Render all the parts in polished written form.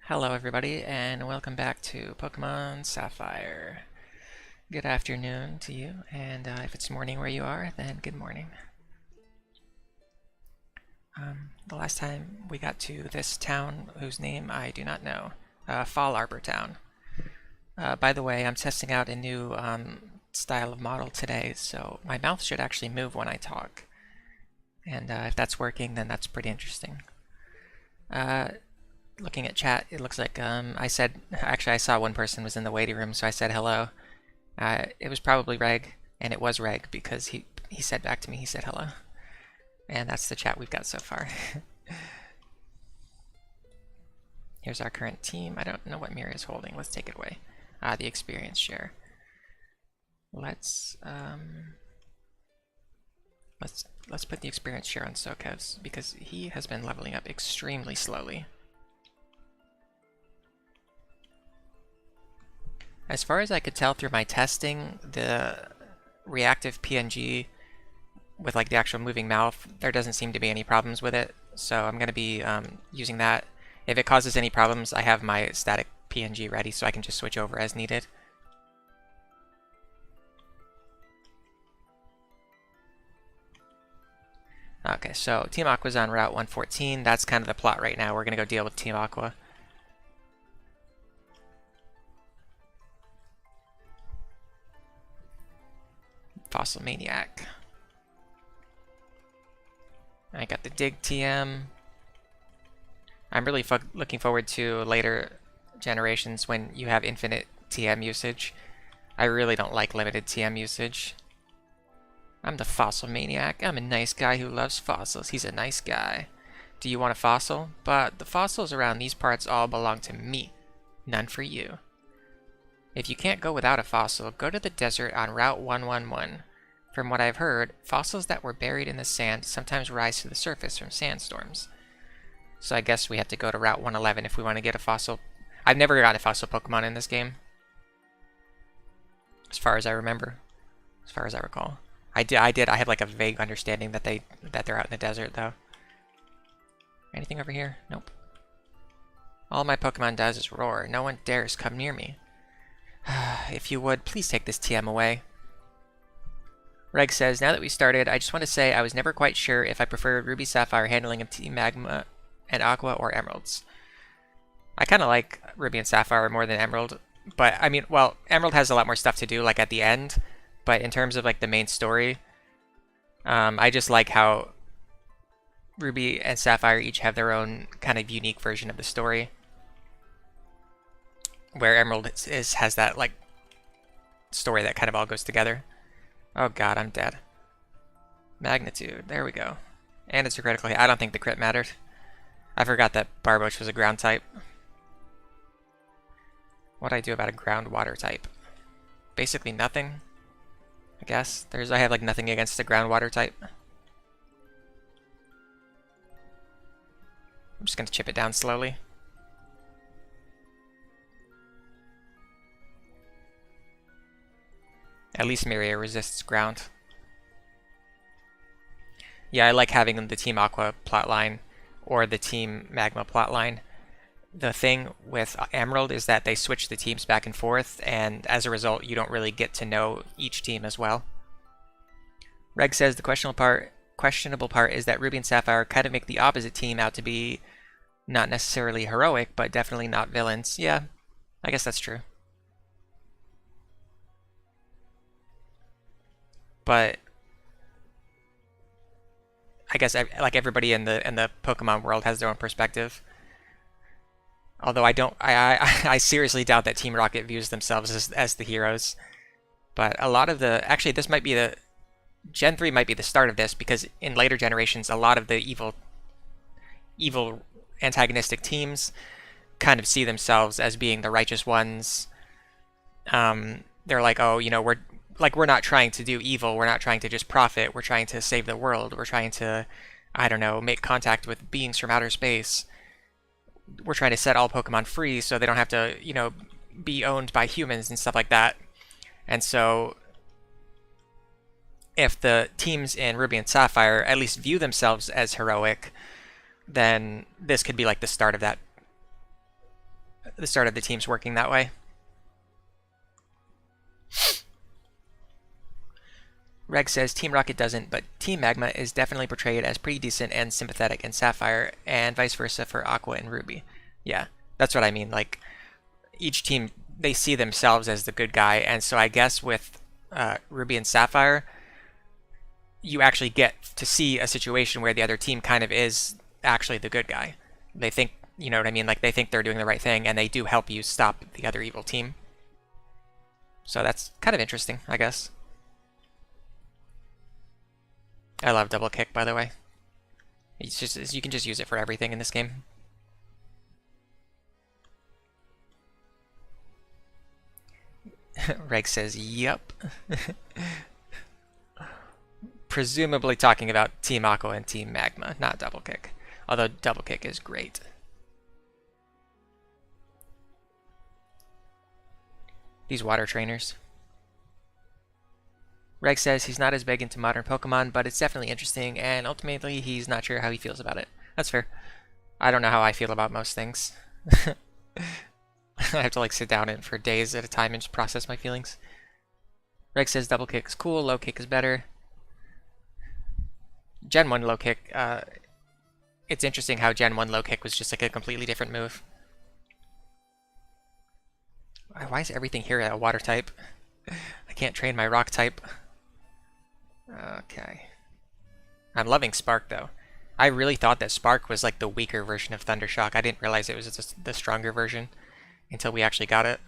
Hello everybody, and welcome back to Pokemon Sapphire. Good afternoon to you, and if it's morning where you are, then good morning. The last time we got to this town, whose name I do not know, Fall Arbor Town. By the way, I'm testing out a new style of model today, so my mouth should actually move when I talk. And if that's working, then that's pretty interesting. Looking at chat, it looks like I saw one person was in the waiting room, so I said hello. It was probably Reg, and it was Reg because he said back to me, he said hello. And that's the chat we've got so far. Here's our current team. I don't know what Mira is holding. Let's take it away. The experience share. Let's put the experience share on Sokev's because he has been leveling up extremely slowly. As far as I could tell through my testing, the reactive PNG with like the actual moving mouth, there doesn't seem to be any problems with it. So I'm going to be using that. If it causes any problems, I have my static PNG ready so I can just switch over as needed. Okay, so Team Aqua's on Route 114. That's kind of the plot right now. We're going to go deal with Team Aqua. Fossil Maniac. I got the Dig TM. I'm really looking forward to later generations when you have infinite TM usage. I really don't like limited TM usage. I'm the Fossil Maniac. I'm a nice guy who loves fossils. He's a nice guy. Do you want a fossil? But the fossils around these parts all belong to me. None for you. If you can't go without a fossil, go to the desert on Route 111. From what I've heard, fossils that were buried in the sand sometimes rise to the surface from sandstorms. So I guess we have to go to Route 111 if we want to get a fossil. I've never gotten a fossil Pokemon in this game. As far as I remember. As far as I recall. I have like a vague understanding that they're out in the desert though. Anything over here? Nope. All my Pokemon does is roar. No one dares come near me. If you would, please take this TM away. Reg says, now that we started, I just want to say I was never quite sure if I preferred Ruby Sapphire handling of Team Magma and Aqua or Emeralds. I kind of like Ruby and Sapphire more than Emerald, but I mean, well, Emerald has a lot more stuff to do, like at the end, but in terms of like the main story, I just like how Ruby and Sapphire each have their own kind of unique version of the story, where Emerald has that like story that kind of all goes together. Oh god, I'm dead. Magnitude, there we go. And it's a critical hit. I don't think the crit mattered. I forgot that Barboach was a ground type. What do I do about a ground water type? Basically nothing, I guess. I have like nothing against the ground water type. I'm just gonna chip it down slowly. At least Miria resists ground. Yeah, I like having the Team Aqua plotline or the Team Magma plotline. The thing with Emerald is that they switch the teams back and forth, and as a result, you don't really get to know each team as well. Reg says the questionable part is that Ruby and Sapphire kind of make the opposite team out to be not necessarily heroic, but definitely not villains. Yeah, I guess that's true. But I guess like everybody in the Pokemon world has their own perspective. Although I seriously doubt that Team Rocket views themselves as the heroes. But a lot of actually this might be Gen 3 might be the start of this, because in later generations a lot of the evil antagonistic teams kind of see themselves as being the righteous ones. They're like, oh, you know, we're not trying to do evil, we're not trying to just profit, we're trying to save the world, we're trying to, I don't know, make contact with beings from outer space. We're trying to set all Pokemon free so they don't have to, you know, be owned by humans and stuff like that. And so if the teams in Ruby and Sapphire at least view themselves as heroic, then this could be like the start of that the start of the team's working that way. Reg says Team Rocket doesn't, but Team Magma is definitely portrayed as pretty decent and sympathetic in Sapphire, and vice versa for Aqua and Ruby. Yeah, that's what I mean. Like, each team, they see themselves as the good guy, and so I guess with Ruby and Sapphire, you actually get to see a situation where the other team kind of is actually the good guy. They think, you know what I mean? Like, they think they're doing the right thing, and they do help you stop the other evil team. So that's kind of interesting, I guess. I love double kick, by the way. It's just, you can just use it for everything in this game. Reg says, yup. Presumably talking about Team Aqua and Team Magma, not double kick. Although double kick is great. These water trainers. Reg says he's not as big into modern Pokemon, but it's definitely interesting, and ultimately he's not sure how he feels about it. That's fair. I don't know how I feel about most things. I have to like sit down and for days at a time and just process my feelings. Reg says double kick is cool, low kick is better. Gen 1 low kick, it's interesting how Gen 1 low kick was just like a completely different move. Why is everything here a water type? I can't train my rock type. Okay. I'm loving Spark though. I really thought that Spark was like the weaker version of Thundershock. I didn't realize it was the stronger version until we actually got it.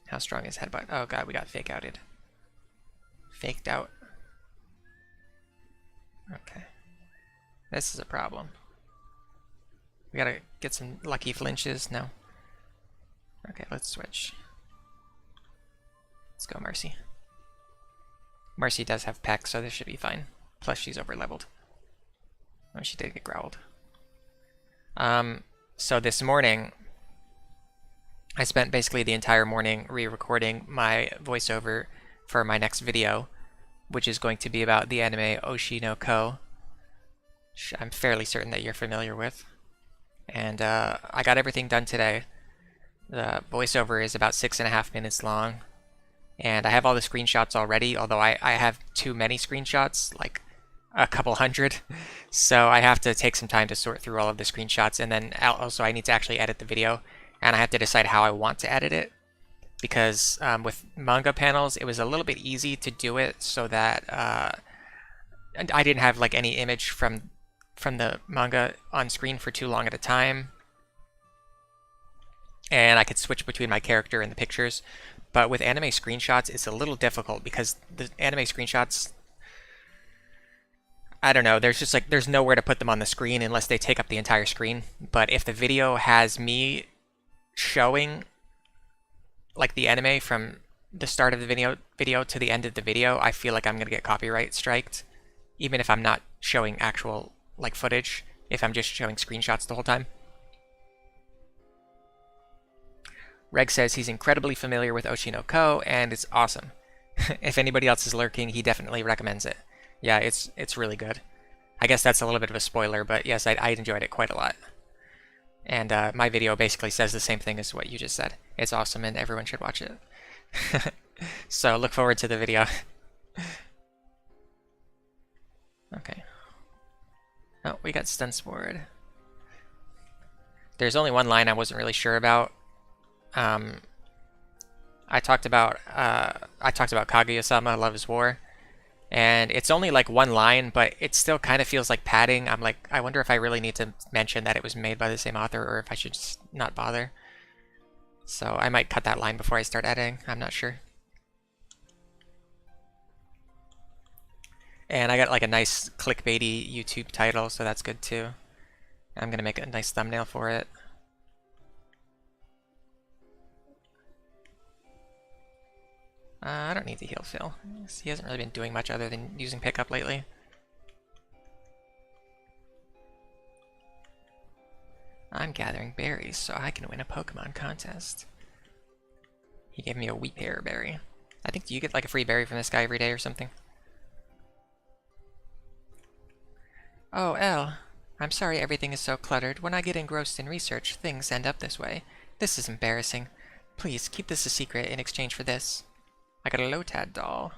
How strong is Headbutt? Oh god, we got fake outed. Faked out. Okay. This is a problem. We gotta get some lucky flinches. No. Okay, let's switch. Let's go Mercy. Mercy does have Peck, so this should be fine. Plus she's over leveled. Oh, she did get growled. So this morning, I spent basically the entire morning re-recording my voiceover for my next video, which is going to be about the anime Oshi no Ko. I'm fairly certain that you're familiar with. And I got everything done today. The voiceover is about 6.5 minutes long. And I have all the screenshots already, although I have too many screenshots, like a couple hundred. So I have to take some time to sort through all of the screenshots, and then also I need to actually edit the video. And I have to decide how I want to edit it. Because with manga panels, it was a little bit easy to do it so that I didn't have like any image from the manga on screen for too long at a time. And I could switch between my character and the pictures. But with anime screenshots, it's a little difficult because the anime screenshots, I don't know, there's nowhere to put them on the screen unless they take up the entire screen. But if the video has me showing like the anime from the start of the video to the end of the video, I feel like I'm gonna get copyright striked, even if I'm not showing actual like footage, if I'm just showing screenshots the whole time. Reg says he's incredibly familiar with Oshi no Ko, and it's awesome. If anybody else is lurking, he definitely recommends it. Yeah, it's really good. I guess that's a little bit of a spoiler, but yes, I enjoyed it quite a lot. And my video basically says the same thing as what you just said. It's awesome, and everyone should watch it. So look forward to the video. Okay. Oh, we got Stun Spored. There's only one line I wasn't really sure about. I talked about Kaguya-sama Love is War, and it's only like one line, but it still kind of feels like padding. I'm like, I wonder if I really need to mention that it was made by the same author, or if I should just not bother. So I might cut that line before I start editing. I'm not sure. And I got like a nice clickbaity YouTube title, so that's good too. I'm gonna make a nice thumbnail for it. I don't need to heal Phil. He hasn't really been doing much other than using pickup lately. I'm gathering berries so I can win a Pokemon contest. He gave me a wheat pear berry. I think you get like a free berry from this guy every day or something. Oh, Elle. I'm sorry everything is so cluttered. When I get engrossed in research, things end up this way. This is embarrassing. Please, keep this a secret in exchange for this. I got a Lotad doll.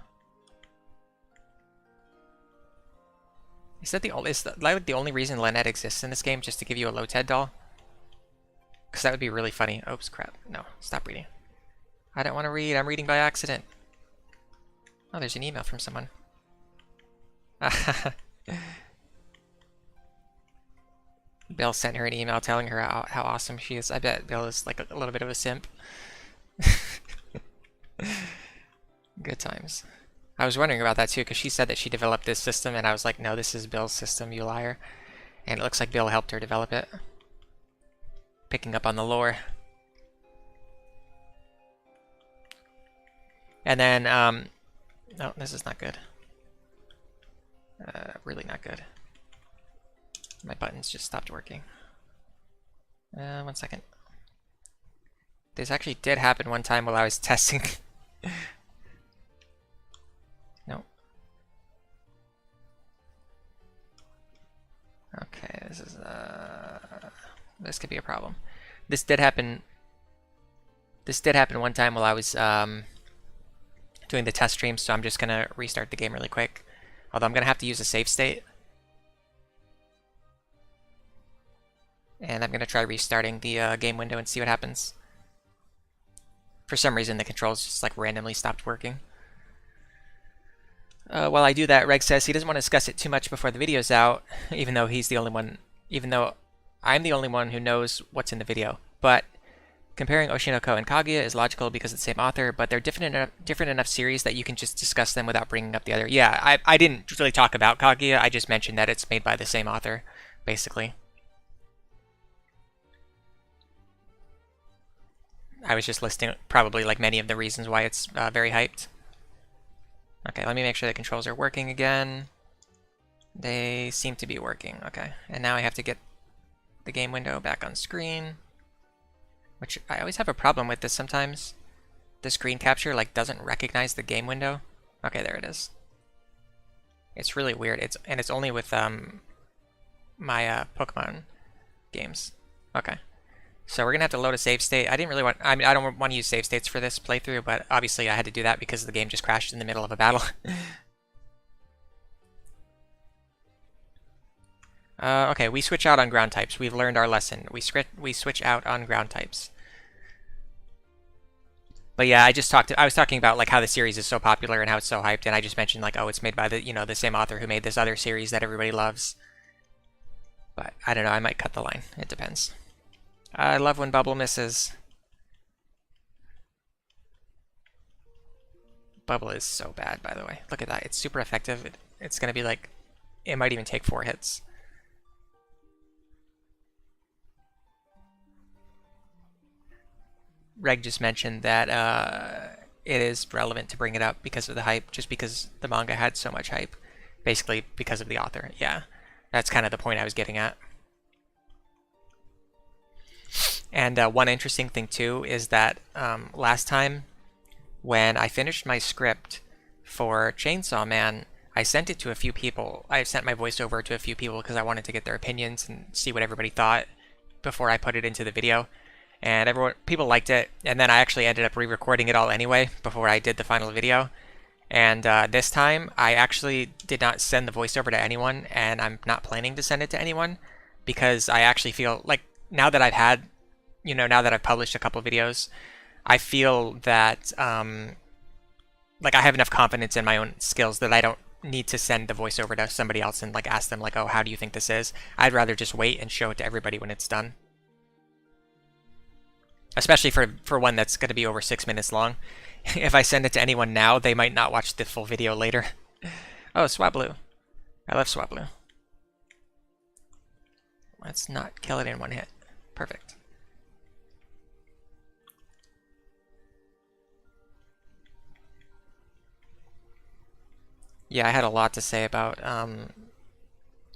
Is that like the only reason Lynette exists in this game, just to give you a Lotad doll? Because that would be really funny. Oops, crap. No, stop reading. I don't want to read. I'm reading by accident. Oh, there's an email from someone. Bill sent her an email telling her how awesome she is. I bet Bill is like a little bit of a simp. Good times. I was wondering about that too, because she said that she developed this system, and I was like, no, this is Bill's system, you liar. And it looks like Bill helped her develop it. Picking up on the lore. And then, no, this is not good. Really not good. My buttons just stopped working. 1 second. This actually did happen one time while I was testing. No. Okay, this could be a problem. This did happen one time while I was doing the test stream, so I'm just gonna restart the game really quick. Although I'm gonna have to use a save state. And I'm gonna try restarting the game window and see what happens. For some reason the controls just like randomly stopped working. While I do that, Reg says he doesn't want to discuss it too much before the video's out, even though I'm the only one who knows what's in the video. But comparing Oshinoko and Kaguya is logical because of the same author, but they're different enough series that you can just discuss them without bringing up the other. Yeah, I didn't really talk about Kaguya, I just mentioned that it's made by the same author, basically. I was just listing probably like many of the reasons why it's very hyped. Okay, let me make sure the controls are working again. They seem to be working. Okay, and now I have to get the game window back on screen, which I always have a problem with this sometimes. The screen capture like doesn't recognize the game window. Okay, there it is. It's really weird. It's only with my Pokemon games. Okay. So we're gonna have to load a save state. I don't want to use save states for this playthrough, but obviously I had to do that because the game just crashed in the middle of a battle. Okay, we switch out on ground types. We've learned our lesson. We switch out on ground types. But yeah, I was talking about like how the series is so popular and how it's so hyped, and I just mentioned like, oh, it's made by the same author who made this other series that everybody loves. But I don't know, I might cut the line. It depends. I love when Bubble misses. Bubble is so bad, by the way. Look at that. It's super effective. It's going to be like, it might even take 4 hits. Reg just mentioned that it is relevant to bring it up because of the hype, just because the manga had so much hype. Basically because of the author. Yeah, that's kind of the point I was getting at. And one interesting thing too is that last time when I finished my script for Chainsaw Man, I sent it to a few people. I sent my voiceover to a few people because I wanted to get their opinions and see what everybody thought before I put it into the video. And people liked it, and then I actually ended up re-recording it all anyway before I did the final video. And this time, I actually did not send the voiceover to anyone, and I'm not planning to send it to anyone because I actually feel like now that I've published a couple videos, I feel that like I have enough confidence in my own skills that I don't need to send the voiceover to somebody else and like ask them like, oh, how do you think this is? I'd rather just wait and show it to everybody when it's done. Especially for one that's going to be over 6 minutes long. If I send it to anyone now, they might not watch the full video later. Oh, Swablu. I love Swablu. Let's not kill it in one hit. Perfect. Yeah, I had a lot to say about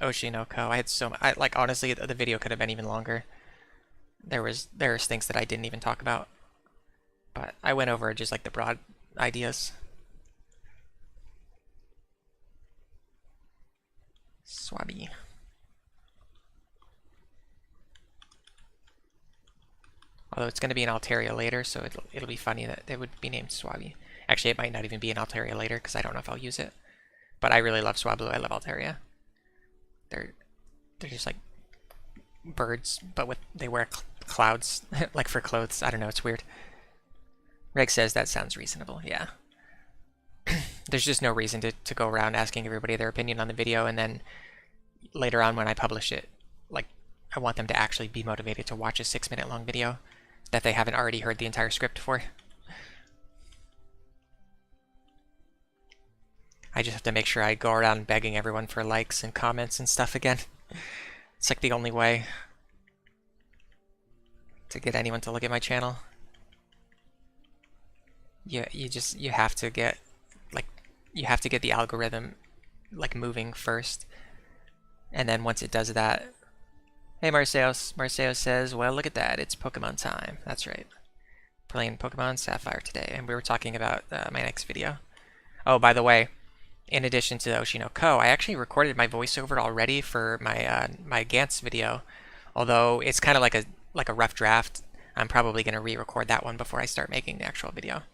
Oshinoko. I had so much. Like honestly, the video could have been even longer. There's things that I didn't even talk about, but I went over just like the broad ideas. Swabby. Although it's going to be an Altaria later, so it'll be funny that it would be named Swabby. Actually, it might not even be an Altaria later, because I don't know if I'll use it. But I really love Swablu. I love Altaria. They're just like birds, but they wear clouds, like for clothes. I don't know, it's weird. Reg says that sounds reasonable, yeah. There's just no reason to go around asking everybody their opinion on the video, and then later on when I publish it, like, I want them to actually be motivated to watch a 6-minute long video that they haven't already heard the entire script for. I just have to make sure I go around begging everyone for likes and comments and stuff again. It's like the only way to get anyone to look at my channel. You have to get, like, you have to get the algorithm, like, moving first. And then once it does that, hey Marceos says, well, look at that, it's Pokemon time. That's right. Playing Pokemon Sapphire today, and we were talking about my next video. Oh, by the way, in addition to Oshino Ko, I actually recorded my voiceover already for my my Gantz video. Although it's kind of like a rough draft, I'm probably going to re-record that one before I start making the actual video.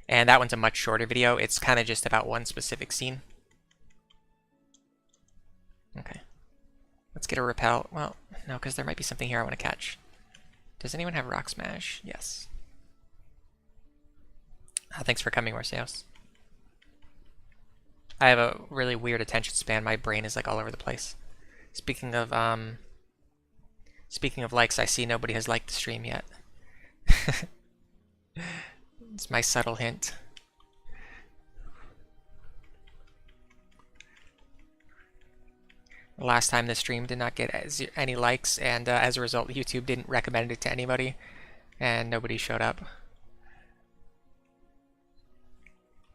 And that one's a much shorter video. It's kind of just about one specific scene. Okay. Let's get a repel. Well, no, because there might be something here I want to catch. Does anyone have Rock Smash? Yes. Thanks for coming, Marceos. I have a really weird attention span. My brain is like all over the place. Speaking of likes, I see nobody has liked the stream yet. It's my subtle hint. Last time the stream did not get any likes, and as a result, YouTube didn't recommend it to anybody, and nobody showed up.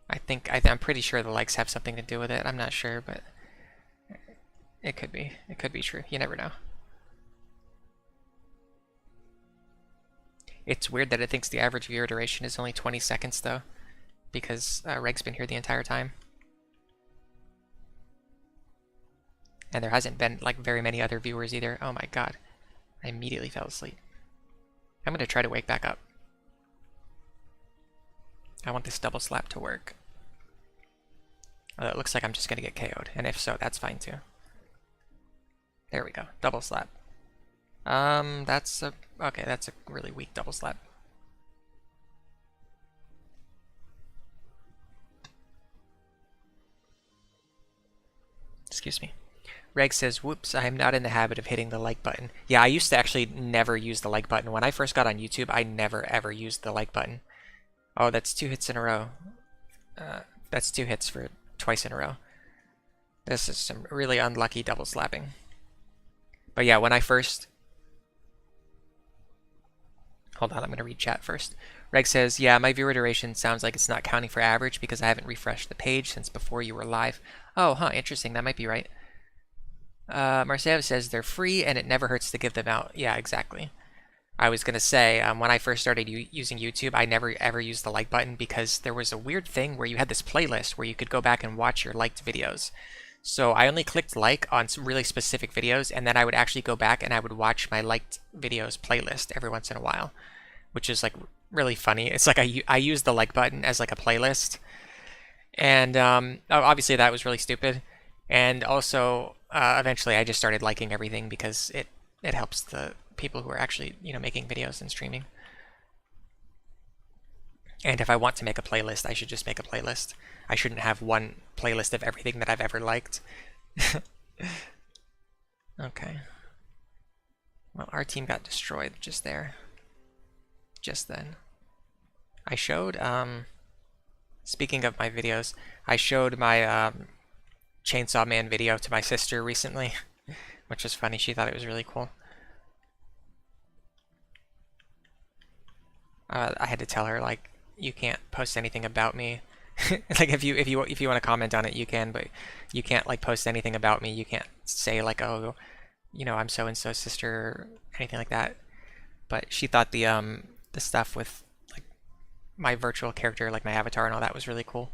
I'm pretty sure the likes have something to do with it. I'm not sure, but it could be. It could be true. You never know. It's weird that it thinks the average viewer duration is only 20 seconds, though, because Reg's been here the entire time. And there hasn't been, like, very many other viewers either. Oh my god. I immediately fell asleep. I'm going to try to wake back up. I want this double slap to work. Although it looks like I'm just going to get KO'd, and if so, that's fine too. There we go. Double slap. That's a really weak double slap. Excuse me. Reg says, whoops, I am not in the habit of hitting the like button. Yeah, I used to actually never use the like button. When I first got on YouTube, I never ever used the like button. Oh, that's 2 hits in a row. That's 2 hits for twice in a row. This is some really unlucky double slapping. But yeah, when I first... Hold on, I'm going to read chat first. Reg says, yeah, my viewer duration sounds like it's not counting for average because I haven't refreshed the page since before you were live. Oh, huh, interesting. That might be right. Marcel says they're free and it never hurts to give them out. Yeah, exactly. I was going to say, when I first started using YouTube, I never ever used the like button because there was a weird thing where you had this playlist where you could go back and watch your liked videos. So I only clicked like on some really specific videos, and then I would actually go back and I would watch my liked videos playlist every once in a while, which is like really funny. It's like I use the like button as like a playlist, and obviously that was really stupid. And also, eventually I just started liking everything because it helps the people who are actually, you know, making videos and streaming. And if I want to make a playlist, I should just make a playlist. I shouldn't have one playlist of everything that I've ever liked. Okay. Well, our team got destroyed just there. Just then. I showed, speaking of my videos, I showed my Chainsaw Man video to my sister recently, which was funny. She thought it was really cool. I had to tell her, like, you can't post anything about me. Like, if you want to comment on it, you can, but you can't, like, post anything about me. You can't say, like, oh, you know, I'm so and so sister or anything like that. But she thought the stuff with, like, my virtual character, like my avatar and all that was really cool.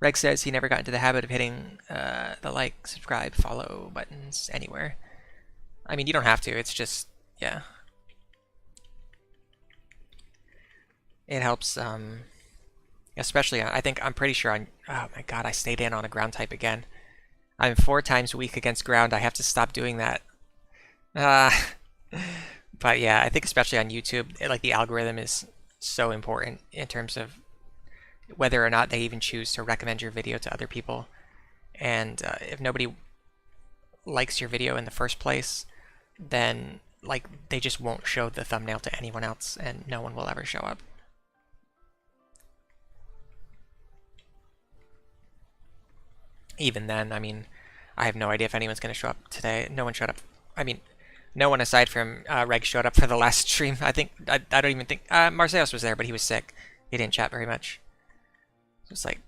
Reg says he never got into the habit of hitting the like, subscribe, follow buttons anywhere. I mean, you don't have to. It's just, yeah. It helps, especially, I'm pretty sure on, oh my god, I stayed in on a ground type again. I'm 4 times weak against ground. I have to stop doing that. But yeah, I think especially on YouTube, like the algorithm is so important in terms of whether or not they even choose to recommend your video to other people. And if nobody likes your video in the first place, then like they just won't show the thumbnail to anyone else, and no one will ever show up. Even then, I mean, I have no idea if anyone's going to show up today. No one showed up. I mean, no one aside from Reg showed up for the last stream. I don't even think Marseilles was there, but he was sick. He didn't chat very much. It's like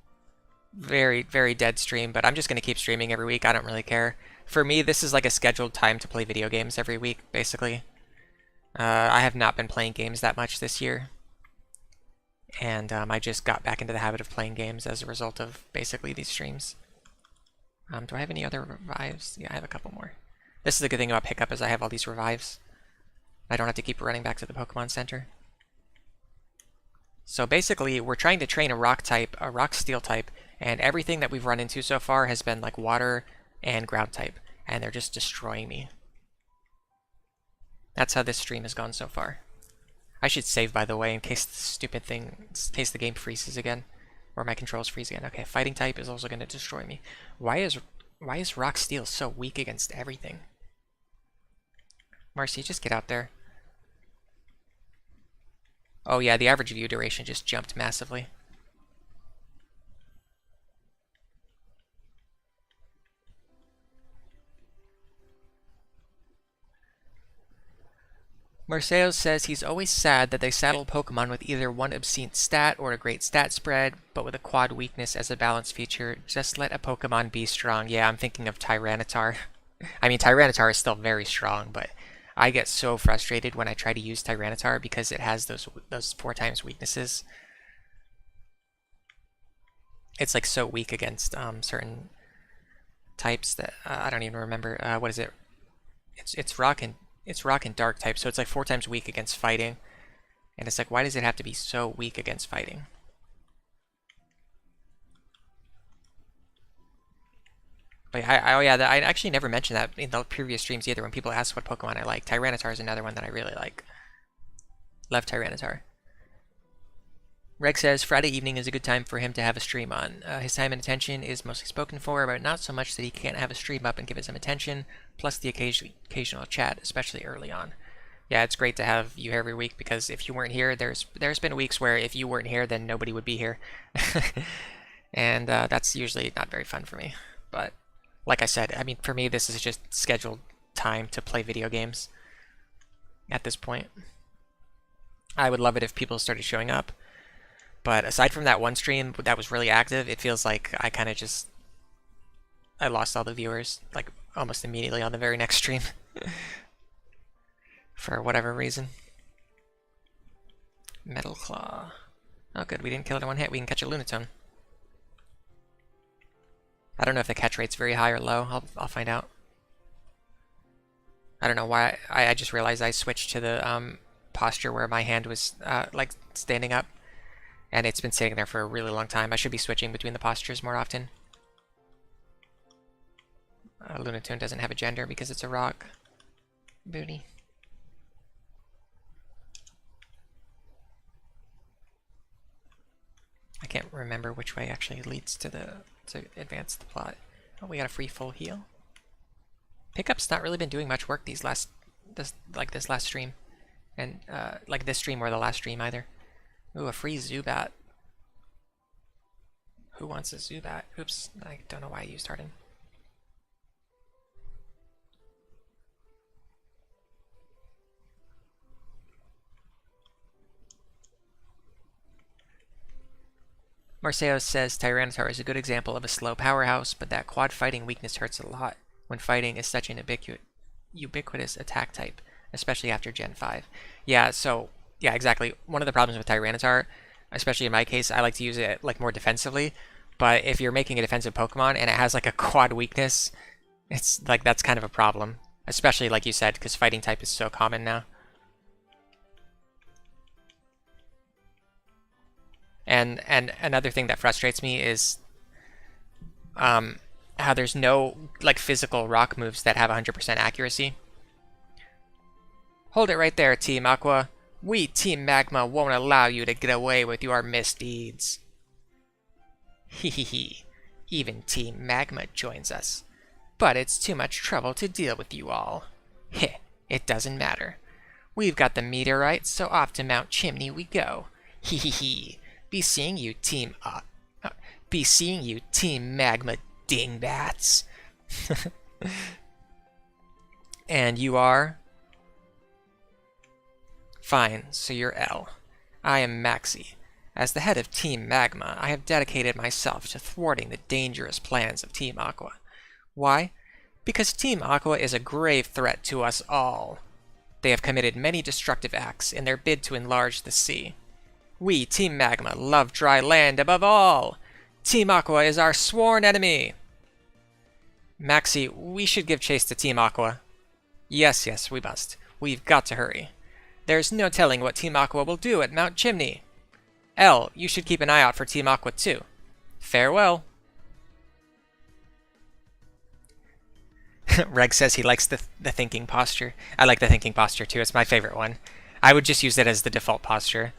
very, very dead stream, but I'm just going to keep streaming every week. I don't really care. For me, this is like a scheduled time to play video games every week, basically. I have not been playing games that much this year. And I just got back into the habit of playing games as a result of basically these streams. Do I have any other revives? Yeah, I have a couple more. This is the good thing about Pickup is I have all these revives. I don't have to keep running back to the Pokemon Center. So basically, we're trying to train a rock type, a rock steel type, and everything that we've run into so far has been like water and ground type, and they're just destroying me. That's how this stream has gone so far. I should save, by the way, in case the stupid thing, in case the game freezes again, or my controls freeze again. Okay, fighting type is also going to destroy me. Why is rock steel so weak against everything? Marcy, just get out there. Oh yeah, the average view duration just jumped massively. Marcelo says he's always sad that they saddle Pokemon with either one obscene stat or a great stat spread, but with a quad weakness as a balance feature. Just let a Pokemon be strong. Yeah, I'm thinking of Tyranitar. I mean, Tyranitar is still very strong, but I get so frustrated when I try to use Tyranitar because it has those 4 times weaknesses. It's like so weak against certain types that I don't even remember. What is it? It's rock and dark type, so it's like 4 times weak against fighting. And it's like, why does it have to be so weak against fighting? But I actually never mentioned that in the previous streams either when people ask what Pokemon I like. Tyranitar is another one that I really like. Love Tyranitar. Reg says Friday evening is a good time for him to have a stream on. His time and attention is mostly spoken for, but not so much that he can't have a stream up and give it some attention, plus the occasional chat, especially early on. Yeah, it's great to have you here every week, because if you weren't here, there's been weeks where if you weren't here, then nobody would be here. And that's usually not very fun for me. But like I said, I mean, for me, this is just scheduled time to play video games at this point. I would love it if people started showing up. But aside from that one stream that was really active, it feels like I kind of just... I lost all the viewers, like, almost immediately on the very next stream. For whatever reason. Metal Claw. Oh good, we didn't kill it in one hit. We can catch a Lunatone. I don't know if the catch rate's very high or low. I'll find out. I don't know why. I just realized I switched to the posture where my hand was like standing up. And it's been sitting there for a really long time. I should be switching between the postures more often. Lunatone doesn't have a gender because it's a rock. Booty. I can't remember which way actually leads to advance the plot. Oh, we got a free full heal. Pickup's not really been doing much work this last stream. And like this stream or the last stream either. Ooh, a free Zubat. Who wants a Zubat? Oops, I don't know why I used Harden. Marceo says Tyranitar is a good example of a slow powerhouse, but that quad fighting weakness hurts a lot when fighting is such an ubiquitous attack type, especially after Gen 5. Yeah, so... Yeah, exactly. One of the problems with Tyranitar, Especially in my case, I like to use it like more defensively. But if you're making a defensive Pokemon and it has like a quad weakness, it's like that's kind of a problem. Especially like you said, because fighting type is so common now. And another thing that frustrates me is how there's no like physical rock moves that have 100% accuracy. Hold it right there, Team Aqua. We, Team Magma, won't allow you to get away with your misdeeds. Hehehe. Even Team Magma joins us. But it's too much trouble to deal with you all. Heh, it doesn't matter. We've got the meteorite, so off to Mount Chimney we go. Hehehe. Be seeing you, Team Magma dingbats. And you are? Fine, so you're L. I am Maxie. As the head of Team Magma, I have dedicated myself to thwarting the dangerous plans of Team Aqua. Why? Because Team Aqua is a grave threat to us all. They have committed many destructive acts in their bid to enlarge the sea. We, Team Magma, love dry land above all. Team Aqua is our sworn enemy. Maxie, we should give chase to Team Aqua. Yes, we must. We've got to hurry. There's no telling what Team Aqua will do at Mount Chimney. L, you should keep an eye out for Team Aqua too. Farewell. Reg says he likes the thinking posture. I like the thinking posture too. It's my favorite one. I would just use it as the default posture.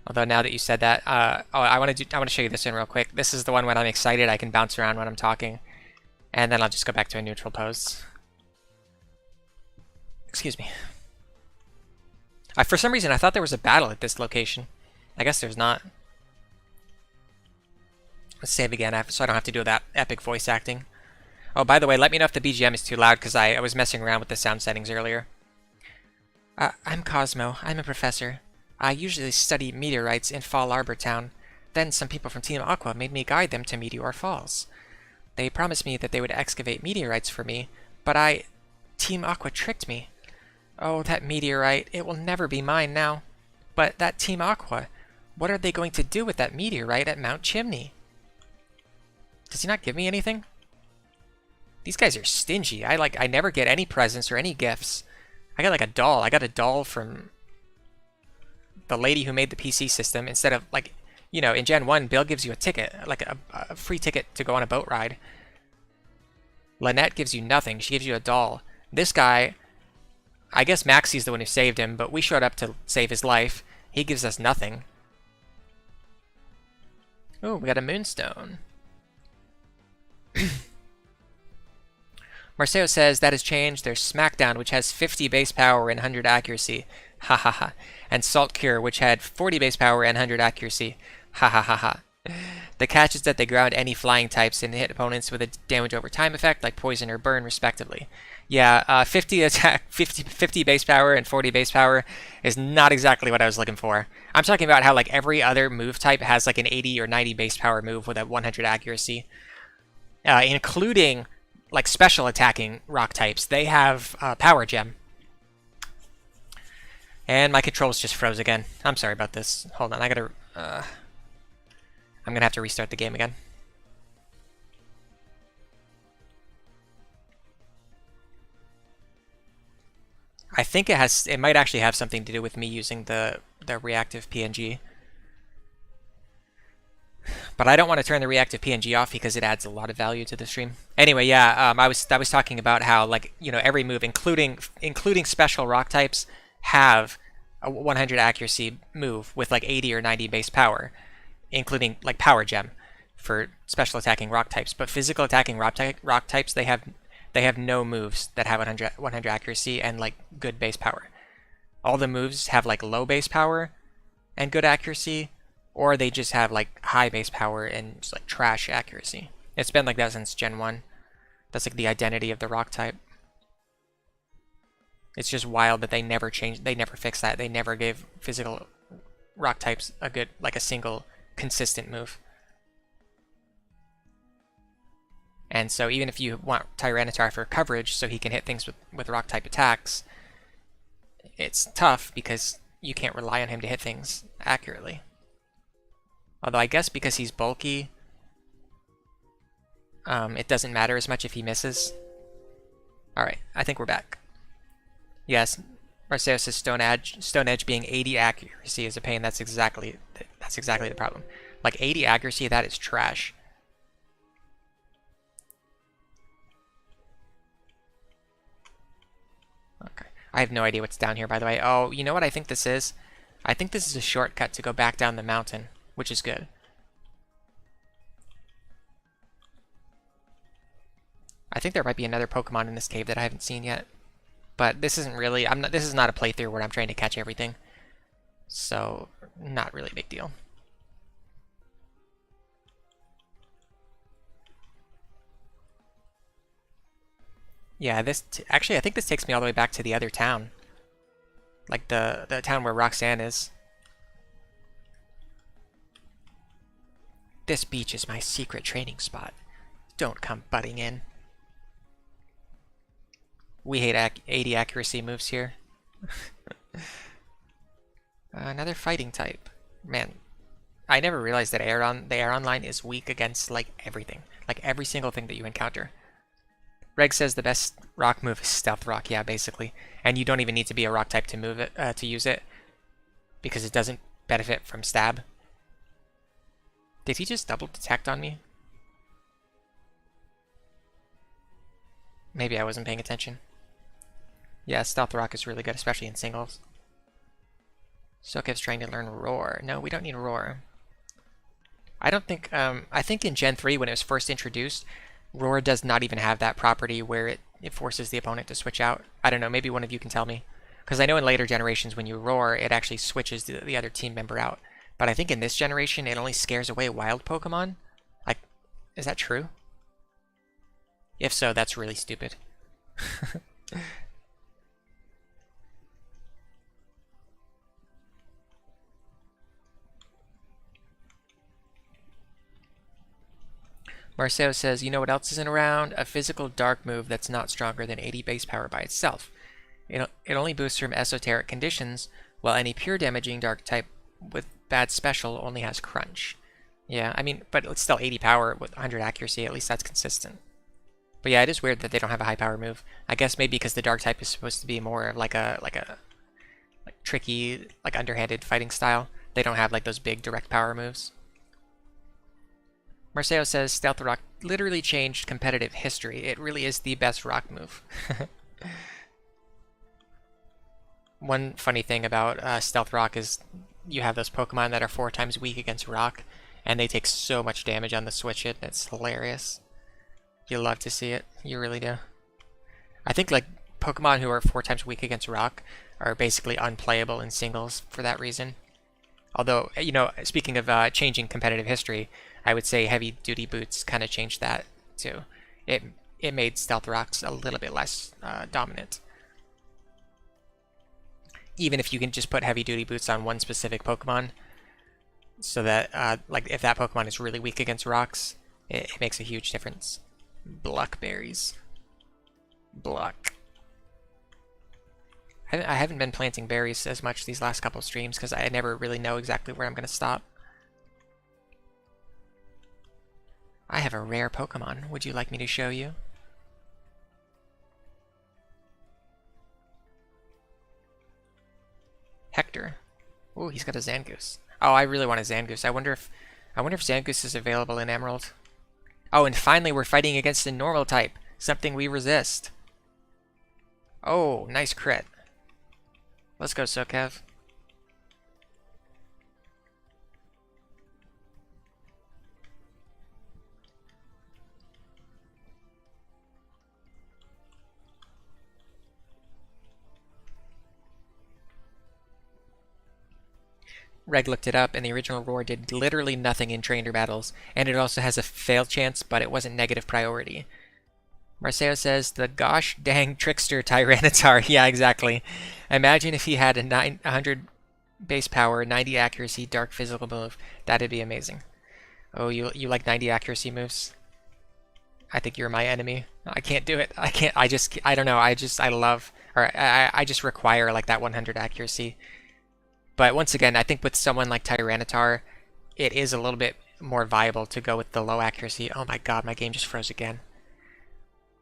Although now that you said that, I want to show you this one real quick. This is the one when I'm excited. I can bounce around when I'm talking, and then I'll just go back to a neutral pose. Excuse me. For some reason, I thought there was a battle at this location. I guess there's not. Let's save again, so I don't have to do that epic voice acting. Oh, by the way, let me know if the BGM is too loud, because I was messing around with the sound settings earlier. I'm Cosmo. I'm a professor. I usually study meteorites in Fall Arbor Town. Then some people from Team Aqua made me guide them to Meteor Falls. They promised me that they would excavate meteorites for me, but Team Aqua tricked me. Oh, that meteorite. It will never be mine now. But that Team Aqua, what are they going to do with that meteorite at Mount Chimney? Does he not give me anything? These guys are stingy. I never get any presents or any gifts. I got like a doll. I got a doll from the lady who made the PC system instead of, like, you know, in Gen 1, Bill gives you a ticket, like a free ticket to go on a boat ride. Lynette gives you nothing. She gives you a doll. This guy, I guess Maxie's the one who saved him, but we showed up to save his life. He gives us nothing. Oh, we got a moonstone. Marceo says that has changed. There's Smackdown, which has 50 base power and 100 accuracy. Ha ha ha. And Salt Cure, which had 40 base power and 100 accuracy. Ha ha ha ha. The catch is that they ground any flying types and hit opponents with a damage over time effect, like poison or burn, respectively. Yeah, 50 attack, 50 base power and 40 base power is not exactly what I was looking for. I'm talking about how like every other move type has like an 80 or 90 base power move with a 100 accuracy, including like special attacking rock types. They have Power Gem. And my controls just froze again. I'm sorry about this. Hold on, I'm gonna have to restart the game again. I think it might actually have something to do with me using the reactive PNG. But I don't want to turn the reactive PNG off because it adds a lot of value to the stream. Anyway, yeah, I was talking about how, like, you know, every move, including special rock types, have a 100 accuracy move with like 80 or 90 base power, including like Power Gem for special attacking rock types. But physical attacking rock types, they have no moves that have 100 accuracy and like good base power. All the moves have like low base power and good accuracy, or they just have like high base power and just like trash accuracy. It's been like that since Gen 1. That's like the identity of the rock type. It's just wild that they never changed, they never fixed that. They never gave physical rock types a single consistent move. And so even if you want Tyranitar for coverage so he can hit things with rock type attacks, it's tough because you can't rely on him to hit things accurately. Although I guess because he's bulky, it doesn't matter as much if he misses. Alright, I think we're back. Yes, Marcelo says Stone Edge being 80 accuracy is a pain. That's exactly the problem. Like 80 accuracy, that is trash. Okay. I have no idea what's down here, by the way. Oh, you know what I think this is? I think this is a shortcut to go back down the mountain, which is good. I think there might be another Pokemon in this cave that I haven't seen yet. But this isn't really, this is not a playthrough where I'm trying to catch everything. So, not really a big deal. Yeah, actually I think this takes me all the way back to the other town. Like the town where Roxanne is. This beach is my secret training spot. Don't come butting in. We hate 80 accuracy moves here. Another fighting type. Man, I never realized that the Aeron line is weak against like everything. Like every single thing that you encounter. Reg says the best rock move is Stealth Rock, yeah, basically. And you don't even need to be a rock type to move it, to use it. Because it doesn't benefit from stab. Did he just double detect on me? Maybe I wasn't paying attention. Yeah, Stealth Rock is really good, especially in singles. Sokev's trying to learn Roar. No, we don't need Roar. I don't think, I think in Gen 3 when it was first introduced, Roar does not even have that property where it forces the opponent to switch out. I don't know, maybe one of you can tell me. Because I know in later generations when you Roar, it actually switches the other team member out. But I think in this generation, it only scares away wild Pokemon. Like, is that true? If so, that's really stupid. Marcelo says, you know what else isn't around? A physical dark move that's not stronger than 80 base power by itself. It only boosts from esoteric conditions, while any pure damaging dark type with bad special only has crunch. Yeah, I mean, but it's still 80 power with 100 accuracy, at least that's consistent. But yeah, it is weird that they don't have a high power move. I guess maybe because the dark type is supposed to be more of like a tricky, like underhanded fighting style. They don't have like those big direct power moves. Marcelo says, Stealth Rock literally changed competitive history. It really is the best rock move. One funny thing about Stealth Rock is you have those Pokemon that are 4 times weak against rock, and they take so much damage on the switch it. It's hilarious. You love to see it. You really do. I think like Pokemon who are 4 times weak against rock are basically unplayable in singles for that reason. Although, you know, speaking of changing competitive history, I would say Heavy Duty Boots kind of changed that too. It made Stealth Rocks a little bit less dominant. Even if you can just put Heavy Duty Boots on one specific Pokemon, so that like if that Pokemon is really weak against rocks, it makes a huge difference. Blackberries. Block. I haven't been planting berries as much these last couple streams because I never really know exactly where I'm going to stop. I have a rare Pokemon. Would you like me to show you? Hector. Ooh, he's got a Zangoose. Oh, I really want a Zangoose. I wonder if Zangoose is available in Emerald. Oh, and finally we're fighting against a normal type. Something we resist. Oh, nice crit. Let's go, Sokev. Reg looked it up, and the original Roar did literally nothing in trainer battles, and it also has a fail chance, but it wasn't negative priority. Marcelo says, the gosh dang trickster Tyranitar. Yeah, exactly. Imagine if he had a 100 base power, 90 accuracy, dark physical move. That'd be amazing. Oh, you like 90 accuracy moves? I think you're my enemy. I can't do it. I don't know. I just require like that 100 accuracy. But once again, I think with someone like Tyranitar, it is a little bit more viable to go with the low accuracy. Oh my god, my game just froze again.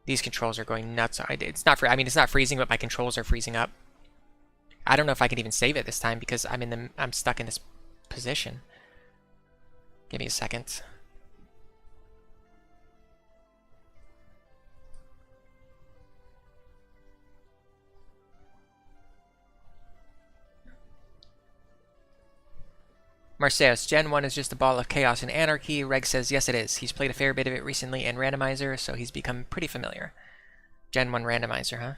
These controls are going nuts. It's not I mean, it's not freezing, but my controls are freezing up. I don't know if I can even save it this time because I'm stuck in this position. Give me a second. Marseos, Gen 1 is just a ball of chaos and anarchy. Reg says, yes it is. He's played a fair bit of it recently in Randomizer, so he's become pretty familiar. Gen 1 Randomizer, huh?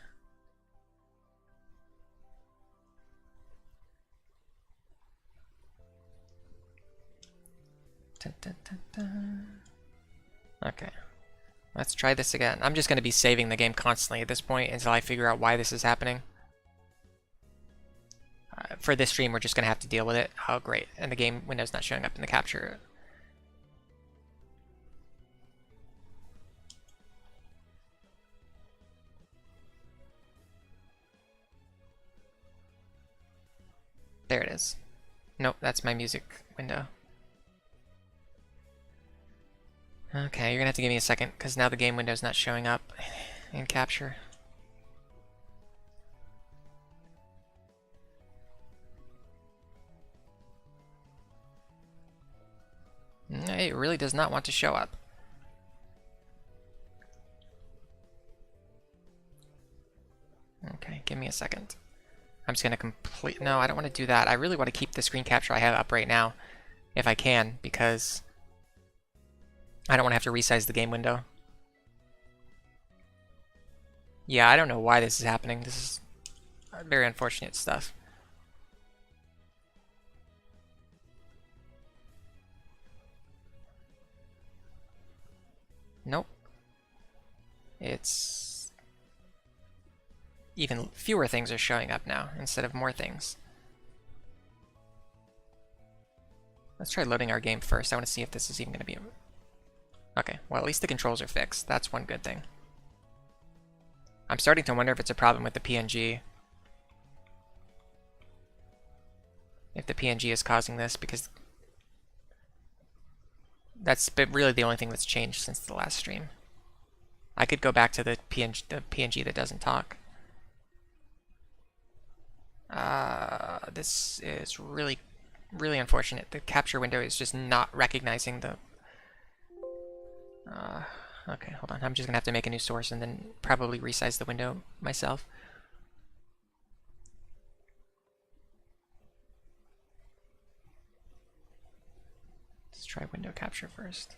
Dun, dun, dun, dun. Okay. Let's try this again. I'm just going to be saving the game constantly at this point until I figure out why this is happening. For this stream, we're just going to have to deal with it. Oh, great. And the game window's not showing up in the capture. There it is. Nope, that's my music window. Okay, you're going to have to give me a second, because now the game window's not showing up in capture. It really does not want to show up. Okay, give me a second. I'm just going to no, I don't want to do that. I really want to keep the screen capture I have up right now, if I can, because I don't want to have to resize the game window. Yeah, I don't know why this is happening. This is very unfortunate stuff. Nope. It's even fewer things are showing up now instead of more things. Let's try loading our game first. I want to see if this is even going to be... Okay, well at least the controls are fixed. That's one good thing. I'm starting to wonder if it's a problem with the PNG. If the PNG is causing this, because that's really the only thing that's changed since the last stream. I could go back to the PNG that doesn't talk. This is really, really unfortunate. The capture window is just not recognizing the... okay, hold on. I'm just gonna have to make a new source and then probably resize the window myself. Let's try window capture first.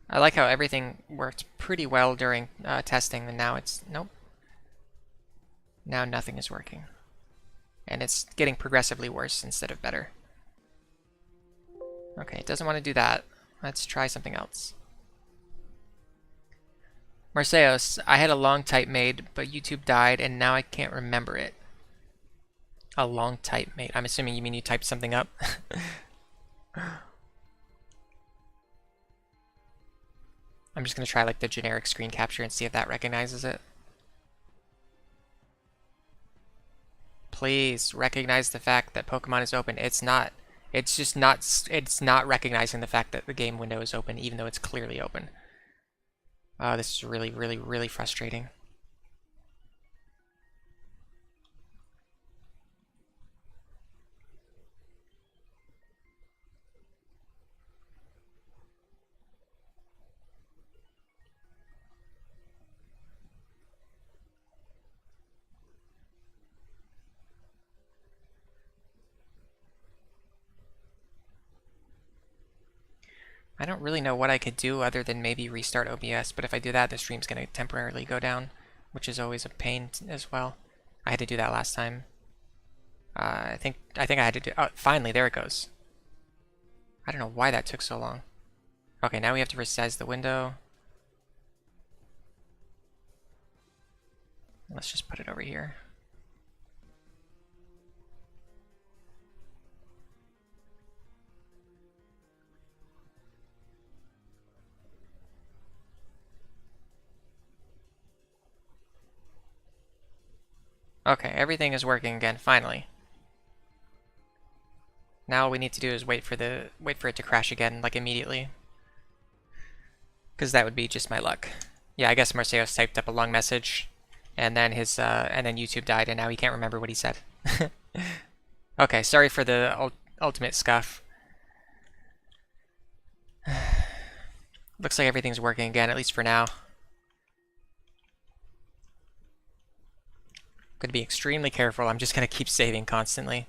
I like how everything worked pretty well during testing, and now it's... Nope. Now nothing is working. And it's getting progressively worse instead of better. Okay, it doesn't want to do that. Let's try something else. Marseos, I had a long type made, but YouTube died, and now I can't remember it. A long type made. I'm assuming you mean you typed something up? I'm just going to try like the generic screen capture and see if that recognizes it. Please recognize the fact that Pokemon is open. It's not. It's just not. It's not recognizing the fact that the game window is open, even though it's clearly open. Oh, this is really, really, really frustrating. I don't really know what I could do other than maybe restart OBS, but if I do that, the stream's going to temporarily go down, which is always a pain as well. I had to do that last time. I think I had to do... Oh, finally, there it goes. I don't know why that took so long. Okay, now we have to resize the window. Let's just put it over here. Okay, everything is working again, finally. Now all we need to do is wait for it to crash again, like immediately. Because that would be just my luck. Yeah, I guess Marceos typed up a long message, and then YouTube died, and now he can't remember what he said. Okay, sorry for the ultimate scuff. Looks like everything's working again, at least for now. Going to be extremely careful. I'm just going to keep saving constantly.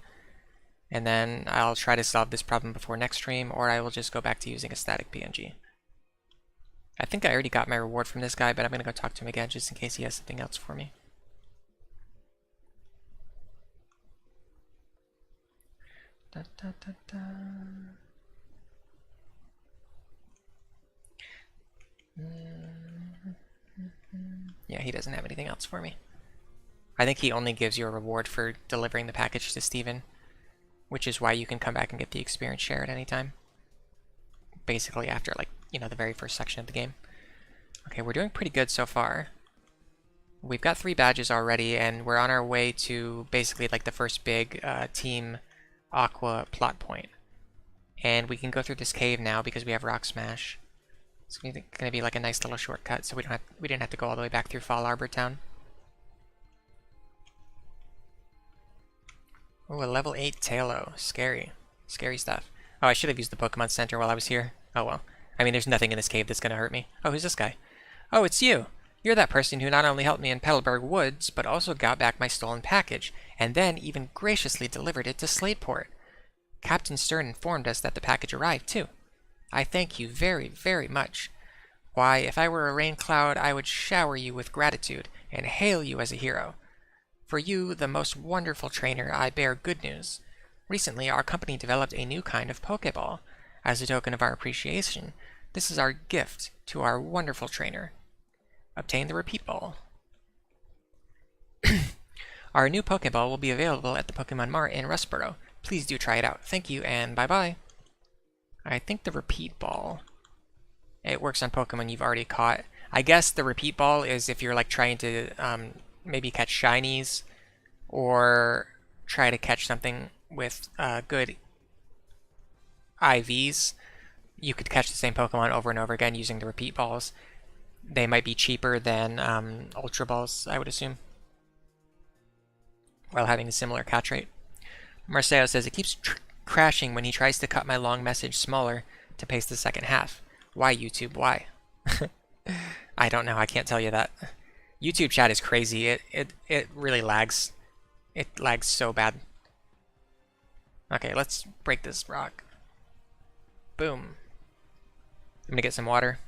And then I'll try to solve this problem before next stream, or I will just go back to using a static PNG. I think I already got my reward from this guy, but I'm going to go talk to him again just in case he has something else for me. Da, da, da, da. Yeah, he doesn't have anything else for me. I think he only gives you a reward for delivering the package to Steven, which is why you can come back and get the experience share at any time. Basically after, like, you know, the very first section of the game. Okay, we're doing pretty good so far. We've got 3 badges already, and we're on our way to basically like the first big Team Aqua plot point. And we can go through this cave now because we have Rock Smash. It's going to be like a nice little shortcut, so we didn't have to go all the way back through Fall Arbor Town. Oh, a level 8 Tailo. Scary. Scary stuff. Oh, I should have used the Pokemon Center while I was here. Oh well. I mean, there's nothing in this cave that's going to hurt me. Oh, who's this guy? Oh, it's you! You're that person who not only helped me in Petalburg Woods, but also got back my stolen package, and then even graciously delivered it to Slateport. Captain Stern informed us that the package arrived, too. I thank you very, very much. Why, if I were a rain cloud, I would shower you with gratitude and hail you as a hero. For you, the most wonderful trainer, I bear good news. Recently, our company developed a new kind of Pokeball. As a token of our appreciation, this is our gift to our wonderful trainer. Obtain the repeat ball. Our new Pokeball will be available at the Pokemon Mart in Rustboro. Please do try it out. Thank you, and bye-bye. I think the repeat ball, it works on Pokemon you've already caught. I guess the repeat ball is if you're like trying to maybe catch shinies, or try to catch something with good IVs. You could catch the same Pokemon over and over again using the repeat balls. They might be cheaper than Ultra Balls, I would assume, while having a similar catch rate. Marcelo says it keeps crashing when he tries to cut my long message smaller to paste the second half. Why, YouTube? Why? I don't know. I can't tell you that. YouTube chat is crazy. It really lags. It lags so bad. Okay, let's break this rock. Boom. I'm gonna get some water.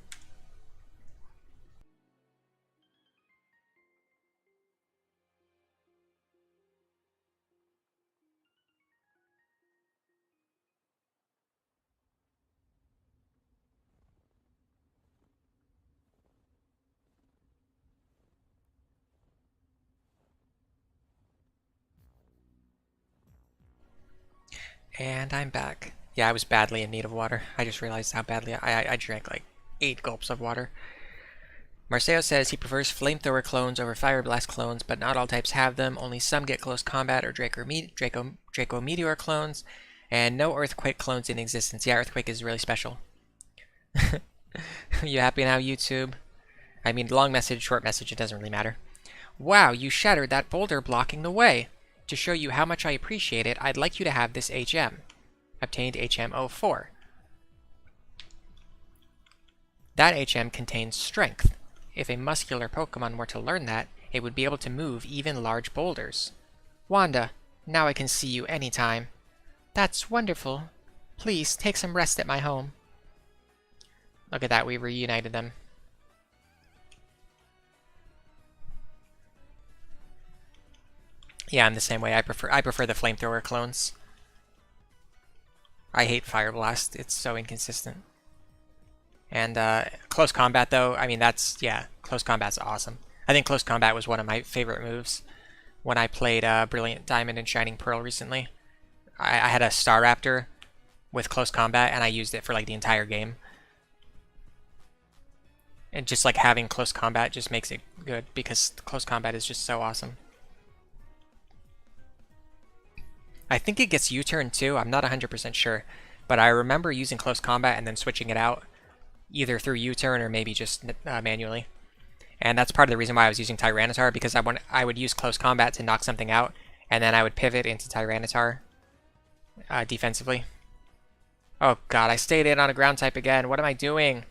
And I'm back. Yeah, I was badly in need of water. I just realized how badly I drank like 8 gulps of water. Marcelo says he prefers flamethrower clones over fire blast clones, but not all types have them. Only some get close combat or Draco Meteor clones, and no earthquake clones in existence. Yeah, earthquake is really special. You happy now, YouTube? I mean, long message, short message, it doesn't really matter. Wow, you shattered that boulder blocking the way. To show you how much I appreciate it, I'd like you to have this HM. Obtained HM04. That HM contains strength. If a muscular Pokemon were to learn that, it would be able to move even large boulders. Wanda, now I can see you anytime. That's wonderful. Please, take some rest at my home. Look at that, we reunited them. Yeah, I'm the same way. I prefer the flamethrower clones. I hate Fire Blast. It's so inconsistent. And close combat, though, I mean, yeah, close combat's awesome. I think close combat was one of my favorite moves when I played Brilliant Diamond and Shining Pearl recently. I had a Staraptor with close combat, and I used it for like the entire game. And just like having close combat just makes it good, because close combat is just so awesome. I think it gets U-turn too. I'm not 100% sure, but I remember using close combat and then switching it out, either through U-turn or maybe just manually. And that's part of the reason why I was using Tyranitar, because I would use close combat to knock something out, and then I would pivot into Tyranitar defensively. Oh god, I stayed in on a ground type again. What am I doing?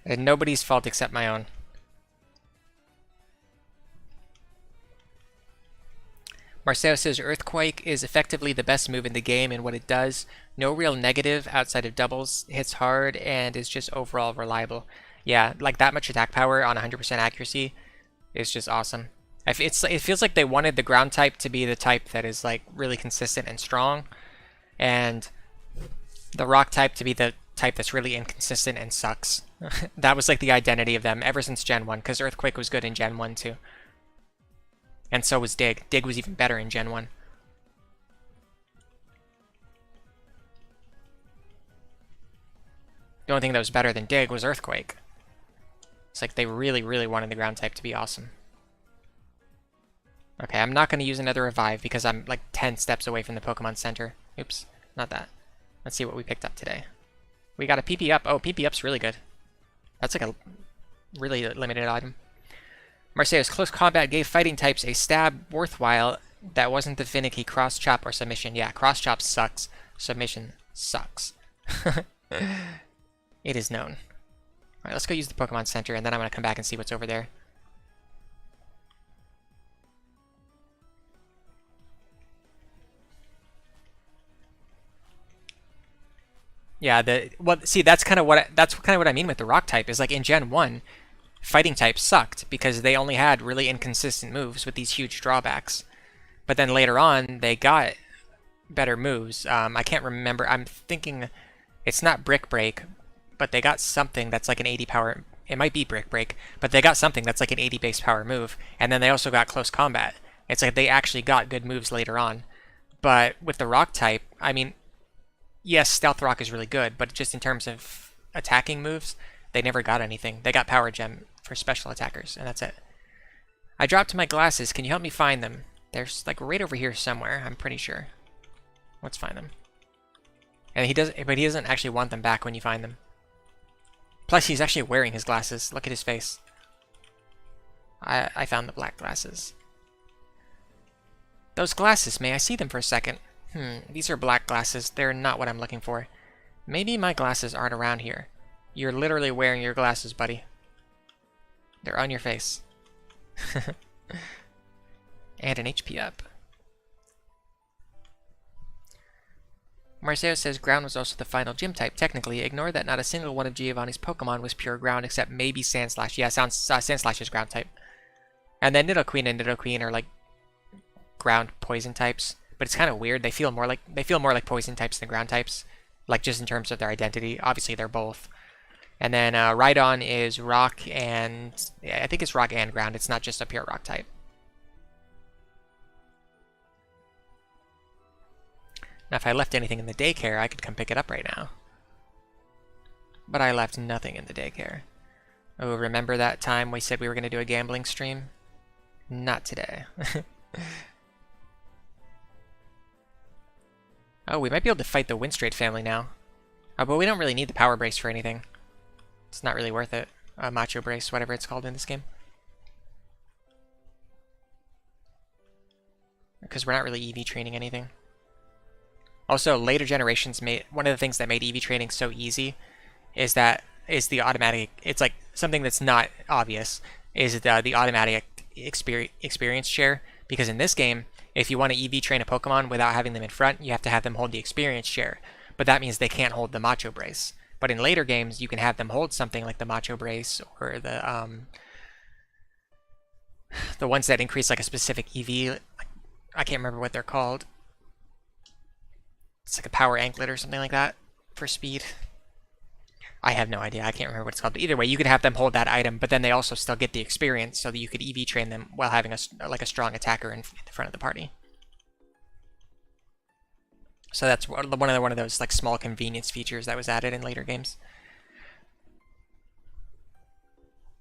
And nobody's fault except my own. Marcelo says Earthquake is effectively the best move in the game in what it does. No real negative outside of doubles, hits hard, and is just overall reliable. Yeah, like that much attack power on 100% accuracy is just awesome. It feels like they wanted the ground type to be the type that is like really consistent and strong, and the rock type to be the type that's really inconsistent and sucks. That was like the identity of them ever since Gen 1, because Earthquake was good in Gen 1 too. And so was Dig. Dig was even better in Gen 1. The only thing that was better than Dig was Earthquake. It's like they really, really wanted the ground type to be awesome. Okay, I'm not going to use another revive because I'm like 10 steps away from the Pokemon Center. Oops, not that. Let's see what we picked up today. We got a PP up. Oh, PP up's really good. That's like a really limited item. Marceo's close combat gave fighting types a stab worthwhile that wasn't the finicky cross chop or submission. Yeah, cross chop sucks. Submission sucks. It is known. Alright, let's go use the Pokemon Center, and then I'm going to come back and see what's over there. Yeah, see, that's kind of what I mean with the rock type, is like in Gen 1, fighting types sucked because they only had really inconsistent moves with these huge drawbacks. But then later on, they got better moves. I can't remember. I'm thinking it's not Brick Break, but they got something that's like an 80 power. It might be Brick Break, but they got something that's like an 80 base power move. And then they also got close combat. It's like they actually got good moves later on. But with the rock type, I mean, yes, Stealth Rock is really good, but just in terms of attacking moves, they never got anything. They got Power Gem for special attackers, and that's it. I dropped my glasses. Can you help me find them? They're like right over here somewhere, I'm pretty sure. Let's find them. And he doesn't actually want them back when you find them. Plus, he's actually wearing his glasses. Look at his face. I found the black glasses. Those glasses, may I see them for a second? These are black glasses. They're not what I'm looking for. Maybe my glasses aren't around here. You're literally wearing your glasses, buddy. They're on your face. And an HP up. Marcelo says ground was also the final gym type. Technically, ignore that not a single one of Giovanni's Pokemon was pure ground except maybe Sandslash. Yeah, Sandslash is ground type. And then Nidoqueen and Nidoqueen are like ground poison types. But it's kind of weird. They feel more like poison types than ground types, like just in terms of their identity. Obviously, they're both. And then Rhydon is rock and yeah, I think it's rock and ground. It's not just a pure rock type. Now, if I left anything in the daycare, I could come pick it up right now. But I left nothing in the daycare. Oh, remember that time we said we were going to do a gambling stream? Not today. Oh, we might be able to fight the Winstrade family now. Oh, but we don't really need the Power Brace for anything. It's not really worth it. Macho Brace, whatever it's called in this game. Because we're not really EV training anything. Also, later generations one of the things that made EV training so easy is the automatic. It's like something that's not obvious is the automatic experience share. Because in this game, if you want to EV train a Pokemon without having them in front, you have to have them hold the experience share. But that means they can't hold the Macho Brace. But in later games, you can have them hold something like the Macho Brace or the ones that increase like a specific EV. I can't remember what they're called. It's like a Power Anklet or something like that for speed. I have no idea. I can't remember what it's called. But either way, you could have them hold that item, but then they also still get the experience so that you could EV train them while having a strong attacker in the front of the party. So that's one of those like small convenience features that was added in later games.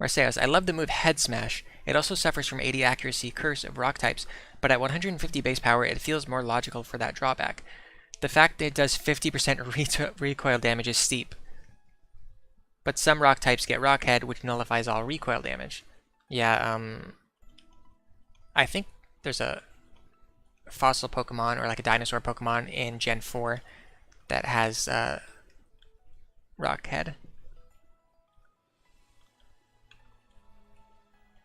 Marseilles, I love the move Head Smash. It also suffers from 80 accuracy curse of rock types, but at 150 base power, it feels more logical for that drawback. The fact that it does 50% recoil damage is steep. But some rock types get Rock Head, which nullifies all recoil damage. Yeah, I think there's a fossil Pokemon, or like a dinosaur Pokemon in Gen 4 that has Rock Head.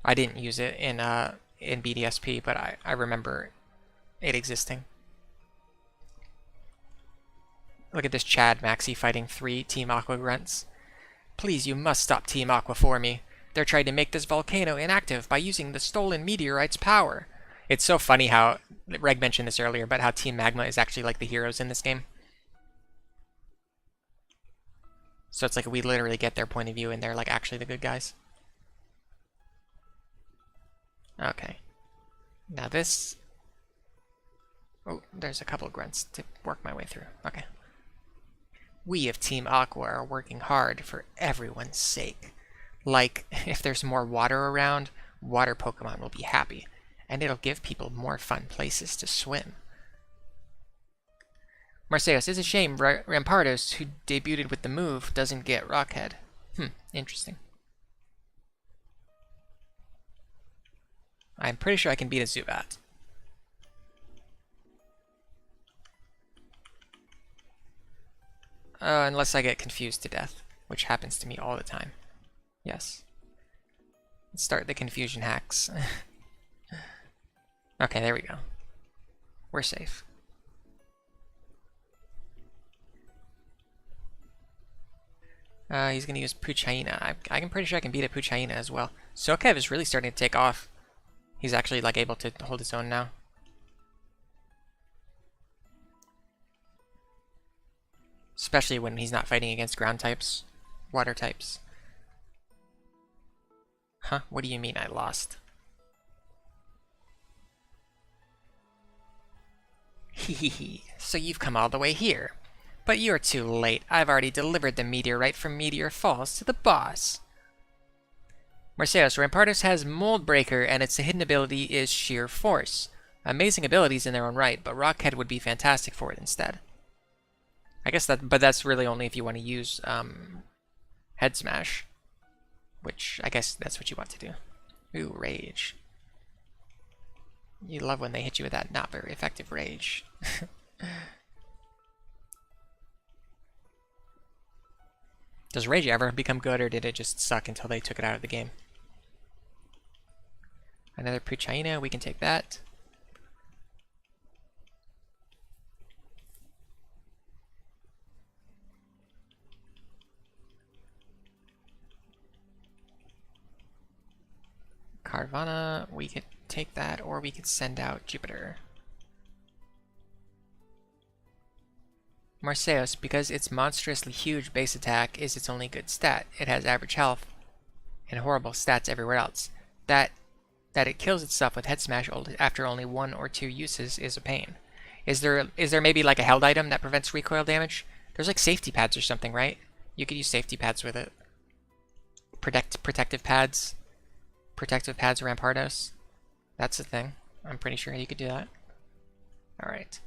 I didn't use it in BDSP, but I remember it existing. Look at this Chad Maxi fighting 3 Team Aqua grunts. Please, you must stop Team Aqua for me. They're trying to make this volcano inactive by using the stolen meteorite's power. It's so funny how, Reg mentioned this earlier, but how Team Magma is actually like the heroes in this game. So it's like we literally get their point of view and they're like actually the good guys. Okay. Now this... Oh, there's a couple of grunts to work my way through. Okay. We of Team Aqua are working hard for everyone's sake. Like, if there's more water around, water Pokemon will be happy, and it'll give people more fun places to swim. Marseilles, it's a shame Rampardos, who debuted with the move, doesn't get Rockhead. Interesting. I'm pretty sure I can beat a Zubat. Unless I get confused to death, which happens to me all the time. Yes. Let's start the confusion hacks. Okay, there we go. We're safe. He's gonna use Puchaina. I'm pretty sure I can beat a Puchaina as well. Sokev is really starting to take off. He's actually like able to hold his own now. Especially when he's not fighting against ground types, water types. Huh? What do you mean I lost? Hehehe, so you've come all the way here. But you're too late. I've already delivered the meteorite from Meteor Falls to the boss. Marseilles, Rampardos has Mold Breaker, and its hidden ability is Sheer Force. Amazing abilities in their own right, but Rockhead would be fantastic for it instead. I guess but that's really only if you want to use Head Smash, which I guess that's what you want to do. Ooh, Rage. You love when they hit you with that not very effective Rage. Does Rage ever become good, or did it just suck until they took it out of the game? Another Puchaina, we can take that. Carvana, we could take that, or we could send out Jupiter. Marseilles, because its monstrously huge base attack is its only good stat. It has average health and horrible stats everywhere else. That it kills itself with Head Smash after only 1 or 2 uses is a pain. Is there maybe like a held item that prevents recoil damage? There's like safety pads or something, right? You could use safety pads with it. Protective pads. Protective pads Rampardos. That's the thing. I'm pretty sure you could do that. Alright.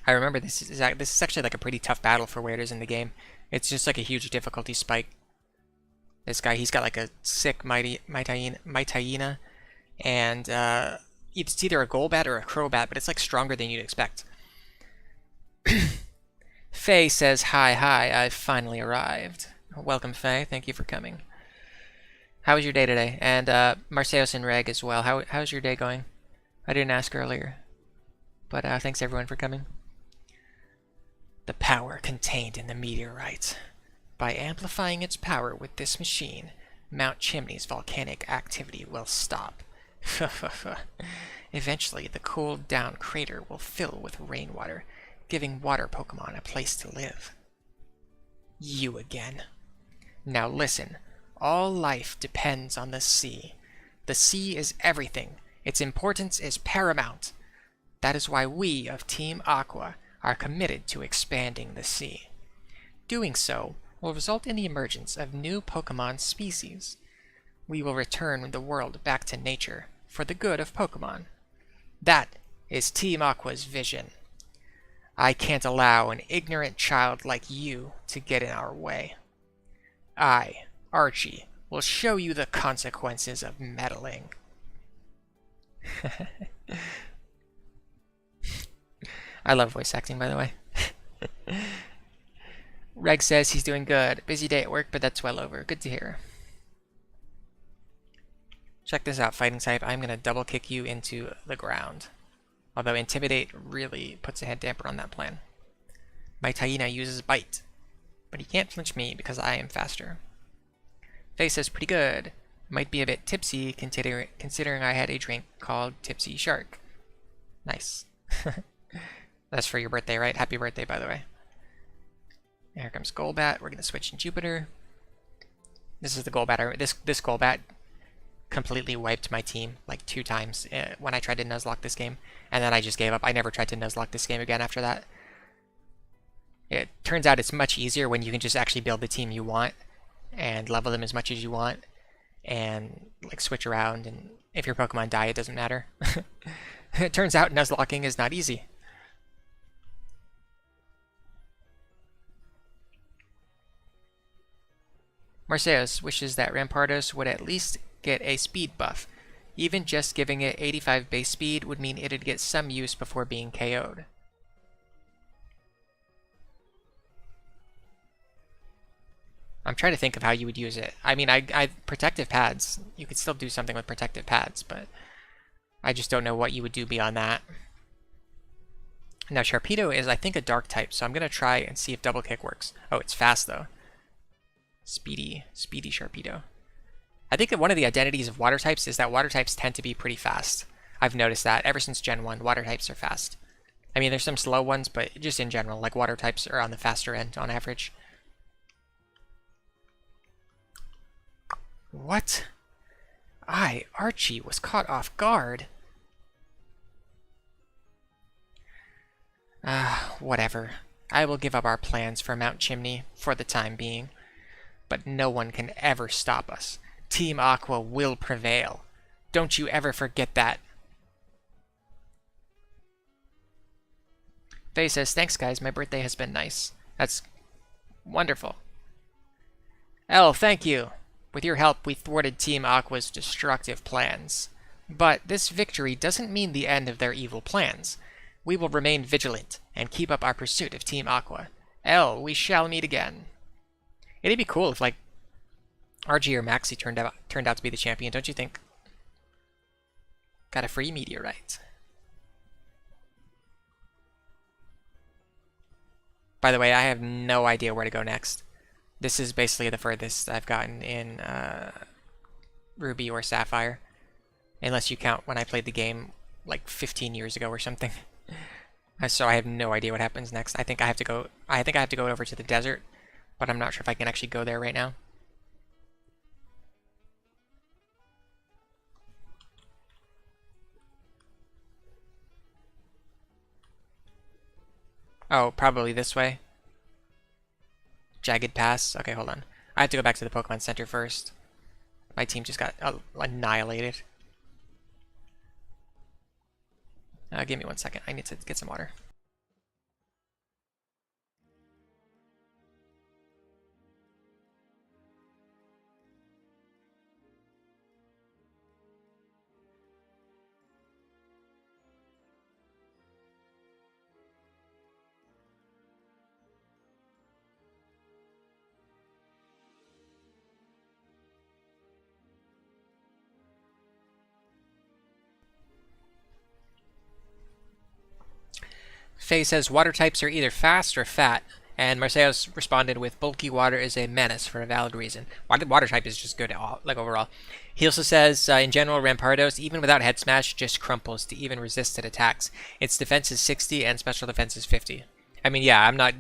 I remember this is actually like a pretty tough battle for where it is in the game. It's just like a huge difficulty spike. This guy, he's got like a sick Mitaina, and it's either a Golbat or a Crobat, but it's like stronger than you'd expect. Faye says, hi, I've finally arrived. Welcome, Faye. Thank you for coming. How was your day today? And Marseilles and Reg as well. How's your day going? I didn't ask earlier, but thanks everyone for coming. The power contained in the meteorite. By amplifying its power with this machine, Mount Chimney's volcanic activity will stop. Eventually, the cooled down crater will fill with rainwater, giving water Pokemon a place to live. You again. Now listen, all life depends on the sea. The sea is everything. Its importance is paramount. That is why we of Team Aqua are committed to expanding the sea. Doing so will result in the emergence of new Pokemon species. We will return the world back to nature for the good of Pokemon. That is Team Aqua's vision. I can't allow an ignorant child like you to get in our way. I, Archie, will show you the consequences of meddling. I love voice acting, by the way. Reg says he's doing good. Busy day at work, but that's well over. Good to hear. Check this out, fighting type. I'm going to double kick you into the ground. Although Intimidate really puts a head damper on that plan. My Hyena uses Bite, but he can't flinch me because I am faster. Faye says pretty good. Might be a bit tipsy considering I had a drink called Tipsy Shark. Nice. That's for your birthday, right? Happy birthday, by the way. Here comes Golbat. We're going to switch in Jupiter. This is the Golbat. This Golbat completely wiped my team like 2 times when I tried to Nuzlocke this game. And then I just gave up. I never tried to Nuzlocke this game again after that. It turns out it's much easier when you can just actually build the team you want and level them as much as you want and like switch around, and if your Pokemon die, it doesn't matter. It turns out Nuzlocking is not easy. Marseilles wishes that Rampardos would at least get a speed buff. Even just giving it 85 base speed would mean it'd get some use before being KO'd. I'm trying to think of how you would use it. I mean, I protective pads. You could still do something with protective pads, but I just don't know what you would do beyond that. Now, Sharpedo is, I think, a dark type, so I'm going to try and see if double kick works. Oh, it's fast, though. Speedy Sharpedo. I think that one of the identities of water types is that water types tend to be pretty fast. I've noticed that ever since Gen 1, water types are fast. I mean, there's some slow ones, but just in general, like water types are on the faster end on average. What? Archie, was caught off guard. Whatever. I will give up our plans for Mount Chimney for the time being. But no one can ever stop us. Team Aqua will prevail. Don't you ever forget that. Faye says, thanks guys, my birthday has been nice. That's wonderful. Elle, thank you. With your help, we thwarted Team Aqua's destructive plans. But this victory doesn't mean the end of their evil plans. We will remain vigilant and keep up our pursuit of Team Aqua. Elle, we shall meet again. It'd be cool if, like, RG or Maxi turned out to be the champion, don't you think? Got a free meteorite. By the way, I have no idea where to go next. This is basically the furthest I've gotten in Ruby or Sapphire. Unless you count when I played the game like 15 years ago or something. So I have no idea what happens next. I think I have to go over to the desert, but I'm not sure if I can actually go there right now. Oh, probably this way. Jagged Pass. Okay, hold on. I have to go back to the Pokemon Center first. My team just got annihilated. Give me 1 second. I need to get some water. Faye says water types are either fast or fat, and Marseilles responded with bulky water is a menace for a valid reason. Water type is just good like overall. He also says in general Rampardos, even without head smash, just crumples to even resisted attacks. Its defense is 60 and special defense is 50. I mean, yeah, I'm not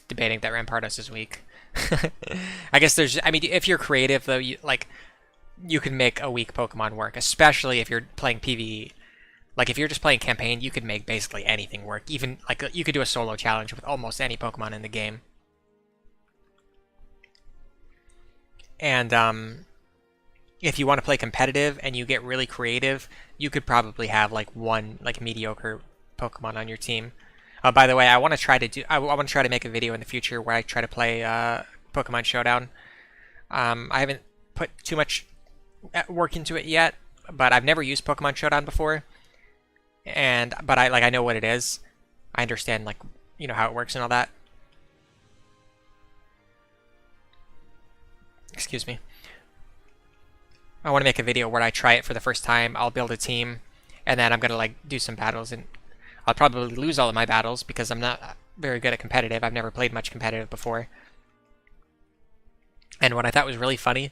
debating that Rampardos is weak. I guess I mean, if you're creative though, you can make a weak Pokemon work, especially if you're playing PvE. Like, if you're just playing campaign, you could make basically anything work. Even, like, you could do a solo challenge with almost any Pokemon in the game. And if you want to play competitive and you get really creative, you could probably have like one like mediocre Pokemon on your team. By the way, I want to try to make a video in the future where I try to play Pokemon Showdown. I haven't put too much work into it yet, but I've never used Pokemon Showdown before, but I know what it is. I understand like how it works and all that. Excuse me. I want to make a video where I try it for the first time. I'll build a team, and then I'm gonna like do some battles, and I'll probably lose all of my battles because I'm not very good at competitive. I've never played much competitive before. And what I thought was really funny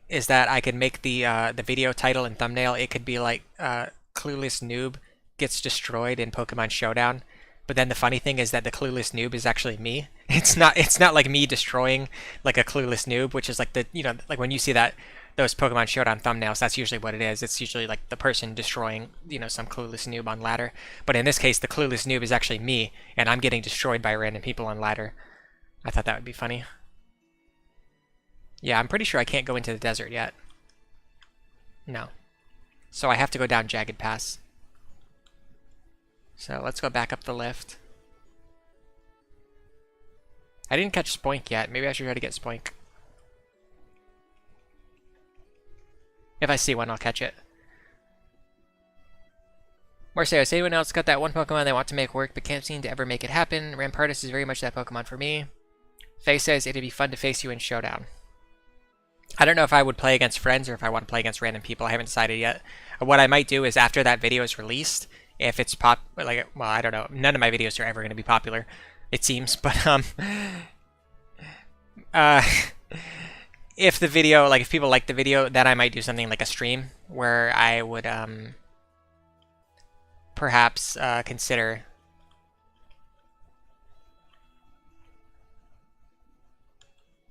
is that I could make the video title and thumbnail. It could be like "Clueless Noob Gets Destroyed in Pokemon Showdown." But then the funny thing is that the clueless noob is actually me. It's not like me destroying like a clueless noob, which is like like when you see those Pokemon Showdown thumbnails, that's usually what it is. It's usually like the person destroying some clueless noob on ladder. But in this case, the clueless noob is actually me, and I'm getting destroyed by random people on ladder. I thought that would be funny. Yeah, I'm pretty sure I can't go into the desert yet. No. So I have to go down Jagged Pass. So let's go back up the lift. I didn't catch Spoink yet. Maybe I should try to get Spoink. If I see one, I'll catch it. Marseille, has anyone else got that one Pokemon they want to make work but can't seem to ever make it happen? Rampardos is very much that Pokemon for me. Faye says it'd be fun to face you in Showdown. I don't know if I would play against friends or if I want to play against random people. I haven't decided yet. What I might do is after that video is released, if it's well, I don't know. None of my videos are ever going to be popular, it seems. But if the video, if people like the video, then I might do something like a stream where I would perhaps consider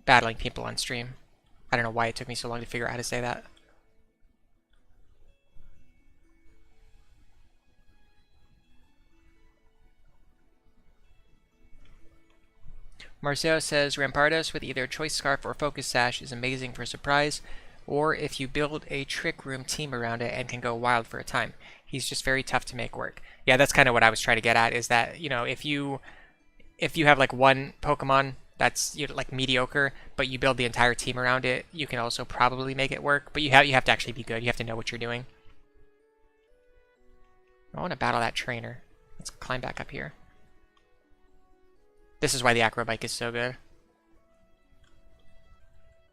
battling people on stream. I don't know why it took me so long to figure out how to say that. Marcelo says Rampardos with either Choice Scarf or Focus Sash is amazing for surprise, or if you build a Trick Room team around it and can go wild for a time. He's just very tough to make work. Yeah, that's kind of what I was trying to get at, is that, if you have like one Pokemon that's like mediocre, but you build the entire team around it, you can also probably make it work, but you have to actually be good. You have to know what you're doing. I want to battle that trainer. Let's climb back up here. This is why the Aqua bike is so good.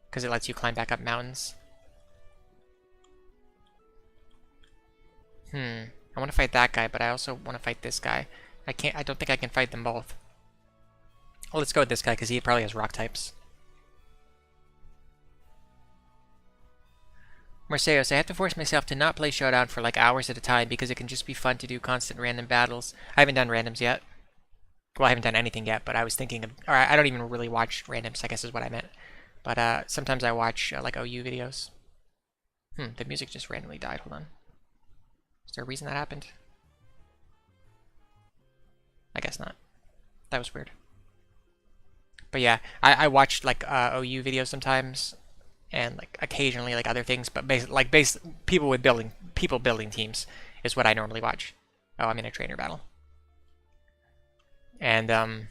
Because it lets you climb back up mountains. I want to fight that guy, but I also want to fight this guy. I don't think I can fight them both. Well, let's go with this guy, because he probably has rock types. Marseillos, I have to force myself to not play Showdown for like hours at a time, because it can just be fun to do constant random battles. I haven't done randoms yet. Well, I haven't done anything yet, but I was thinking of... Or I don't even really watch randoms, I guess is what I meant. But sometimes I watch like OU videos. The music just randomly died. Hold on. Is there a reason that happened? I guess not. That was weird. But yeah, I watch like OU videos sometimes, and like occasionally like other things. But people building teams is what I normally watch. Oh, I'm in a trainer battle. And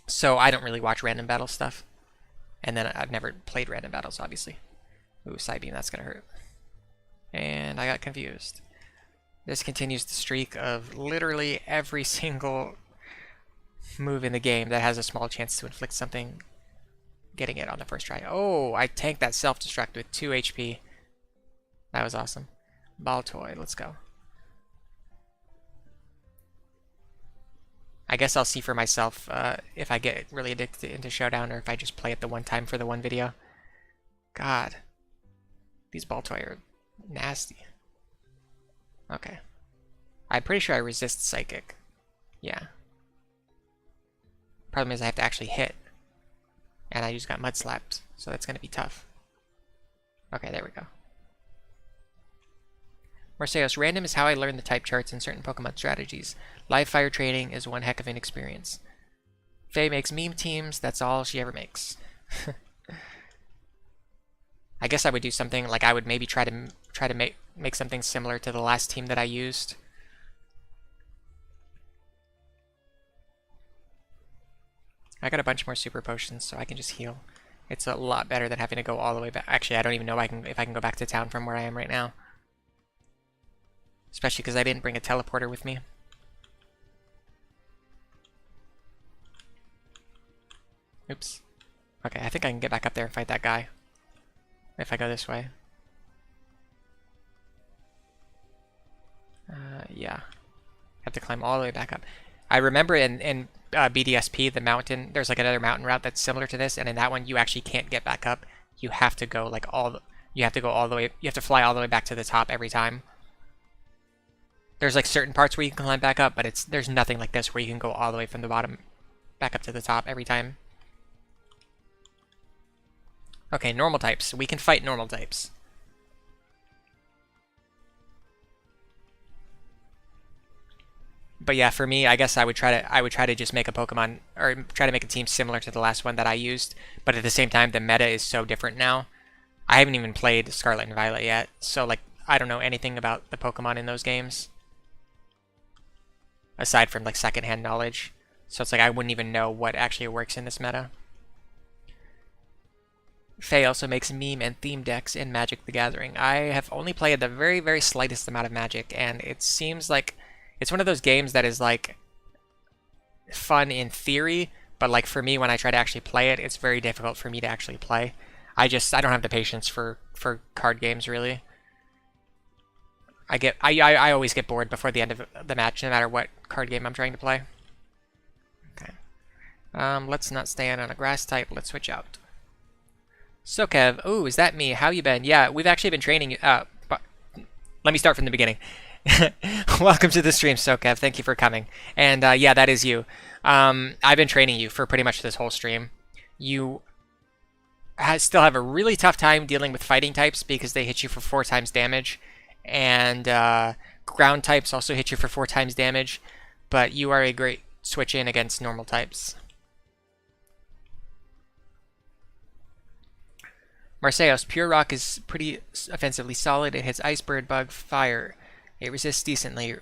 so I don't really watch random battle stuff. And then I've never played random battles, obviously. Ooh, Psybeam, that's gonna hurt. And I got confused. This continues the streak of literally every single move in the game that has a small chance to inflict something, getting it on the first try. Oh, I tanked that self-destruct with 2 HP. That was awesome. Baltoy, let's go. I guess I'll see for myself if I get really addicted into Showdown, or if I just play it the one time for the one video. God. These Baltoy are nasty. Okay. I'm pretty sure I resist Psychic. Yeah. Problem is I have to actually hit. And I just got mud slapped, so that's going to be tough. Okay, there we go. Marseillos, random is how I learned the type charts in certain Pokemon strategies. Live fire training is one heck of an experience. Faye makes meme teams, that's all she ever makes. I guess I would do something like I would maybe try to make something similar to the last team that I used. I got a bunch more super potions, so I can just heal. It's a lot better than having to go all the way back. Actually, I don't even know if I can go back to town from where I am right now. Especially because I didn't bring a teleporter with me. Oops. Okay, I think I can get back up there and fight that guy. If I go this way. Yeah. Have to climb all the way back up. I remember in BDSP, the mountain, there's like another mountain route that's similar to this, and in that one you actually can't get back up. You have to go like you have to go all the way, you have to fly all the way back to the top every time. There's like certain parts where you can climb back up, but there's nothing like this where you can go all the way from the bottom back up to the top every time. Okay, normal types. We can fight normal types. But yeah, for me, I guess I would try to just make a Pokemon, or try to make a team similar to the last one that I used. But at the same time, the meta is so different now. I haven't even played Scarlet and Violet yet, so like I don't know anything about the Pokemon in those games, aside from like secondhand knowledge. So it's like I wouldn't even know what actually works in this meta. Faye also makes meme and theme decks in Magic the Gathering. I have only played the very, very slightest amount of Magic, and it seems like it's one of those games that is like fun in theory, but like for me, when I try to actually play it, it's very difficult for me to actually play. I don't have the patience for card games, really. I always get bored before the end of the match, no matter what card game I'm trying to play. Okay. Let's not stand on a grass type. Let's switch out. So Kev, ooh, is that me? How you been? Yeah, we've actually been training you. But let me start from the beginning. Welcome to the stream, Sokev. Thank you for coming. And yeah, that is you. I've been training you for pretty much this whole stream. You still have a really tough time dealing with fighting types because they hit you for 4 times damage. And ground types also hit you for 4 times damage. But you are a great switch in against normal types. Marseillos, Pure Rock is pretty offensively solid. It hits Ice, Bird, Bug, Fire. It resists decently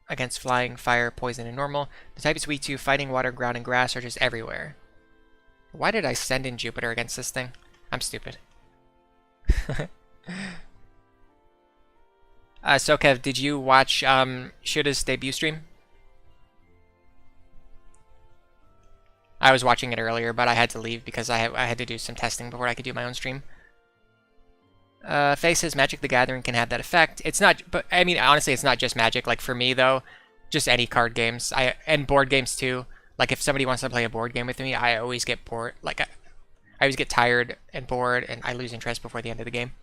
against Flying, Fire, Poison, and Normal. The type is weak to Fighting, Water, Ground, and Grass are just everywhere. Why did I send in Jupiter against this thing? I'm stupid. So Kev, did you watch Shuda's debut stream? I was watching it earlier, but I had to leave because I had to do some testing before I could do my own stream. Faye says Magic the Gathering can have that effect. It's not, but I mean, honestly, it's not just Magic. Like for me though, just any card games, and board games too. Like if somebody wants to play a board game with me, I always get bored. Like I always get tired and bored, and I lose interest before the end of the game.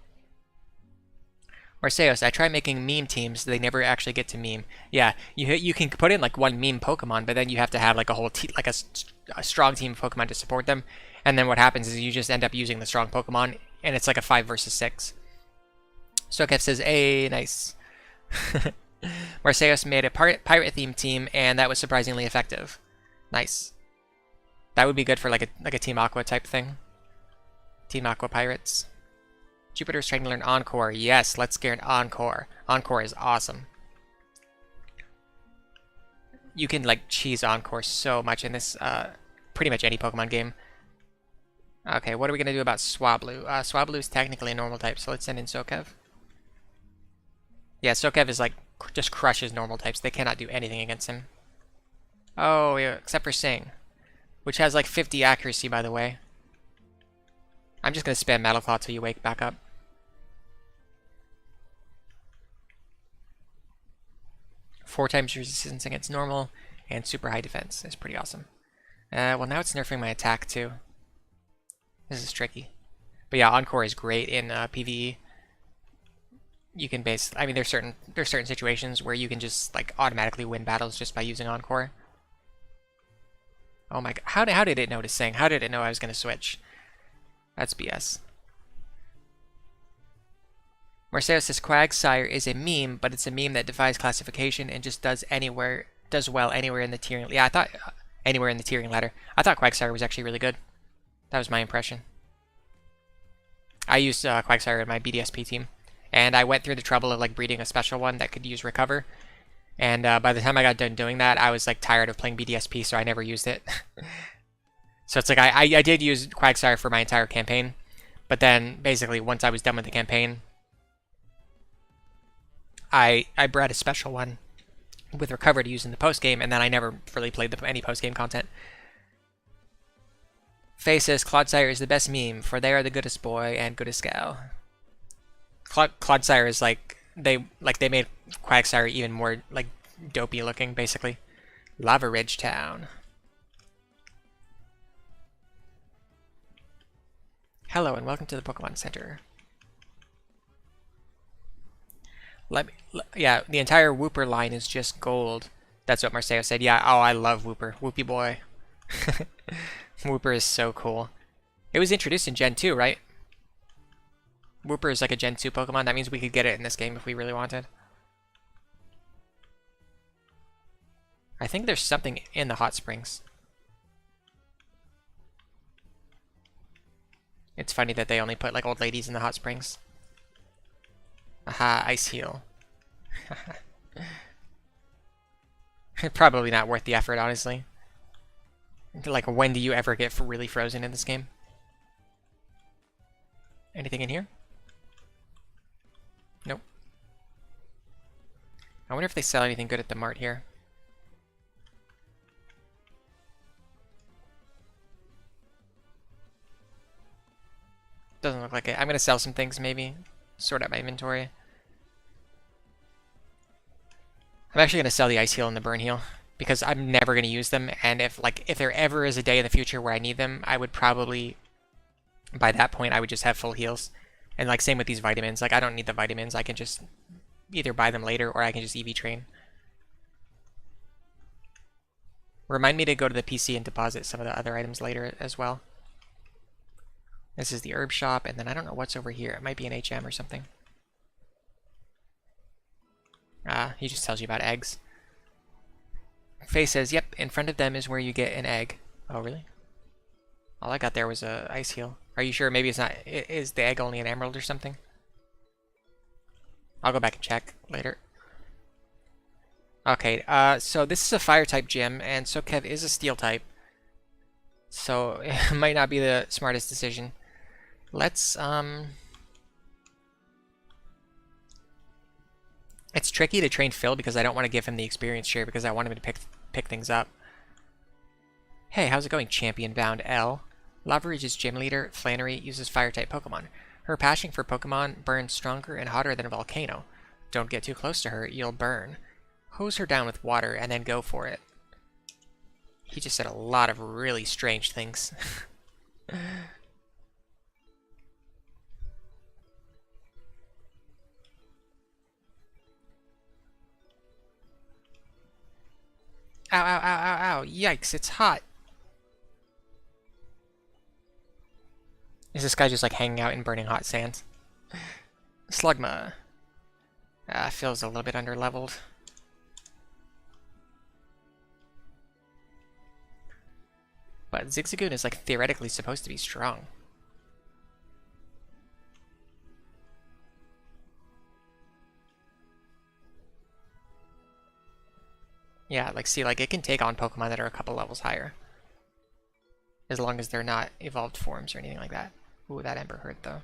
Marseillos, I try making meme teams. They never actually get to meme. Yeah, you can put in like one meme Pokemon, but then you have to have like a whole like a strong team of Pokemon to support them. And then what happens is you just end up using the strong Pokemon, and it's like a 5 versus 6. Sokev says, "Hey, nice." Marseillos made a pirate-themed team, and that was surprisingly effective. Nice. That would be good for like a Team Aqua type thing. Team Aqua Pirates. Jupiter's trying to learn Encore. Yes, let's get an Encore. Encore is awesome. You can like cheese Encore so much in this pretty much any Pokemon game. Okay, what are we gonna do about Swablu? Swablu is technically a normal type, so let's send in Sokev. Yeah, Sokev is like just crushes normal types. They cannot do anything against him. Oh, yeah, except for Sing, which has like 50 accuracy, by the way. I'm just gonna spam Metal Claw till you wake back up. Four times resistance against normal and super high defense is pretty awesome. Well, now it's nerfing my attack too. This is tricky. But yeah, Encore is great in PvE. You can I mean, there's certain situations where you can just like automatically win battles just by using Encore. Oh my god, how did it know to Sing? How did it know I was gonna switch? That's BS. Marseillos says Quagsire is a meme, but it's a meme that defies classification and just does well anywhere in the tiering. Yeah, I thought anywhere in the tiering ladder. I thought Quagsire was actually really good. That was my impression. I used Quagsire in my BDSP team, and I went through the trouble of like breeding a special one that could use Recover. And by the time I got done doing that, I was like tired of playing BDSP, so I never used it. So it's like I did use Quagsire for my entire campaign, but then basically once I was done with the campaign, I bred a special one with Recover to use in the post game, and then I never really played any post game content. Faye says Clodsire is the best meme, for they are the goodest boy and goodest gal. Clodsire is like they made Quagsire even more like dopey looking, basically. Lava Ridge Town. Hello and welcome to the Pokemon Center. Yeah, the entire Wooper line is just gold. That's what Marcelo said. Yeah, oh, I love Wooper. Whoopie boy. Wooper is so cool. It was introduced in Gen 2, right? Wooper is like a Gen 2 Pokemon. That means we could get it in this game if we really wanted. I think there's something in the hot springs. It's funny that they only put like old ladies in the hot springs. Aha, Ice Heal. Probably not worth the effort, honestly. Like, when do you ever get really frozen in this game? Anything in here? Nope. I wonder if they sell anything good at the mart here. Doesn't look like it. I'm gonna sell some things, maybe. Sort out my inventory. I'm actually gonna sell the Ice Heal and the Burn Heal, because I'm never gonna use them, and if there ever is a day in the future where I need them, I would probably, by that point, I would just have full heals. And like same with these vitamins, like I don't need the vitamins, I can just either buy them later or I can just EV train. Remind me to go to the PC and deposit some of the other items later as well. This is the herb shop, and then I don't know what's over here. It might be an HM or something. Ah, he just tells you about eggs. Faye says, yep, in front of them is where you get an egg. Oh, really? All I got there was a Ice Heal. Are you sure? Maybe it's not. Is the egg only an emerald or something? I'll go back and check later. Okay, so this is a fire type gym, and Sokev is a steel type. So it might not be the smartest decision. Let's, It's tricky to train Phil because I don't want to give him the experience share because I want him to pick things up. Hey, how's it going, Champion Bound L? Lava Ridge's gym leader, Flannery, uses fire-type Pokemon. Her passion for Pokemon burns stronger and hotter than a volcano. Don't get too close to her, you'll burn. Hose her down with water and then go for it. He just said a lot of really strange things. Ow, ow, ow, ow, ow. Yikes, it's hot. Is this guy just like hanging out in burning hot sands? Slugma. Feels a little bit underleveled. But Zigzagoon is like theoretically supposed to be strong. Yeah, like see, like it can take on Pokemon that are a couple levels higher. As long as they're not evolved forms or anything like that. Ooh, that Ember hurt though.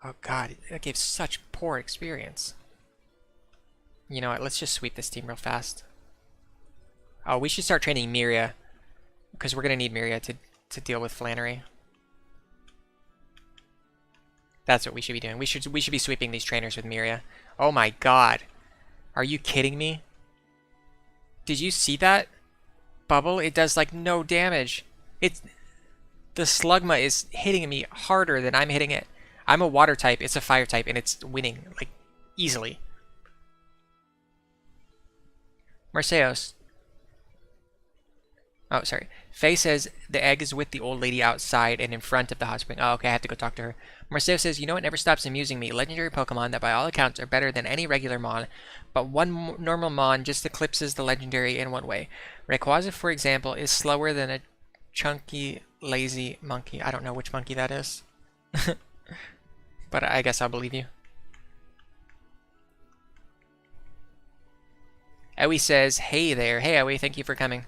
Oh god, that gave such poor experience. You know what, let's just sweep this team real fast. Oh, we should start training Miria. Because we're going to need Miria to deal with Flannery. That's what we should be doing. We should be sweeping these trainers with Miria. Oh my god. Are you kidding me? Did you see that? Bubble? It does like no damage. The Slugma is hitting me harder than I'm hitting it. I'm a water type, it's a fire type, and it's winning, like, easily. Marseos. Oh, sorry. Faye says the egg is with the old lady outside and in front of the hot spring. Oh, okay, I have to go talk to her. Marcelo says, you know what never stops amusing me? Legendary Pokemon that by all accounts are better than any regular Mon, but one normal Mon just eclipses the legendary in one way. Rayquaza, for example, is slower than a chunky lazy monkey. I don't know which monkey that is. But I guess I'll believe you. Owie says, hey there. Hey Owie, thank you for coming.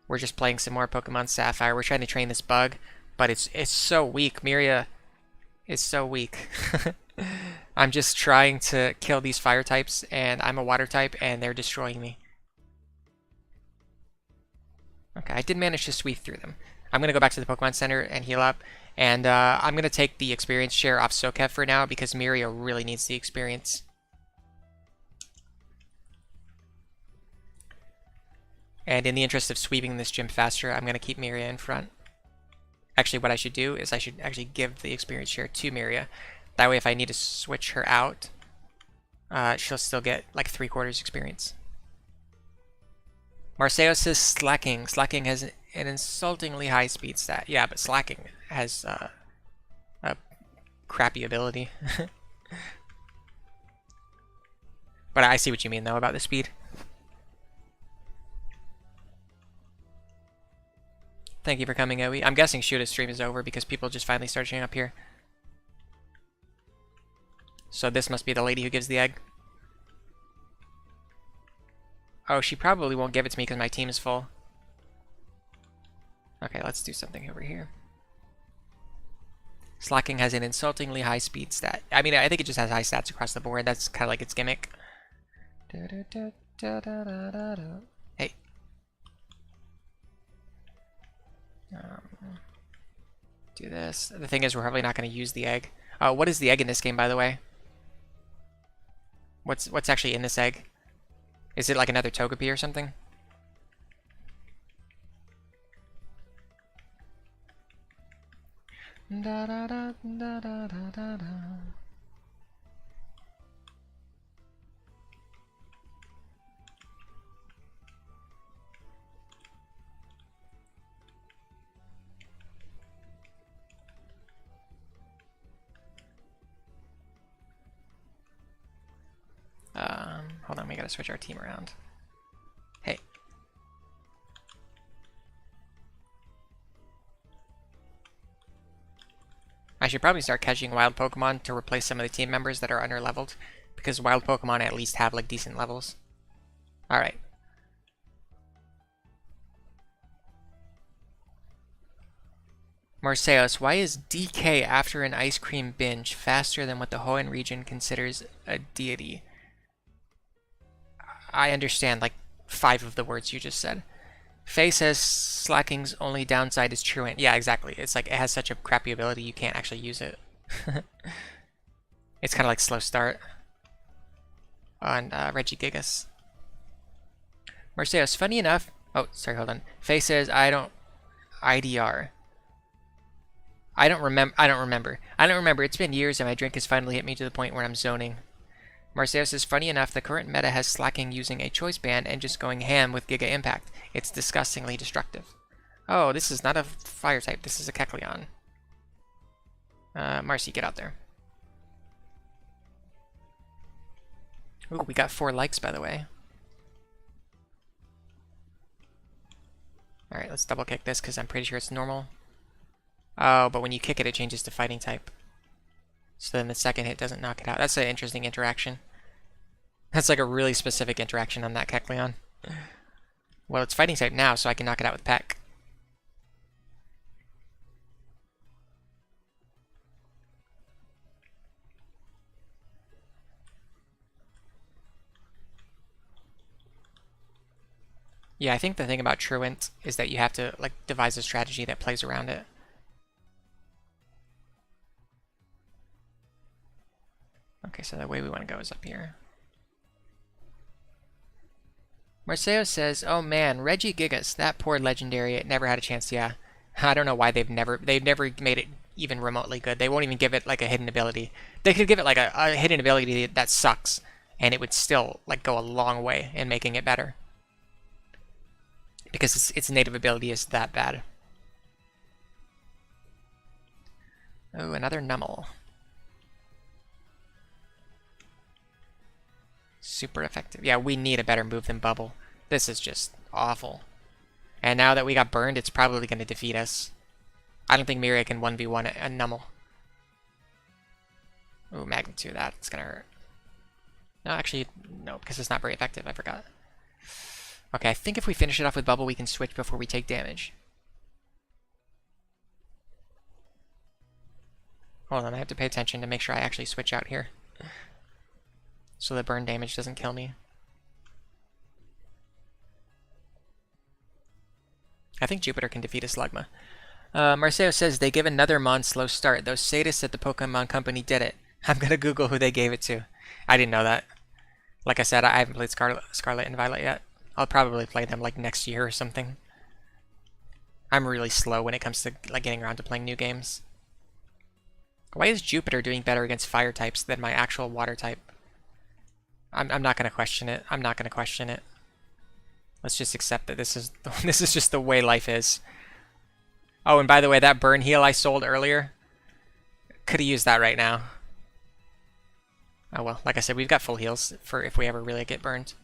We're just playing some more Pokemon Sapphire. We're trying to train this bug, but it's so weak. Miria is so weak. I'm just trying to kill these fire types, and I'm a water type, and they're destroying me. Okay, I did manage to sweep through them. I'm going to go back to the Pokemon Center and heal up, and I'm going to take the experience share off Sokev for now, because Miria really needs the experience. And in the interest of sweeping this gym faster, I'm going to keep Miria in front. Actually, what I should do is I should actually give the experience share to Miria. That way, if I need to switch her out, she'll still get like 3/4 experience. Marceo says Slacking. Slacking has an insultingly high speed stat. Yeah, but Slacking has a crappy ability. But I see what you mean, though, about the speed. Thank you for coming, Owie. I'm guessing Shoota's stream is over because people just finally started showing up here. So this must be the lady who gives the egg. Oh, she probably won't give it to me because my team is full. Okay, let's do something over here. Slacking has an insultingly high speed stat. I mean, I think it just has high stats across the board. That's kind of like its gimmick. Hey. Do this. The thing is, we're probably not going to use the egg. What is the egg in this game, by the way? What's actually in this egg? Is it like another Togepi or something? Da, da, da, da, da, da, da. Hold on, we gotta switch our team around. Hey. I should probably start catching wild Pokemon to replace some of the team members that are under-leveled, because wild Pokemon at least have like decent levels. Alright. Marseos, why is DK after an ice cream binge faster than what the Hoenn region considers a deity? I understand like 5 of the words you just said. Faye says Slacking's only downside is Truant. Yeah, exactly. It's like it has such a crappy ability you can't actually use it. It's kind of like slow start on Regigigas. Marseos, funny enough. Oh, sorry, hold on. Faye says IDR. I don't remember. It's been years and my drink has finally hit me to the point where I'm zoning. Marceo says, funny enough, the current meta has Slacking using a choice band and just going ham with Giga Impact. It's disgustingly destructive. Oh, this is not a fire type. This is a Kecleon. Marcy, get out there. Ooh, we got 4 likes, by the way. Alright, let's double kick this because I'm pretty sure it's normal. Oh, but when you kick it, it changes to fighting type. So then the second hit doesn't knock it out. That's an interesting interaction. That's like a really specific interaction on that Kecleon. Well, it's fighting type now, so I can knock it out with Peck. Yeah, I think the thing about Truant is that you have to like devise a strategy that plays around it. Okay, so the way we want to go is up here. Marceo says, oh man, Regigigas, that poor legendary, it never had a chance. Yeah, I don't know why they've never made it even remotely good. They won't even give it like a hidden ability. They could give it like a hidden ability that sucks, and it would still like go a long way in making it better. Because its native ability is that bad. Oh, another Nummel. Super effective. Yeah, we need a better move than Bubble. This is just awful. And now that we got burned, it's probably going to defeat us. I don't think Miria can 1v1 a Nummel. Ooh, Magnitude, that's going to hurt. No, actually, no, because it's not very effective. I forgot. Okay, I think if we finish it off with Bubble, we can switch before we take damage. Hold on, I have to pay attention to make sure I actually switch out here. So the burn damage doesn't kill me. I think Jupiter can defeat a Slugma. Marcelo says they give another Mon slow start. Those sadists at the Pokemon Company did it. I'm gonna Google who they gave it to. I didn't know that. Like I said, I haven't played Scarlet and Violet yet. I'll probably play them like next year or something. I'm really slow when it comes to like getting around to playing new games. Why is Jupiter doing better against fire types than my actual water type? I'm not gonna question it. I'm not gonna question it. Let's just accept that this is this is just the way life is. Oh, and by the way, that burn heal I sold earlier, could have used that right now. Oh well, like I said, we've got full heals for if we ever really get burned.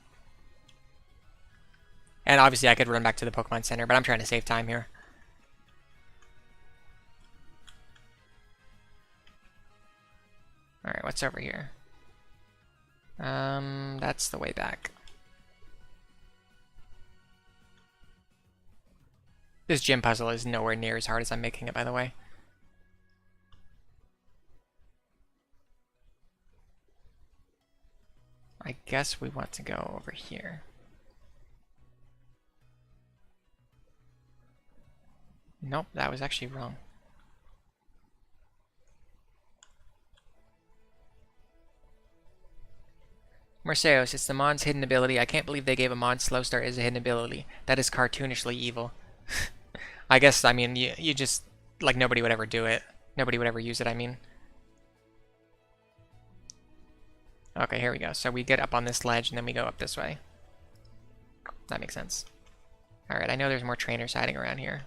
And obviously I could run back to the Pokemon Center, but I'm trying to save time here. Alright, what's over here? That's the way back. This gym puzzle is nowhere near as hard as I'm making it, by the way. I guess we want to go over here. Nope, that was actually wrong. Marseos, it's the Mon's hidden ability. I can't believe they gave a Mon slow start as a hidden ability. That is cartoonishly evil. I guess, I mean, you just, like, nobody would ever do it. Nobody would ever use it, I mean. Okay, here we go. So we get up on this ledge, and then we go up this way. That makes sense. Alright, I know there's more trainers hiding around here.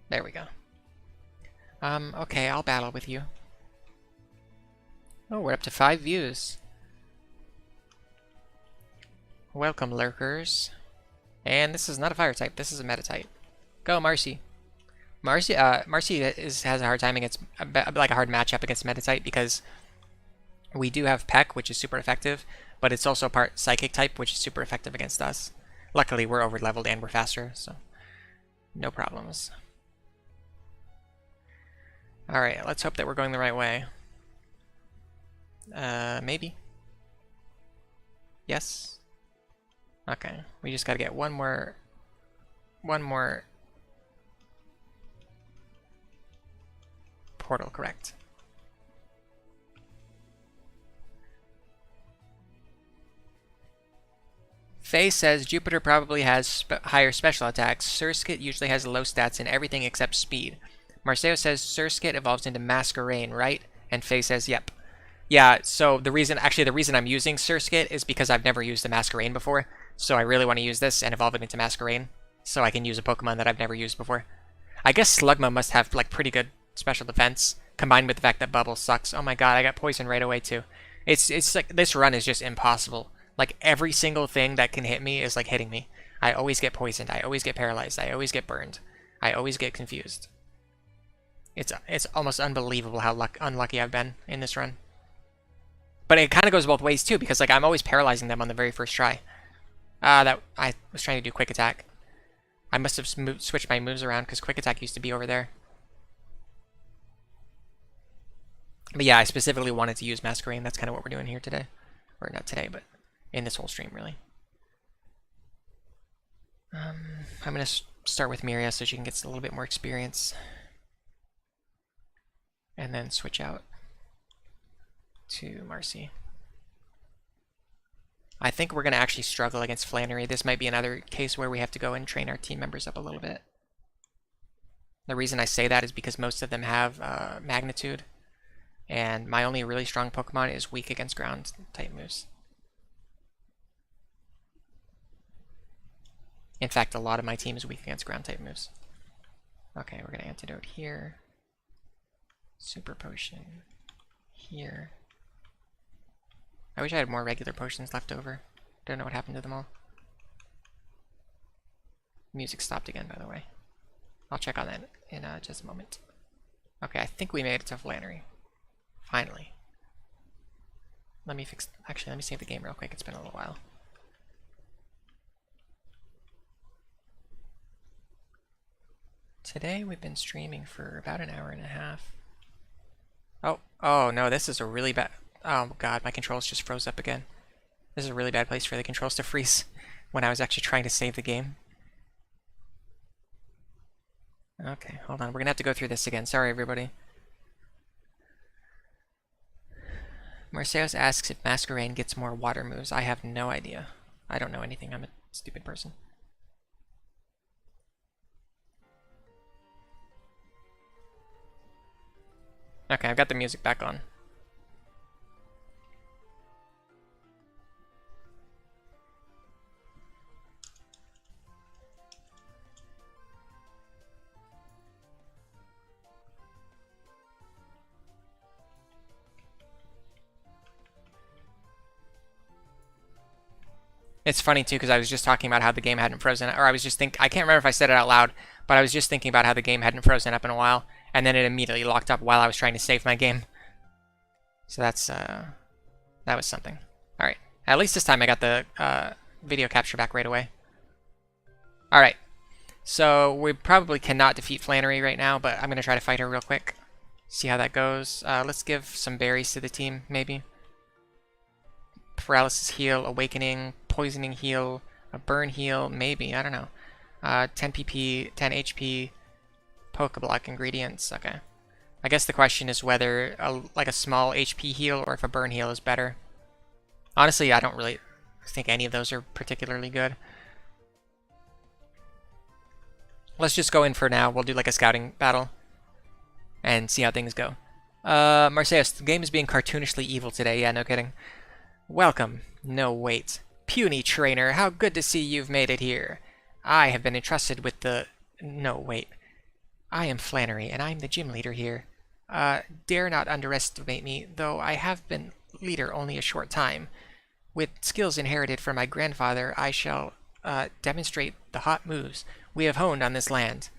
There we go. Okay, I'll battle with you. Oh, we're up to 5 views. Welcome, lurkers. And this is not a fire type, this is a meta type. Go, Marcy. Marcy has a hard time against, like a hard matchup against meta type because we do have Peck, which is super effective, but it's also part Psychic type, which is super effective against us. Luckily, we're over leveled and we're faster, so no problems. Alright, let's hope that we're going the right way. Maybe. Yes. Okay, we just gotta get one more portal correct. Faye says Jupiter probably has higher special attacks. Surskit usually has low stats in everything except speed. Marceo says Surskit evolves into Masquerain, right? And Faye says yep. Yeah, so the reason I'm using Surskit is because I've never used the Masquerain before. So I really want to use this and evolve it into Masquerain, so I can use a Pokemon that I've never used before. I guess Slugma must have like pretty good special defense, combined with the fact that Bubble sucks. Oh my god, I got poisoned right away too. It's like this run is just impossible. Like every single thing that can hit me is like hitting me. I always get poisoned. I always get paralyzed. I always get burned. I always get confused. It's almost unbelievable how unlucky I've been in this run. But it kind of goes both ways too, because like I'm always paralyzing them on the very first try. I was trying to do Quick Attack. I must have switched my moves around because Quick Attack used to be over there. But yeah, I specifically wanted to use Masquerain. That's kind of what we're doing here today. Or not today, but in this whole stream, really. I'm going to start with Miria so she can get a little bit more experience. And then switch out to Marcy. I think we're going to actually struggle against Flannery. This might be another case where we have to go and train our team members up a little bit. The reason I say that is because most of them have Magnitude, and my only really strong Pokemon is weak against ground type moves. In fact, a lot of my team is weak against ground type moves. Okay, we're going to Antidote here. Super Potion here. I wish I had more regular potions left over. Don't know what happened to them all. Music stopped again, by the way. I'll check on that in just a moment. Okay, I think we made it to Flannery. Finally. Let me save the game real quick. It's been a little while. Today we've been streaming for about an hour and a half. Oh no, this is a really bad... Oh god, my controls just froze up again. This is a really bad place for the controls to freeze when I was actually trying to save the game. Okay, hold on. We're gonna have to go through this again. Sorry, everybody. Marseos asks if Masquerain gets more water moves. I have no idea. I don't know anything. I'm a stupid person. Okay, I've got the music back on. It's funny too because I was just talking about how the game hadn't frozen, or I can't remember if I said it out loud, but I was just thinking about how the game hadn't frozen up in a while, and then it immediately locked up while I was trying to save my game. So that was something. All right, at least this time I got the video capture back right away. All right, so we probably cannot defeat Flannery right now, but I'm gonna try to fight her real quick. See how that goes. Let's give some berries to the team, maybe. Paralysis heal, awakening, poisoning heal, a burn heal, maybe, I don't know. 10 PP, 10 HP, Pokeblock ingredients, okay. I guess the question is whether like a small HP heal or if a burn heal is better. Honestly, I don't really think any of those are particularly good. Let's just go in for now. We'll do like a scouting battle and see how things go. Marseilles, the game is being cartoonishly evil today. Yeah, no kidding. Welcome. No, wait. Puny trainer, how good to see you've made it here. I have been entrusted with the... No, wait. I am Flannery, and I'm the gym leader here. Dare not underestimate me, though I have been leader only a short time. With skills inherited from my grandfather, I shall demonstrate the hot moves we have honed on this land.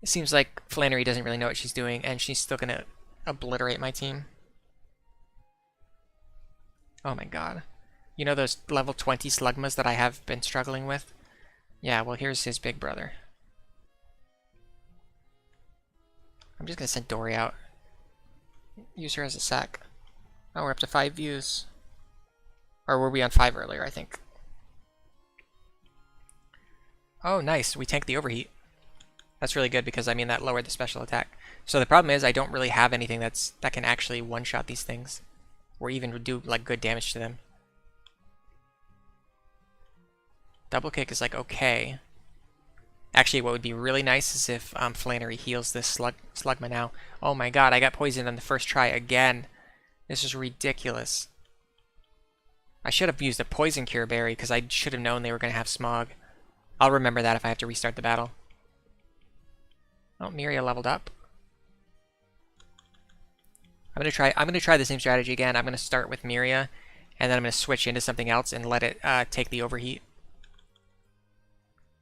It seems like Flannery doesn't really know what she's doing, and she's still gonna obliterate my team. Oh my god. You know those level 20 Slugmas that I have been struggling with? Yeah, well here's his big brother. I'm just gonna send Dory out. Use her as a sack. Oh, we're up to 5 views. Or were we on 5 earlier, I think. Oh, nice. We tanked the overheat. That's really good because, I mean, that lowered the special attack. So the problem is I don't really have anything that can actually one-shot these things. Or even do, like, good damage to them. Double kick is, like, okay. Actually, what would be really nice is if Flannery heals this Slugma now. Oh my god, I got poisoned on the first try again. This is ridiculous. I should have used a Poison Cure Berry because I should have known they were going to have Smog. I'll remember that if I have to restart the battle. Oh, Miria leveled up. I'm gonna try the same strategy again. I'm gonna start with Miria, and then I'm gonna switch into something else and let it take the overheat.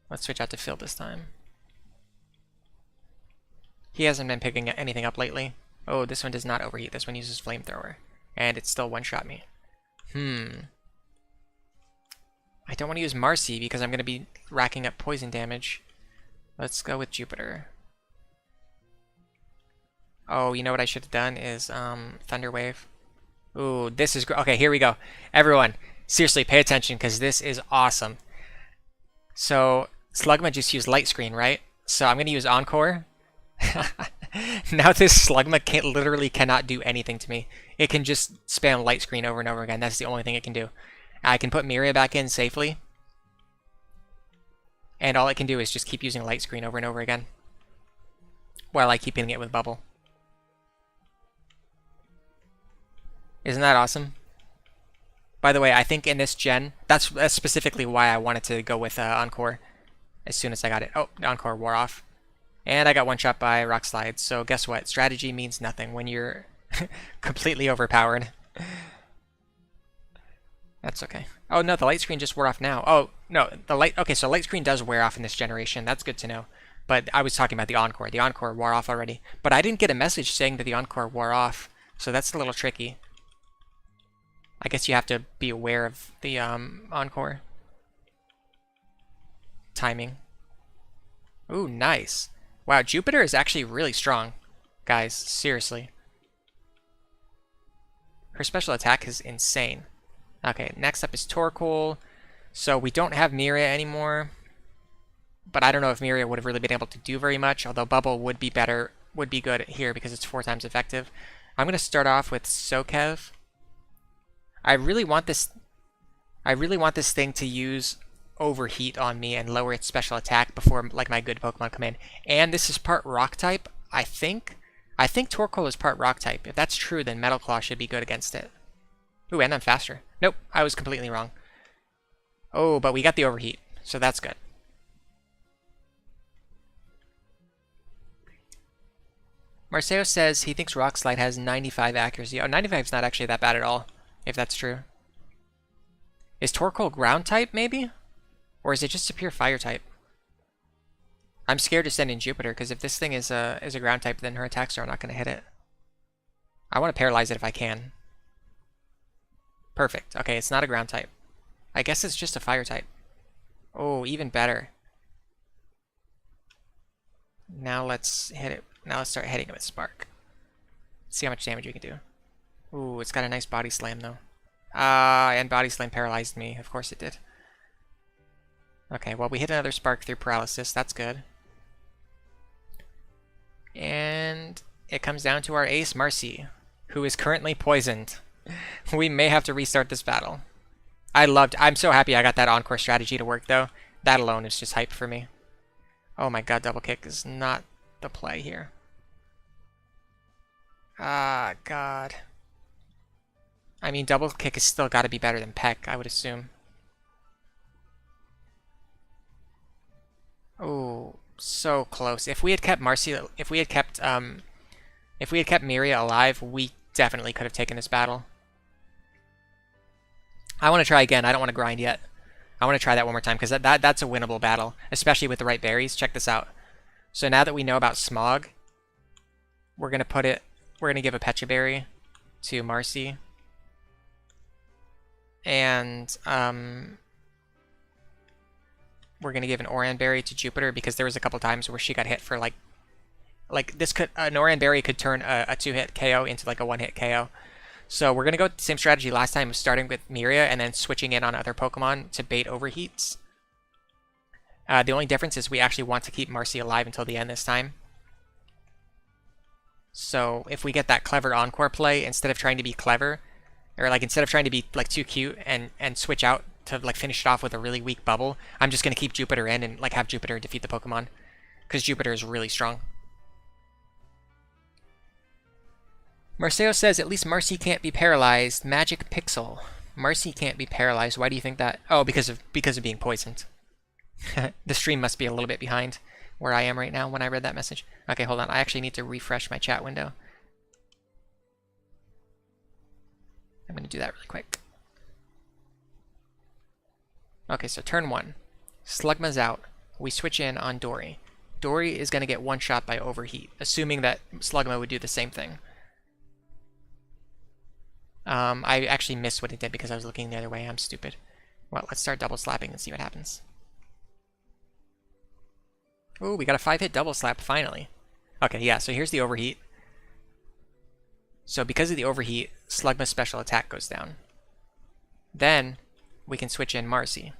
Let's switch out to Phil this time. He hasn't been picking anything up lately. Oh, this one does not overheat. This one uses Flamethrower, and it still one-shot me. I don't want to use Marcy because I'm gonna be racking up poison damage. Let's go with Jupiter. Oh, you know what I should have done is Thunder Wave. Ooh, this is okay, here we go. Everyone, seriously, pay attention because this is awesome. So, Slugma just used Light Screen, right? So I'm going to use Encore. Now this Slugma literally cannot do anything to me. It can just spam Light Screen over and over again. That's the only thing it can do. I can put Miria back in safely. And all it can do is just keep using Light Screen over and over again. While I keep hitting it with Bubble. Isn't that awesome? By the way, I think in this gen, that's specifically why I wanted to go with Encore as soon as I got it. Oh, Encore wore off. And I got one shot by Rock Slide, so guess what? Strategy means nothing when you're completely overpowered. That's okay. Oh no, the light screen just wore off now. Oh no, the light. Okay, so light screen does wear off in this generation. That's good to know. But I was talking about the Encore. The Encore wore off already. But I didn't get a message saying that the Encore wore off, so that's a little tricky. I guess you have to be aware of the Encore timing. Ooh, nice. Wow, Jupiter is actually really strong, guys. Seriously. Her special attack is insane. Okay, next up is Torkoal. So we don't have Miria anymore. But I don't know if Miria would have really been able to do very much, although Bubble would be better, would be good here because it's 4 times effective. I'm going to start off with Sokev. I really want this thing to use Overheat on me and lower its special attack before like my good Pokemon come in. And this is part Rock type, I think. I think Torkoal is part Rock type. If that's true, then Metal Claw should be good against it. Ooh, and I'm faster. Nope, I was completely wrong. Oh, but we got the Overheat, so that's good. Marceo says he thinks Rock Slide has 95 accuracy. Oh, 95 is not actually that bad at all, if that's true. Is Torkoal ground type, maybe? Or is it just a pure fire type? I'm scared to send in Jupiter, because if this thing is a ground type, then her attacks are not going to hit it. I want to paralyze it if I can. Perfect. Okay, it's not a ground type. I guess it's just a fire type. Oh, even better. Now let's hit it. Now let's start hitting it with Spark. See how much damage we can do. Ooh, it's got a nice Body Slam though. And Body Slam paralyzed me. Of course it did. Okay, well we hit another Spark through Paralysis. That's good. And it comes down to our ace, Marcy, who is currently poisoned. We may have to restart this battle. I'm so happy I got that Encore strategy to work though. That alone is just hype for me. Oh my god, Double Kick is not the play here. Ah, god. I mean, Double Kick has still got to be better than Peck, I would assume. Oh, so close. If we had kept Miria alive, we definitely could have taken this battle. I want to try again. I don't want to grind yet. I want to try that one more time because that's a winnable battle, especially with the right berries. Check this out. So now that we know about Smog, we're gonna give a Pecha Berry to Marcy, and we're gonna give an Oran Berry to Jupiter because there was a couple times where she got hit for like an Oran Berry could turn a 2-hit KO into like a 1-hit KO. So we're gonna go with the same strategy last time, starting with Miria and then switching in on other Pokemon to bait overheats. The only difference is we actually want to keep Marcy alive until the end this time. So if we get that clever Encore play, instead of trying to be clever, or like instead of trying to be like too cute and switch out to like finish it off with a really weak bubble, I'm just gonna keep Jupiter in and like have Jupiter defeat the Pokemon, because Jupiter is really strong. Marceo says at least Marcy can't be paralyzed. Magic Pixel. Marcy can't be paralyzed. Why do you think that? Oh, because of being poisoned. The stream must be a little bit behind where I am right now when I read that message. Okay, hold on. I actually need to refresh my chat window. I'm going to do that really quick. Okay, so turn 1. Slugma's out. We switch in on Dory. Dory is going to get one-shot by Overheat, assuming that Slugma would do the same thing. I actually missed what it did because I was looking the other way. I'm stupid. Well, let's start double slapping and see what happens. Ooh, we got a 5-hit double slap, finally. Okay, yeah, so here's the Overheat. So because of the Overheat, Slugma's special attack goes down. Then, we can switch in Marcy.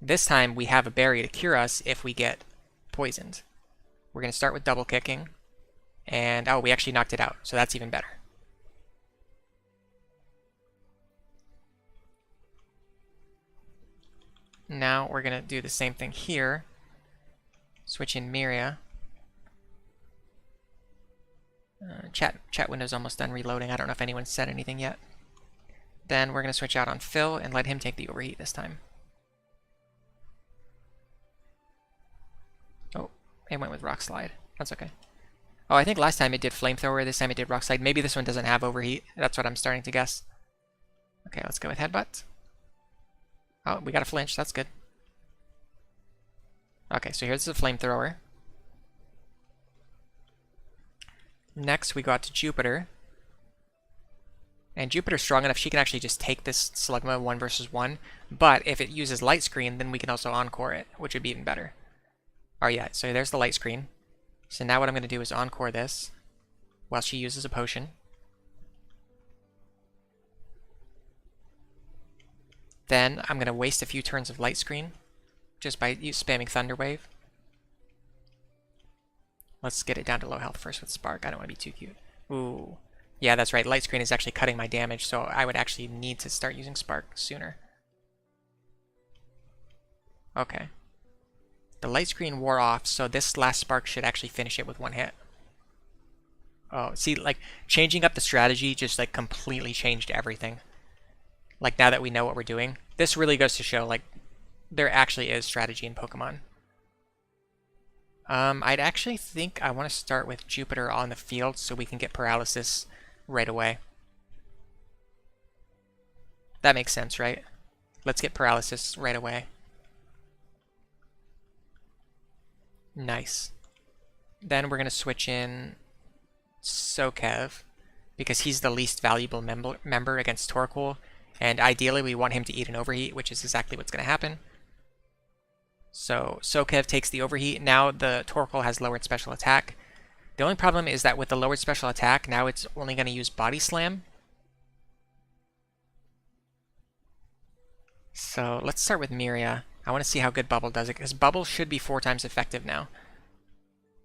This time, we have a berry to cure us if we get poisoned. We're going to start with double kicking. And, oh, we actually knocked it out, so that's even better. Now we're going to do the same thing here. Switch in Miria. Chat window's almost done reloading. I don't know if anyone said anything yet. Then we're going to switch out on Phil and let him take the Overheat this time. Oh, it went with Rock Slide. That's okay. Oh, I think last time it did Flamethrower, this time it did Rock Slide. Maybe this one doesn't have Overheat. That's what I'm starting to guess. Okay, let's go with Headbutt. Oh, we got a flinch. That's good. Okay, so here's the Flamethrower. Next, we go out to Jupiter. And Jupiter's strong enough, she can actually just take this Slugma 1 versus 1. But if it uses Light Screen, then we can also Encore it, which would be even better. Oh yeah, so there's the Light Screen. So now what I'm going to do is Encore this while she uses a potion. Then I'm going to waste a few turns of Light Screen just by spamming Thunder Wave. Let's get it down to low health first with Spark. I don't want to be too cute. Ooh. Yeah, that's right. Light Screen is actually cutting my damage, so I would actually need to start using Spark sooner. Okay. The Light Screen wore off, so this last Spark should actually finish it with one hit. Oh, see, like, changing up the strategy just, like, completely changed everything. Like, now that we know what we're doing, this really goes to show, like, there actually is strategy in Pokemon. I'd actually think I want to start with Jupiter on the field so we can get Paralysis right away. That makes sense, right? Let's get Paralysis right away. Nice. Then we're going to switch in Sokev because he's the least valuable member against Torkoal. And ideally, we want him to eat an Overheat, which is exactly what's going to happen. So Sokev takes the Overheat. Now the Torkoal has lowered special attack. The only problem is that with the lowered special attack, now it's only going to use Body Slam. So let's start with Miria. I want to see how good Bubble does it, because Bubble should be 4 times effective now.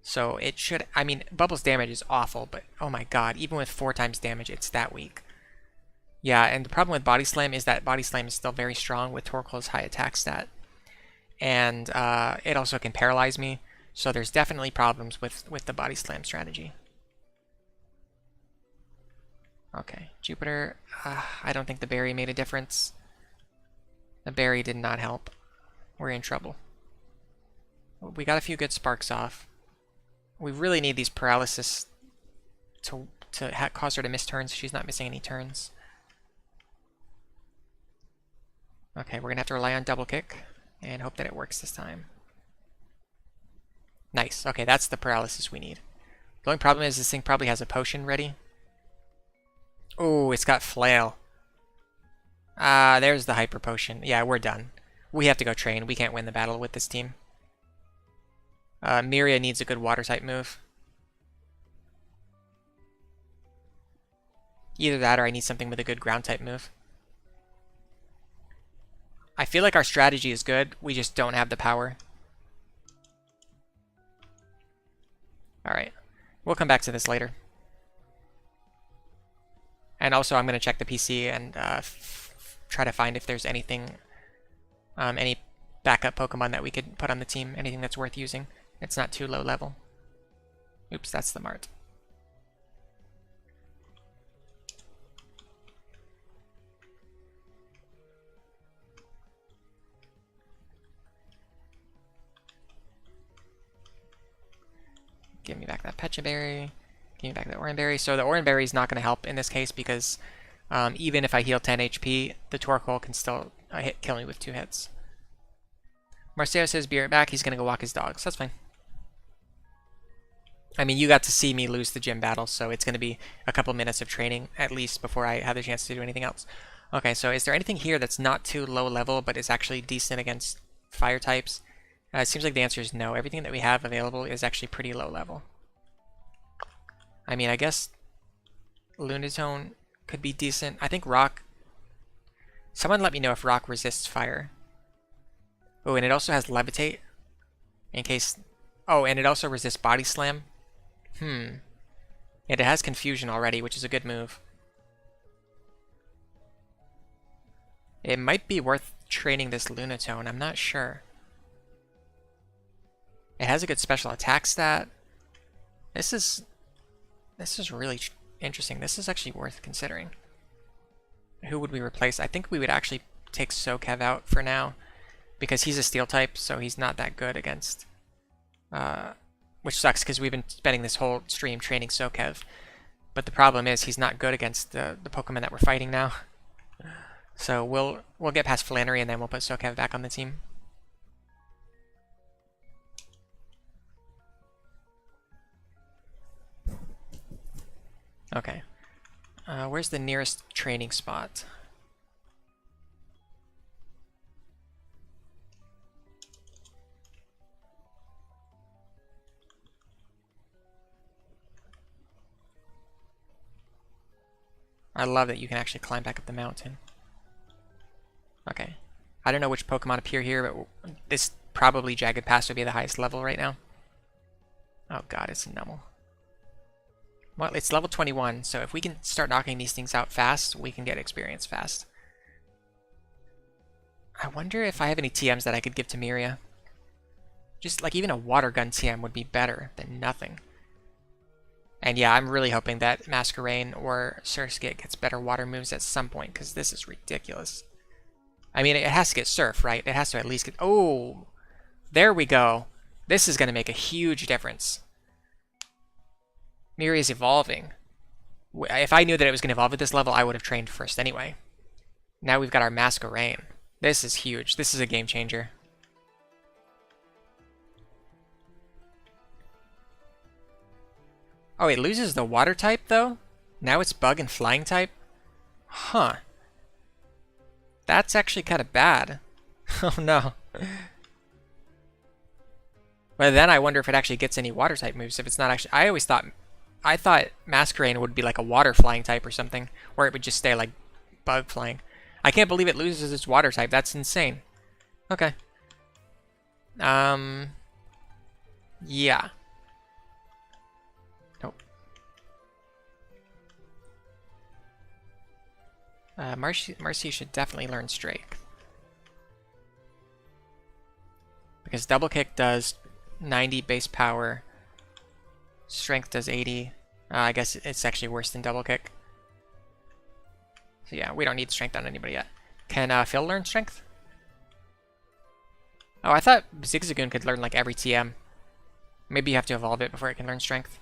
So it should, I mean, Bubble's damage is awful, but oh my god, even with 4 times damage, it's that weak. Yeah, and the problem with Body Slam is that Body Slam is still very strong with Torkoal's high attack stat. And it also can paralyze me, so there's definitely problems with the Body Slam strategy. Okay, Jupiter, I don't think the berry made a difference. The berry did not help. We're in trouble. We got a few good sparks off. We really need these paralysis to cause her to miss turns. She's not missing any turns. Okay, we're gonna have to rely on double kick and hope that it works this time. Nice. Okay, that's the paralysis we need. The only problem is this thing probably has a potion ready. Oh, it's got flail. There's the hyper potion. Yeah, we're done. We have to go train. We can't win the battle with this team. Miria needs a good water type move. Either that or I need something with a good ground type move. I feel like our strategy is good. We just don't have the power. Alright. We'll come back to this later. And also I'm going to check the PC and try to find if there's anything, any backup Pokemon that we could put on the team. Anything that's worth using. It's not too low level. Oops, that's the Mart. Give me back that Pecha Berry. Give me back that Oran Berry. So the Oran Berry is not going to help in this case because even if I heal 10 HP, the Torkoal can still kill me with 2 hits. Marcelo says be right back. He's going to go walk his dogs. That's fine. I mean, you got to see me lose the gym battle, so it's going to be a couple minutes of training at least before I have the chance to do anything else. Okay, so is there anything here that's not too low level but is actually decent against fire types? It seems like the answer is no. Everything that we have available is actually pretty low level. I mean, I guess Lunatone could be decent. I think Rock... Someone let me know if Rock resists fire. Oh, and it also has Levitate. In case... Oh, and it also resists Body Slam. And it has Confusion already, which is a good move. It might be worth training this Lunatone. I'm not sure. It has a good special attack stat. This is really interesting. This is actually worth considering. Who would we replace? I think we would actually take Sokev out for now because he's a steel type, so he's not that good against. Which sucks because we've been spending this whole stream training Sokev. But the problem is he's not good against the Pokemon that we're fighting now. So we'll get past Flannery and then we'll put SoCav back on the team. Okay. Where's the nearest training spot? I love that you can actually climb back up the mountain. Okay. I don't know which Pokemon appear here, but this probably Jagged Pass would be the highest level right now. Oh god, it's a Numel. Well, it's level 21, so if we can start knocking these things out fast, we can get experience fast. I wonder if I have any TMs that I could give to Miria. Just like even a Water Gun TM would be better than nothing. And yeah, I'm really hoping that Masquerain or Surskit gets better water moves at some point, because this is ridiculous. I mean, it has to get Surf, right? It has to at least get... Oh! There we go. This is going to make a huge difference. Miria is evolving. If I knew that it was going to evolve at this level, I would have trained first anyway. Now we've got our Masquerain. This is huge. This is a game changer. Oh, it loses the water type, though? Now it's bug and flying type? Huh. That's actually kind of bad. Oh, no. But then I wonder if it actually gets any water type moves. If it's not actually... I thought Masquerain would be like a water flying type or something, or it would just stay like bug flying. I can't believe it loses its water type. That's insane. Okay. Yeah. Nope. Marcy should definitely learn Strength. Because Double Kick does 90 base power. Strength does 80. I guess it's actually worse than Double Kick. So yeah, we don't need Strength on anybody yet. Can Phil learn Strength? Oh, I thought Zigzagoon could learn like every TM. Maybe you have to evolve it before it can learn Strength.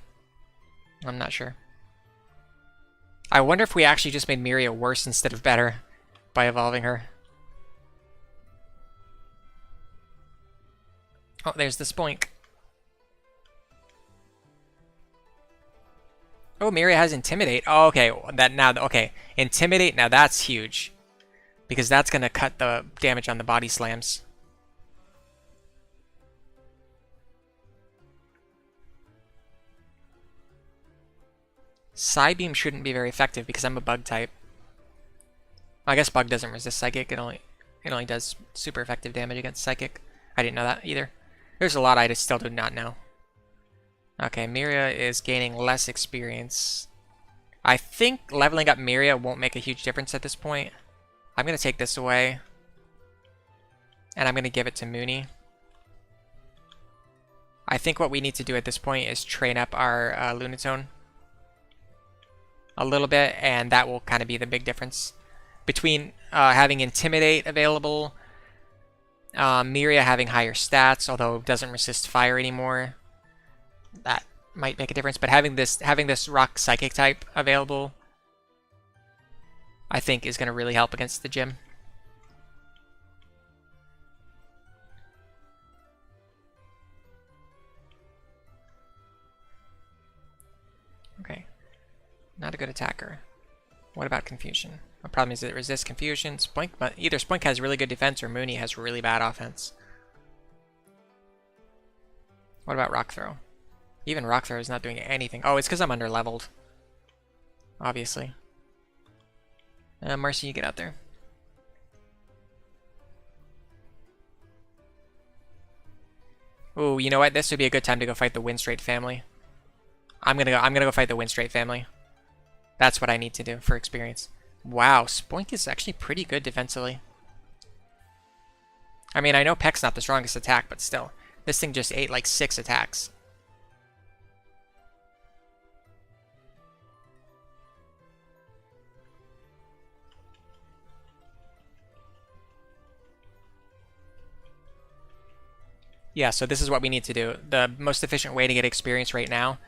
I'm not sure. I wonder if we actually just made Miria worse instead of better by evolving her. Oh, there's the Spoink. Oh, Miria has Intimidate. Oh, okay. Okay. Intimidate, now that's huge. Because that's going to cut the damage on the body slams. Psybeam shouldn't be very effective because I'm a bug type. I guess bug doesn't resist psychic. It only does super effective damage against psychic. I didn't know that either. There's a lot I still do not know. Okay, Miria is gaining less experience. I think leveling up Miria won't make a huge difference at this point. I'm going to take this away. And I'm going to give it to Mooney. I think what we need to do at this point is train up our Lunatone a little bit, and that will kind of be the big difference. Between having Intimidate available, Miria having higher stats, although it doesn't resist fire anymore. That might make a difference, but having this rock psychic type available, I think is going to really help against the gym. Okay, not a good attacker. What about Confusion? The problem is that it resists Confusion. Spoink, but either Spoink has really good defense or Mooney has really bad offense. What about Rock Throw? Even Rock Throw is not doing anything. Oh, it's because I'm under-leveled. Obviously. Marcy, you get out there. Ooh, you know what? This would be a good time to go fight the Windstraight family. I'm gonna go fight the Windstraight family. That's what I need to do for experience. Wow, Spoink is actually pretty good defensively. I mean, I know Peck's not the strongest attack, but still. This thing just ate like 6 attacks. Yeah, so this is what we need to do. The most efficient way to get experience right now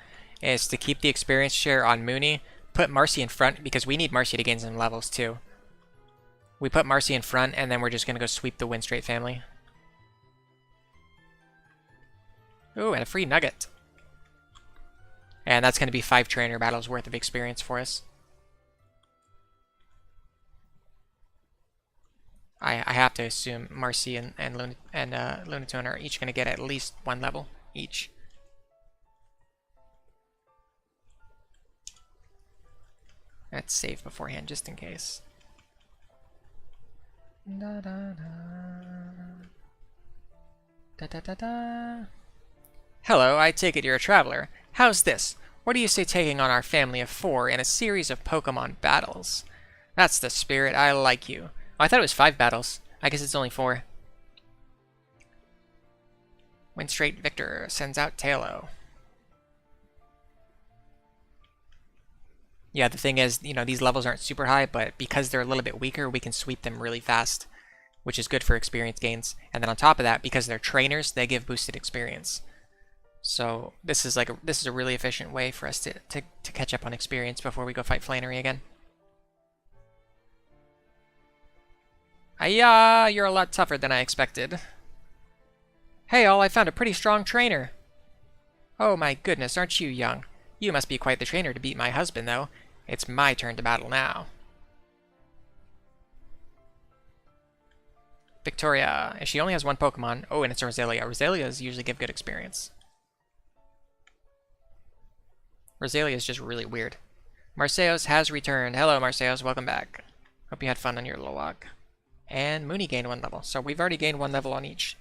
is to keep the experience share on Mooney, put Marcy in front, because we need Marcy to gain some levels too. We put Marcy in front, and then we're just going to go sweep the Windstrait family. Ooh, and a free nugget. And that's going to be 5 trainer battles worth of experience for us. I have to assume Marcy and Lunatone are each going to get at least 1 level each. Let's save beforehand just in case. Da da da. Da da da da. Hello, I take it you're a traveler. How's this? What do you say taking on our family of 4 in a series of Pokemon battles? That's the spirit, I like you. Oh, I thought it was 5 battles. I guess it's only 4. Windstrait Victor sends out Tailo. Yeah, the thing is, you know, these levels aren't super high, but because they're a little bit weaker, we can sweep them really fast, which is good for experience gains. And then on top of that, because they're trainers, they give boosted experience. So this is a really efficient way for us to catch up on experience before we go fight Flannery again. Ayah, you're a lot tougher than I expected. Hey all, I found a pretty strong trainer. Oh my goodness, aren't you young? You must be quite the trainer to beat my husband, though. It's my turn to battle now. Victoria, she only has 1 Pokemon. Oh, and it's Roselia. Roselias usually give good experience. Roselia is just really weird. Marseos has returned. Hello, Marseos. Welcome back. Hope you had fun on your little walk. And Mooney gained 1 level. So we've already gained 1 level on each.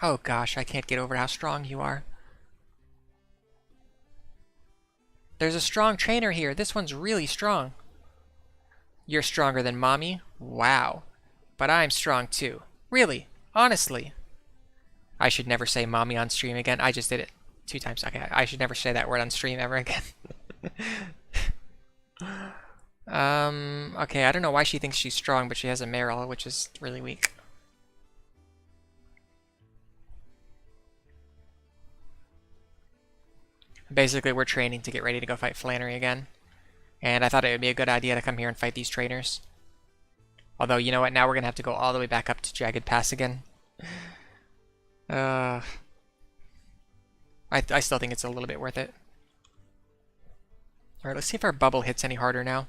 Oh gosh, I can't get over how strong you are. There's a strong trainer here. This one's really strong. You're stronger than Mommy? Wow. But I'm strong too. Really? Honestly? I should never say Mommy on stream again. I just did it 2 times. Okay, I should never say that word on stream ever again. Okay, I don't know why she thinks she's strong, but she has a Marill, which is really weak. Basically, we're training to get ready to go fight Flannery again. And I thought it would be a good idea to come here and fight these trainers. Although, you know what, now we're going to have to go all the way back up to Jagged Pass again. I still think it's a little bit worth it. Alright, let's see if our bubble hits any harder now.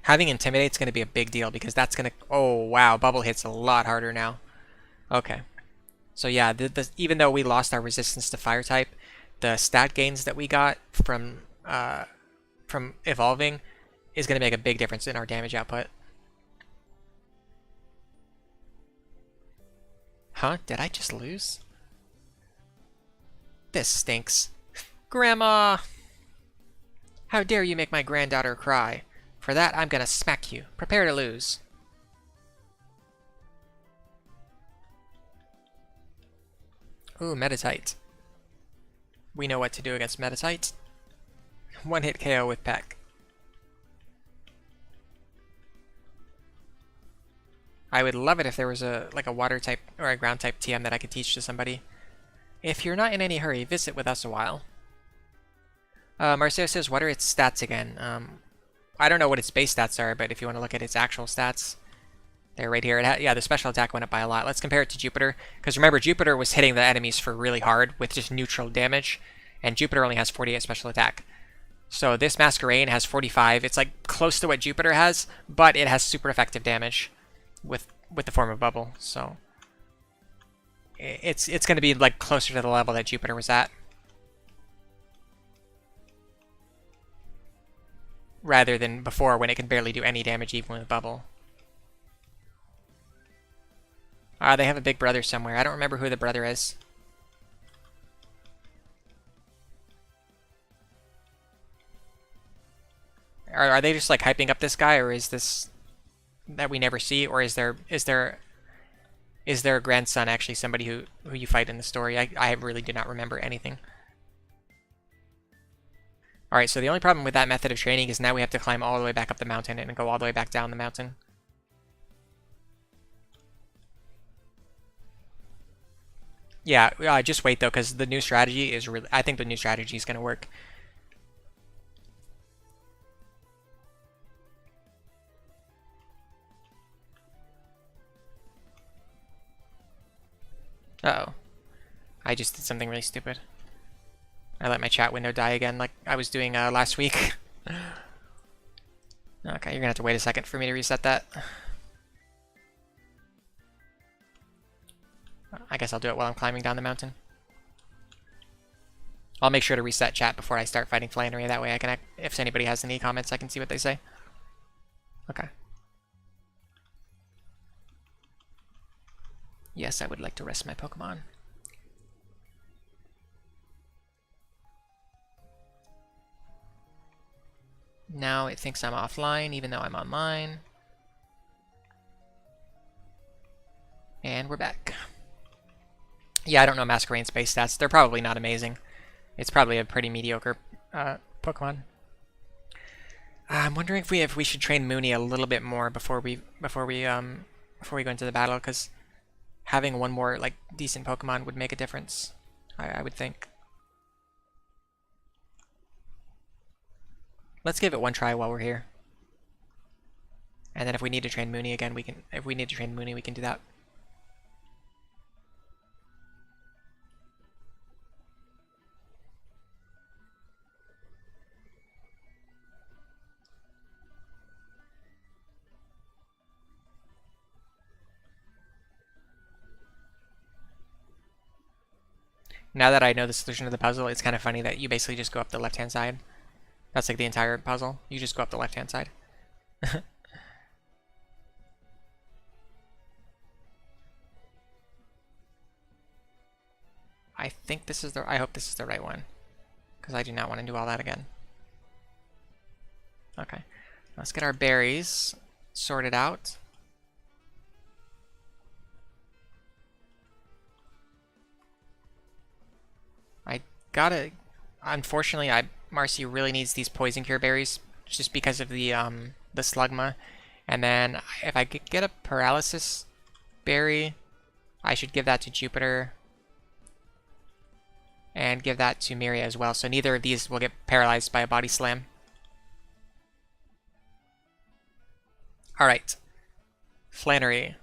Having Intimidate's going to be a big deal because that's going to... Oh, wow, bubble hits a lot harder now. Okay. So yeah, even though we lost our resistance to fire type, the stat gains that we got from evolving is going to make a big difference in our damage output. Huh? Did I just lose? This stinks. Grandma! How dare you make my granddaughter cry? For that, I'm gonna smack you. Prepare to lose. Ooh, Metatite. We know what to do against Metatite. 1-hit KO with Peck. I would love it if there was a water type or a ground type TM that I could teach to somebody. If you're not in any hurry, visit with us a while. Marcelo says, what are its stats again? I don't know what its base stats are, but if you want to look at its actual stats, they're right here. Yeah, the special attack went up by a lot. Let's compare it to Jupiter, because remember, Jupiter was hitting the enemies for really hard with just neutral damage, and Jupiter only has 48 special attack. So this Masquerain has 45. It's like close to what Jupiter has, but it has super effective damage with the form of bubble. So it's going to be like closer to the level that Jupiter was at, rather than before when it could barely do any damage even with bubble. They have a big brother somewhere. I don't remember who the brother is. Are they just like hyping up this guy, or is this that we never see, or is their grandson actually somebody who you fight in the story? I really do not remember anything. Alright, so the only problem with that method of training is now we have to climb all the way back up the mountain and go all the way back down the mountain. Yeah, just wait though, because the new strategy is really. I think the new strategy is gonna work. Uh oh, I just did something really stupid. I let my chat window die again, like I was doing last week. Okay, you're gonna have to wait a second for me to reset that. I guess I'll do it while I'm climbing down the mountain. I'll make sure to reset chat before I start fighting Flannery. That way I can, if anybody has any comments, I can see what they say. Okay. Yes, I would like to rest my Pokemon. Now it thinks I'm offline, even though I'm online. And we're back. Yeah, I don't know Masquerade's base stats. They're probably not amazing. It's probably a pretty mediocre Pokemon. I'm wondering if we should train Mooney a little bit more before we go into the battle, because having one more like decent Pokemon would make a difference. I would think. Let's give it one try while we're here. And then if we need to train Mooney again, we can. If we need to train Mooney, we can do that. Now that I know the solution to the puzzle, it's kind of funny that you basically just go up the left-hand side. That's like the entire puzzle. You just go up the left-hand side. I think this is the. I hope this is the right one, because I do not want to do all that again. Okay, let's get our berries sorted out. I gotta. Unfortunately, Marcy really needs these poison cure berries just because of the slugma, and then if I could get a paralysis berry, I should give that to Jupiter. And give that to Miria as well, so neither of these will get paralyzed by a body slam. Alright. Flannery.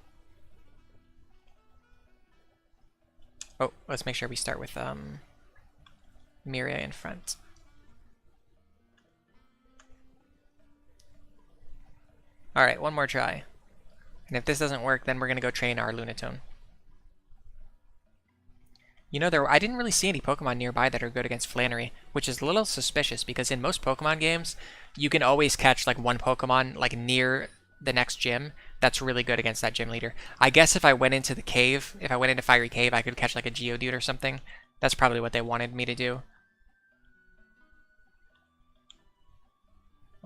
Oh, let's make sure we start with Miria in front. Alright, one more try. And if this doesn't work, then we're going to go train our Lunatone. You know, I didn't really see any Pokemon nearby that are good against Flannery, which is a little suspicious because in most Pokemon games, you can always catch like one Pokemon like near the next gym that's really good against that gym leader. I guess if I went into the cave, if I went into Fiery Cave, I could catch like a Geodude or something. That's probably what they wanted me to do.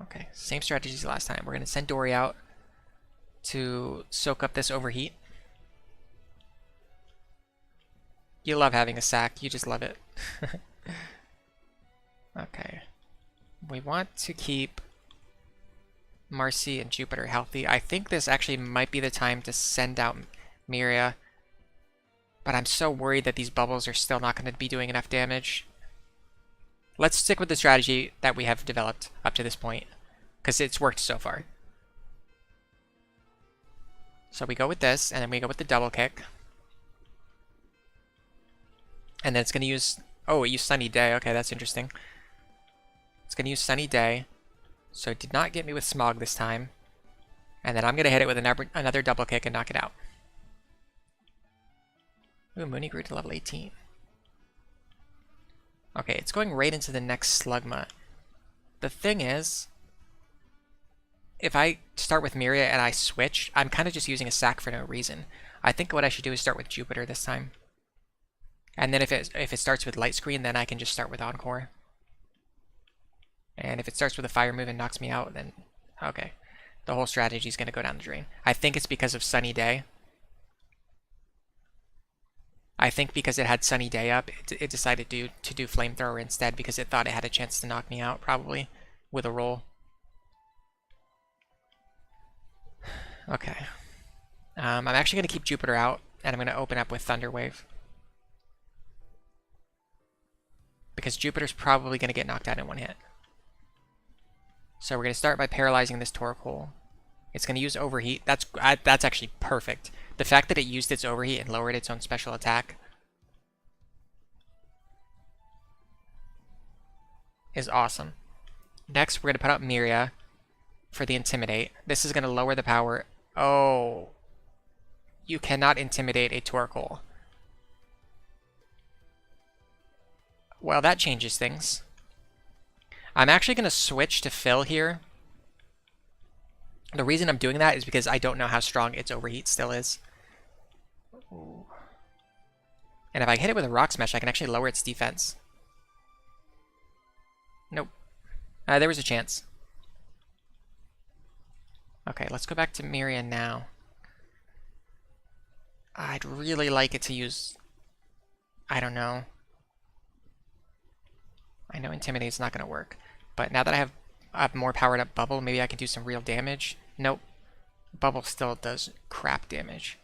Okay, same strategy as last time. We're going to send Dory out to soak up this overheat. You love having a sack. You just love it. Okay. We want to keep Marcy and Jupiter healthy. I think this actually might be the time to send out Miria. But I'm so worried that these bubbles are still not going to be doing enough damage. Let's stick with the strategy that we have developed up to this point, because it's worked so far. So we go with this, and then we go with the double kick. And then it's going to use... Oh, it used Sunny Day. Okay, that's interesting. It's going to use Sunny Day. So it did not get me with Smog this time. And then I'm going to hit it with another double kick and knock it out. Ooh, Mooney grew to level 18. Okay, it's going right into the next Slugma. The thing is, if I start with Miria and I switch, I'm kind of just using a sack for no reason. I think what I should do is start with Jupiter this time. And then if it starts with Light Screen, then I can just start with Encore. And if it starts with a Fire move and knocks me out, then okay. The whole strategy is going to go down the drain. I think it's because of Sunny Day. I think because it had Sunny Day up, it decided to do Flamethrower instead because it thought it had a chance to knock me out, probably, with a roll. Okay. I'm actually going to keep Jupiter out, and I'm going to open up with Thunder Wave. because Jupiter's probably going to get knocked out in one hit. So we're going to start by paralyzing this Torkoal. It's going to use Overheat. That's actually perfect. The fact that it used its Overheat and lowered its own special attack is awesome. Next, we're going to put out Miria for the Intimidate. This is going to lower the power. Oh. You cannot intimidate a Torkoal. Well, that changes things. I'm actually going to switch to Fill here. The reason I'm doing that is because I don't know how strong its Overheat still is. Ooh. And if I hit it with a Rock Smash, I can actually lower its defense. Nope. There was a chance. Okay, let's go back to Miria now. I'd really like it to use... I don't know. I know Intimidate's not going to work. But now that I have more powered up Bubble, maybe I can do some real damage. Nope. Bubble still does crap damage.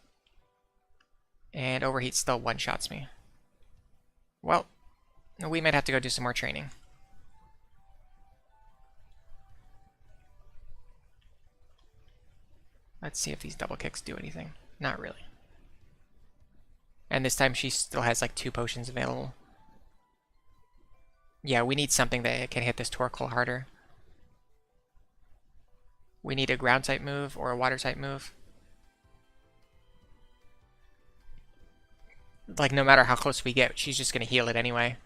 And Overheat still one-shots me. Well, we might have to go do some more training. Let's see if these double kicks do anything. Not really. And this time she still has like 2 potions available. Yeah, we need something that can hit this Torkoal harder. We need a ground type move or a water type move. Like, no matter how close we get, she's just going to heal it anyway.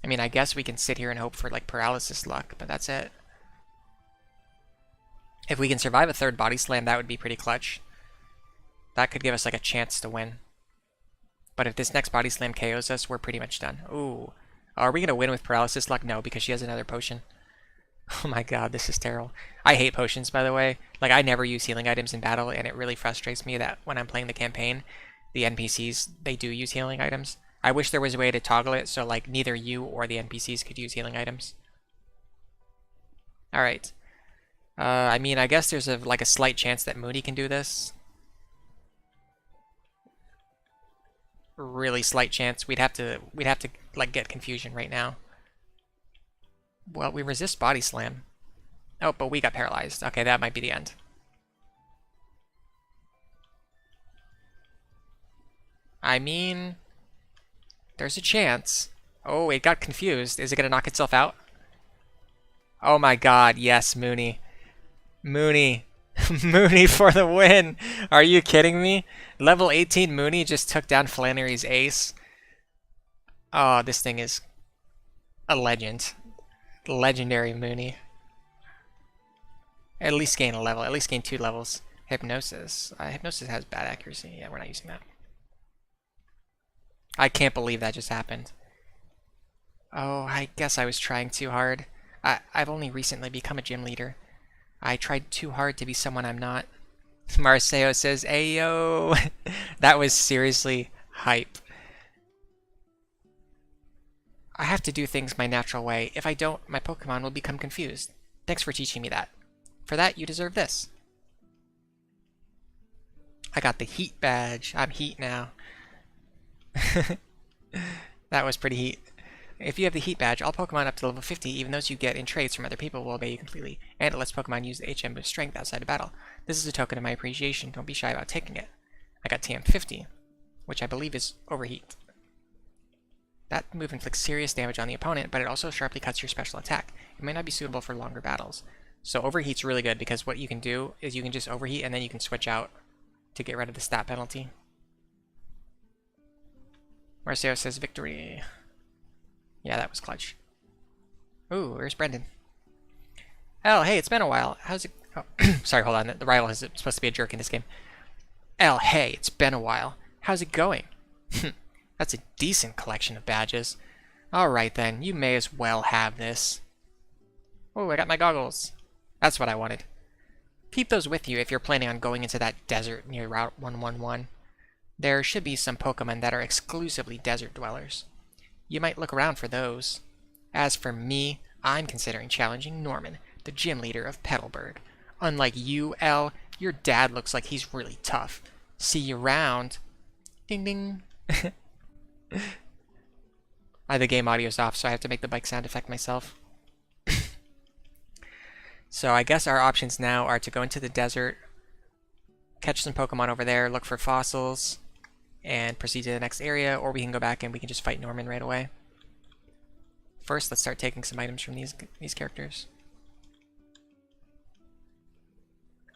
I mean, I guess we can sit here and hope for, like, paralysis luck, but that's it. If we can survive a 3rd body slam, that would be pretty clutch. That could give us, like, a chance to win. But if this next body slam KOs us, we're pretty much done. Ooh. Are we going to win with paralysis luck? No, because she has another potion. Oh my god, this is terrible. I hate potions, by the way. Like, I never use healing items in battle, and it really frustrates me that when I'm playing the campaign, the NPCs, they do use healing items. I wish there was a way to toggle it so, like, neither you or the NPCs could use healing items. Alright. I mean, I guess there's like a slight chance that Moody can do this. Really slight chance. We'd have to like get confusion right now. Well, we resist body slam. Oh, but we got paralyzed. Okay, that might be the end. I mean, there's a chance. Oh, it got confused. Is it gonna knock itself out? Oh my god, yes, Mooney. Mooney. Mooney for the win! Are you kidding me? Level 18 Mooney just took down Flannery's ace. Oh, this thing is a legend. Legendary Mooney. At least gain a level. At least gain 2 levels. Hypnosis. Hypnosis has bad accuracy. Yeah, we're not using that. I can't believe that just happened. Oh, I guess I was trying too hard. I've only recently become a gym leader. I tried too hard to be someone I'm not. Marceo says, Ayo! That was seriously hype. I have to do things my natural way. If I don't, my Pokemon will become confused. Thanks for teaching me that. For that, you deserve this. I got the Heat badge. I'm Heat now. That was pretty Heat. If you have the Heat badge, all Pokemon up to level 50, even those you get in trades from other people, will obey you completely, and it lets Pokemon use the HM boost strength outside of battle. This is a token of my appreciation. Don't be shy about taking it. I got TM 50, which I believe is Overheat. That move inflicts serious damage on the opponent, but it also sharply cuts your special attack. It may not be suitable for longer battles. So Overheat's really good, because what you can do is you can just Overheat, and then you can switch out to get rid of the stat penalty. Marceo says victory. Yeah, that was clutch. Ooh, where's Brendan? Elle, hey, it's been a while. How's it... Oh, sorry, hold on. The rival is supposed to be a jerk in this game. Elle, hey, it's been a while. How's it going? That's a decent collection of badges. Alright then, you may as well have this. Oh, I got my goggles. That's what I wanted. Keep those with you if you're planning on going into that desert near Route 111. There should be some Pokemon that are exclusively desert dwellers. You might look around for those. As for me, I'm considering challenging Norman, the gym leader of Petalburg. Unlike you, Elle, your dad looks like he's really tough. See you around. Ding ding. The game audio's off, so I have to make the bike sound effect myself. So I guess our options now are to go into the desert, catch some Pokemon over there, look for fossils, and proceed to the next area, or we can go back and we can just fight Norman right away. First, let's start taking some items from these characters.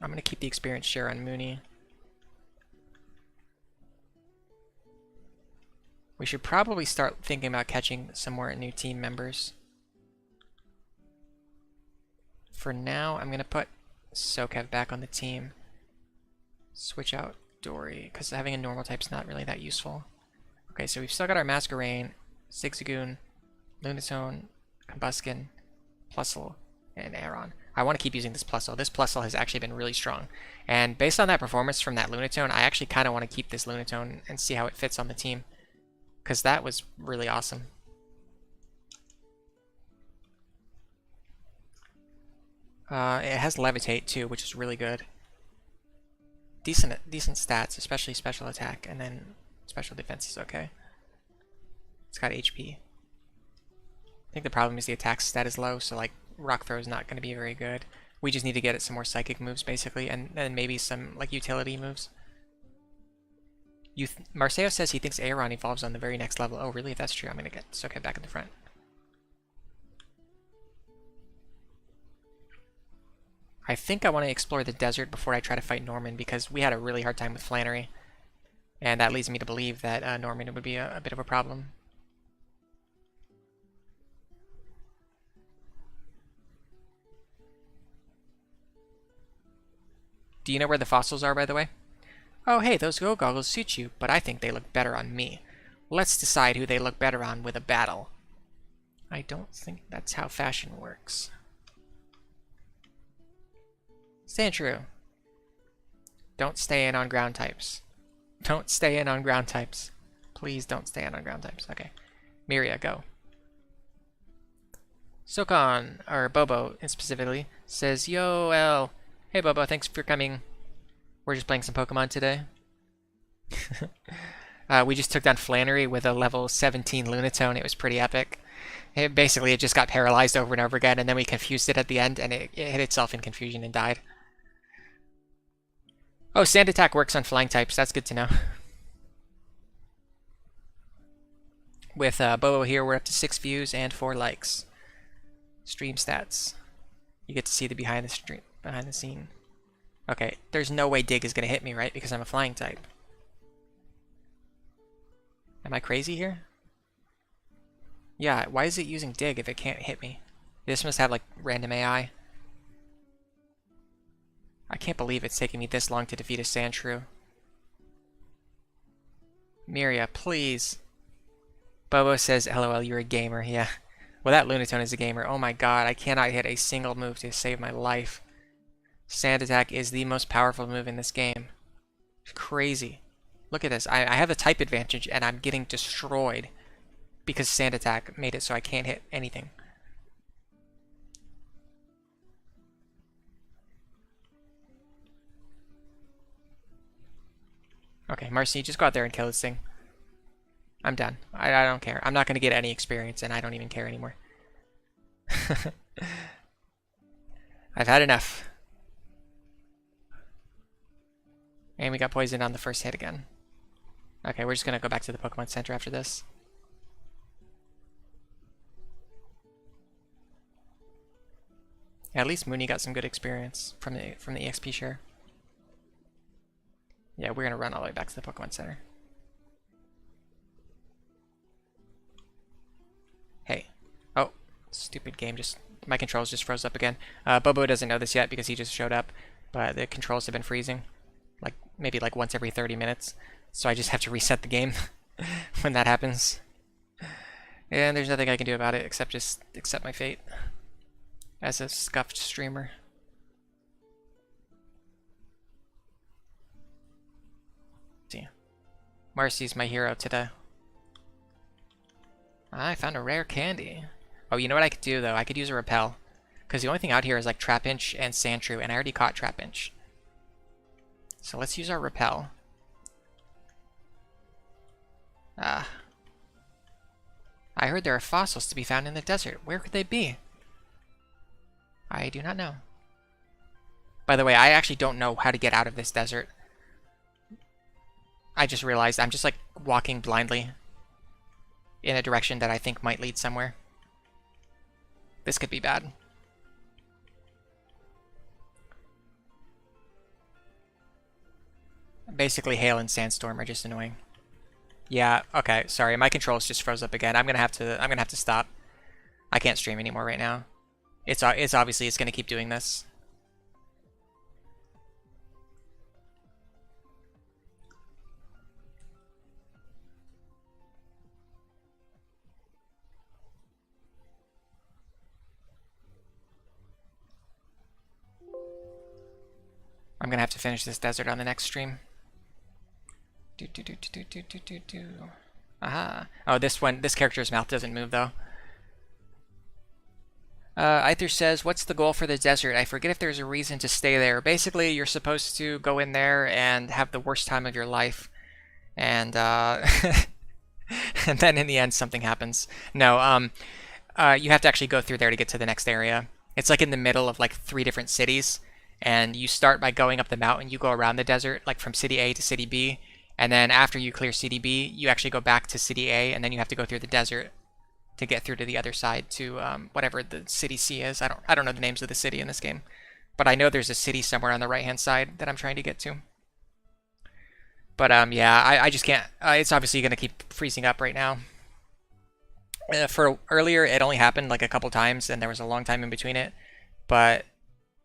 I'm going to keep the experience share on Mooney. We should probably start thinking about catching some more new team members. For now, I'm going to put Sokev back on the team. Switch out Dory, because having a normal type's not really that useful. Okay, so we've still got our Masquerain, Zigzagoon, Lunatone, Combuskin, Plusle, and Aeron. I want to keep using this Plusle. This Plusle has actually been really strong. And based on that performance from that Lunatone, I actually kind of want to keep this Lunatone and see how it fits on the team. Because that was really awesome. It has Levitate too, which is really good. Decent stats, especially special attack, and then special defense is okay. It's got HP. I think the problem is the attack stat is low, so like Rock Throw is not going to be very good. We just need to get it some more psychic moves basically, and then maybe some like utility moves. Marceo says he thinks Aeron evolves on the very next level. Oh really? If that's true, I'm going to get Sokev back in the front. I think I want to explore the desert before I try to fight Norman, because we had a really hard time with Flannery. And that leads me to believe that Norman would be a bit of a problem. Do you know where the fossils are, by the way? Oh hey, those go goggles suit you, but I think they look better on me. Let's decide who they look better on with a battle. I don't think that's how fashion works. Sandshrew. Don't stay in on ground types. Don't stay in on ground types. Please don't stay in on ground types. Okay. Miria, go. Sokon, or Bobo specifically, says, Yo, L. Hey Bobo, thanks for coming. We're just playing some Pokemon today. We just took down Flannery with a level 17 Lunatone. It was pretty epic. It just got paralyzed over and over again, and then we confused it at the end, and it hit itself in confusion and died. Oh, Sand Attack works on flying types. That's good to know. With Bobo here, we're up to 6 views and 4 likes. Stream stats. You get to see the behind the scene. Okay, there's no way Dig is going to hit me, right? Because I'm a flying type. Am I crazy here? Yeah, why is it using Dig if it can't hit me? This must have like random AI. I can't believe it's taking me this long to defeat a Sandshrew. Miria, please. Bobo says, LOL, you're a gamer. Yeah. Well, that Lunatone is a gamer. Oh my god, I cannot hit a single move to save my life. Sand Attack is the most powerful move in this game. It's crazy. Look at this. I have the type advantage, and I'm getting destroyed because Sand Attack made it so I can't hit anything. Okay, Marcy, just go out there and kill this thing. I'm done. I don't care. I'm not going to get any experience, and I don't even care anymore. I've had enough. And we got poisoned on the first hit again. Okay, we're just going to go back to the Pokemon Center after this. Yeah, at least Mooney got some good experience from the EXP share. Yeah, we're going to run all the way back to the Pokemon Center. Hey. Oh, stupid game. My controls just froze up again. Bobo doesn't know this yet because he just showed up, but the controls have been freezing. Maybe once every 30 minutes. So I just have to reset the game when that happens. And there's nothing I can do about it except just accept my fate as a scuffed streamer. See. Marcy's my hero today. I found a rare candy. Oh, you know what I could do though? I could use a repel. Because the only thing out here is Trapinch and Sandshrew, and I already caught Trapinch. So let's use our repel. I heard there are fossils to be found in the desert. Where could they be? I do not know. By the way, I actually don't know how to get out of this desert. I just realized I'm just like walking blindly in a direction that I think might lead somewhere. This could be bad. Basically, hail and sandstorm are just annoying. Yeah, okay, sorry, my controls just froze up again. I'm gonna have to stop. I can't stream anymore right now. It's obviously it's gonna keep doing this. I'm gonna have to finish this desert on the next stream. Aha. Oh, this character's mouth doesn't move though. Aether says, what's the goal for the desert? I forget if there's a reason to stay there. Basically, you're supposed to go in there and have the worst time of your life. And, and then in the end, something happens. No, you have to actually go through there to get to the next area. It's like in the middle of like 3 different cities. And you start by going up the mountain. You go around the desert, like from city A to city B. And then after you clear city B, you actually go back to city A, and then you have to go through the desert to get through to the other side to whatever the city C is. I don't know the names of the city in this game, but I know there's a city somewhere on the right hand side that I'm trying to get to. But yeah, I just can't. It's obviously going to keep freezing up right now. For earlier, it only happened like a couple times, and there was a long time in between it. But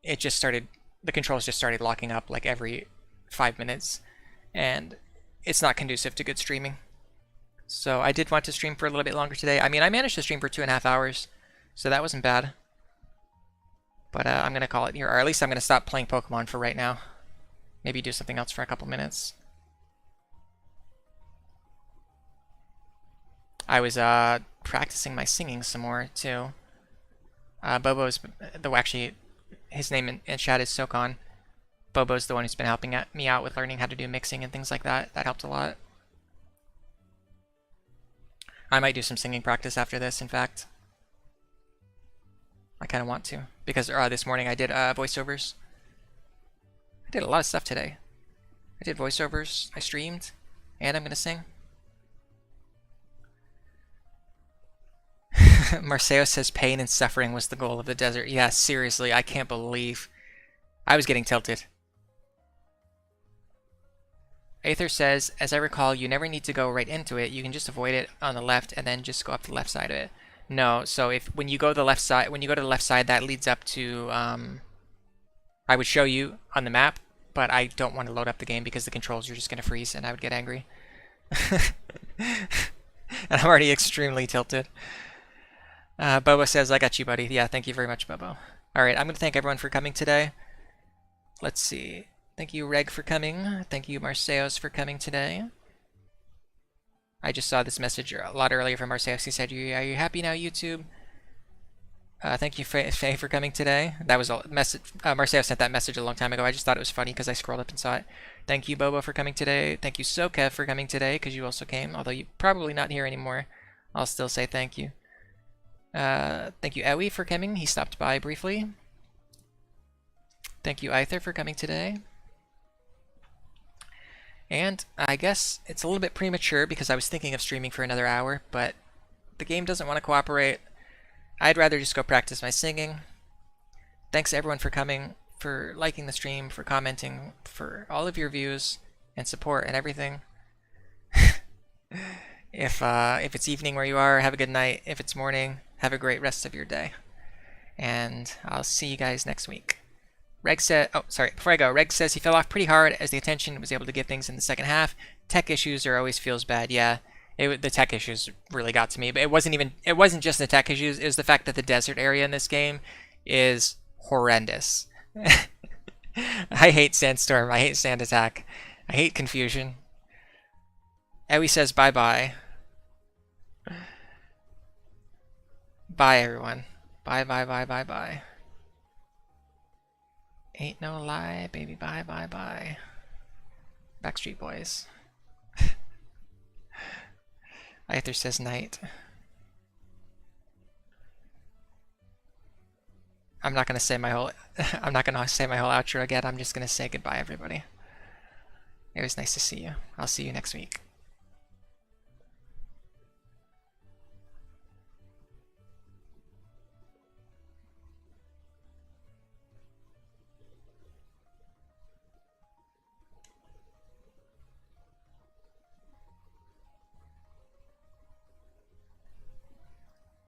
it just started. The controls just started locking up like every 5 minutes, and it's not conducive to good streaming. So I did want to stream for a little bit longer today. I mean, I managed to stream for 2.5 hours, so that wasn't bad. But I'm going to call it here, or at least I'm going to stop playing Pokemon for right now. Maybe do something else for a couple minutes. I was practicing my singing some more, too. Bobo's, actually, his name in chat is Sokon. Bobo's the one who's been helping me out with learning how to do mixing and things like that. That helped a lot. I might do some singing practice after this, in fact. I kind of want to, because this morning I did voiceovers. I did a lot of stuff today. I did voiceovers, I streamed, and I'm going to sing. Marceo says pain and suffering was the goal of the desert. Yeah, seriously, I can't believe. I was getting tilted. Aether says, as I recall, you never need to go right into it. You can just avoid it on the left and then just go up the left side of it. No, so when you go to the left side, that leads up to I would show you on the map, but I don't want to load up the game because the controls are just going to freeze and I would get angry. And I'm already extremely tilted. Bobo says, I got you, buddy. Yeah, thank you very much, Bobo. Alright, I'm going to thank everyone for coming today. Let's see. Thank you, Reg, for coming. Thank you, Marceos, for coming today. I just saw this message a lot earlier from Marceos. He said, are you happy now, YouTube? Thank you, Faye, for coming today. That was a message. Marceos sent that message a long time ago. I just thought it was funny because I scrolled up and saw it. Thank you, Bobo, for coming today. Thank you, Sokev, for coming today because you also came. Although you're probably not here anymore, I'll still say thank you. Thank you, Ewi, for coming. He stopped by briefly. Thank you, Aether, for coming today. And I guess it's a little bit premature because I was thinking of streaming for another hour, but the game doesn't want to cooperate. I'd rather just go practice my singing. Thanks everyone for coming, for liking the stream, for commenting, for all of your views and support and everything. If it's evening where you are, have a good night. If it's morning, have a great rest of your day. And I'll see you guys next week. Reg said, oh, sorry, before I go, Reg says he fell off pretty hard as the attention was able to get things in the second half. Tech issues always feels bad. Yeah, the tech issues really got to me, but it wasn't just the tech issues, it was the fact that the desert area in this game is horrendous. I hate Sandstorm, I hate Sand Attack, I hate Confusion. Ewi says bye-bye. Bye, everyone. Bye, bye, bye, bye, bye. Ain't no lie, baby, bye, bye, bye. Backstreet Boys. Aether says night. I'm not gonna say my whole I'm not gonna say my whole outro again. I'm just gonna say goodbye, everybody. It was nice to see you. I'll see you next week.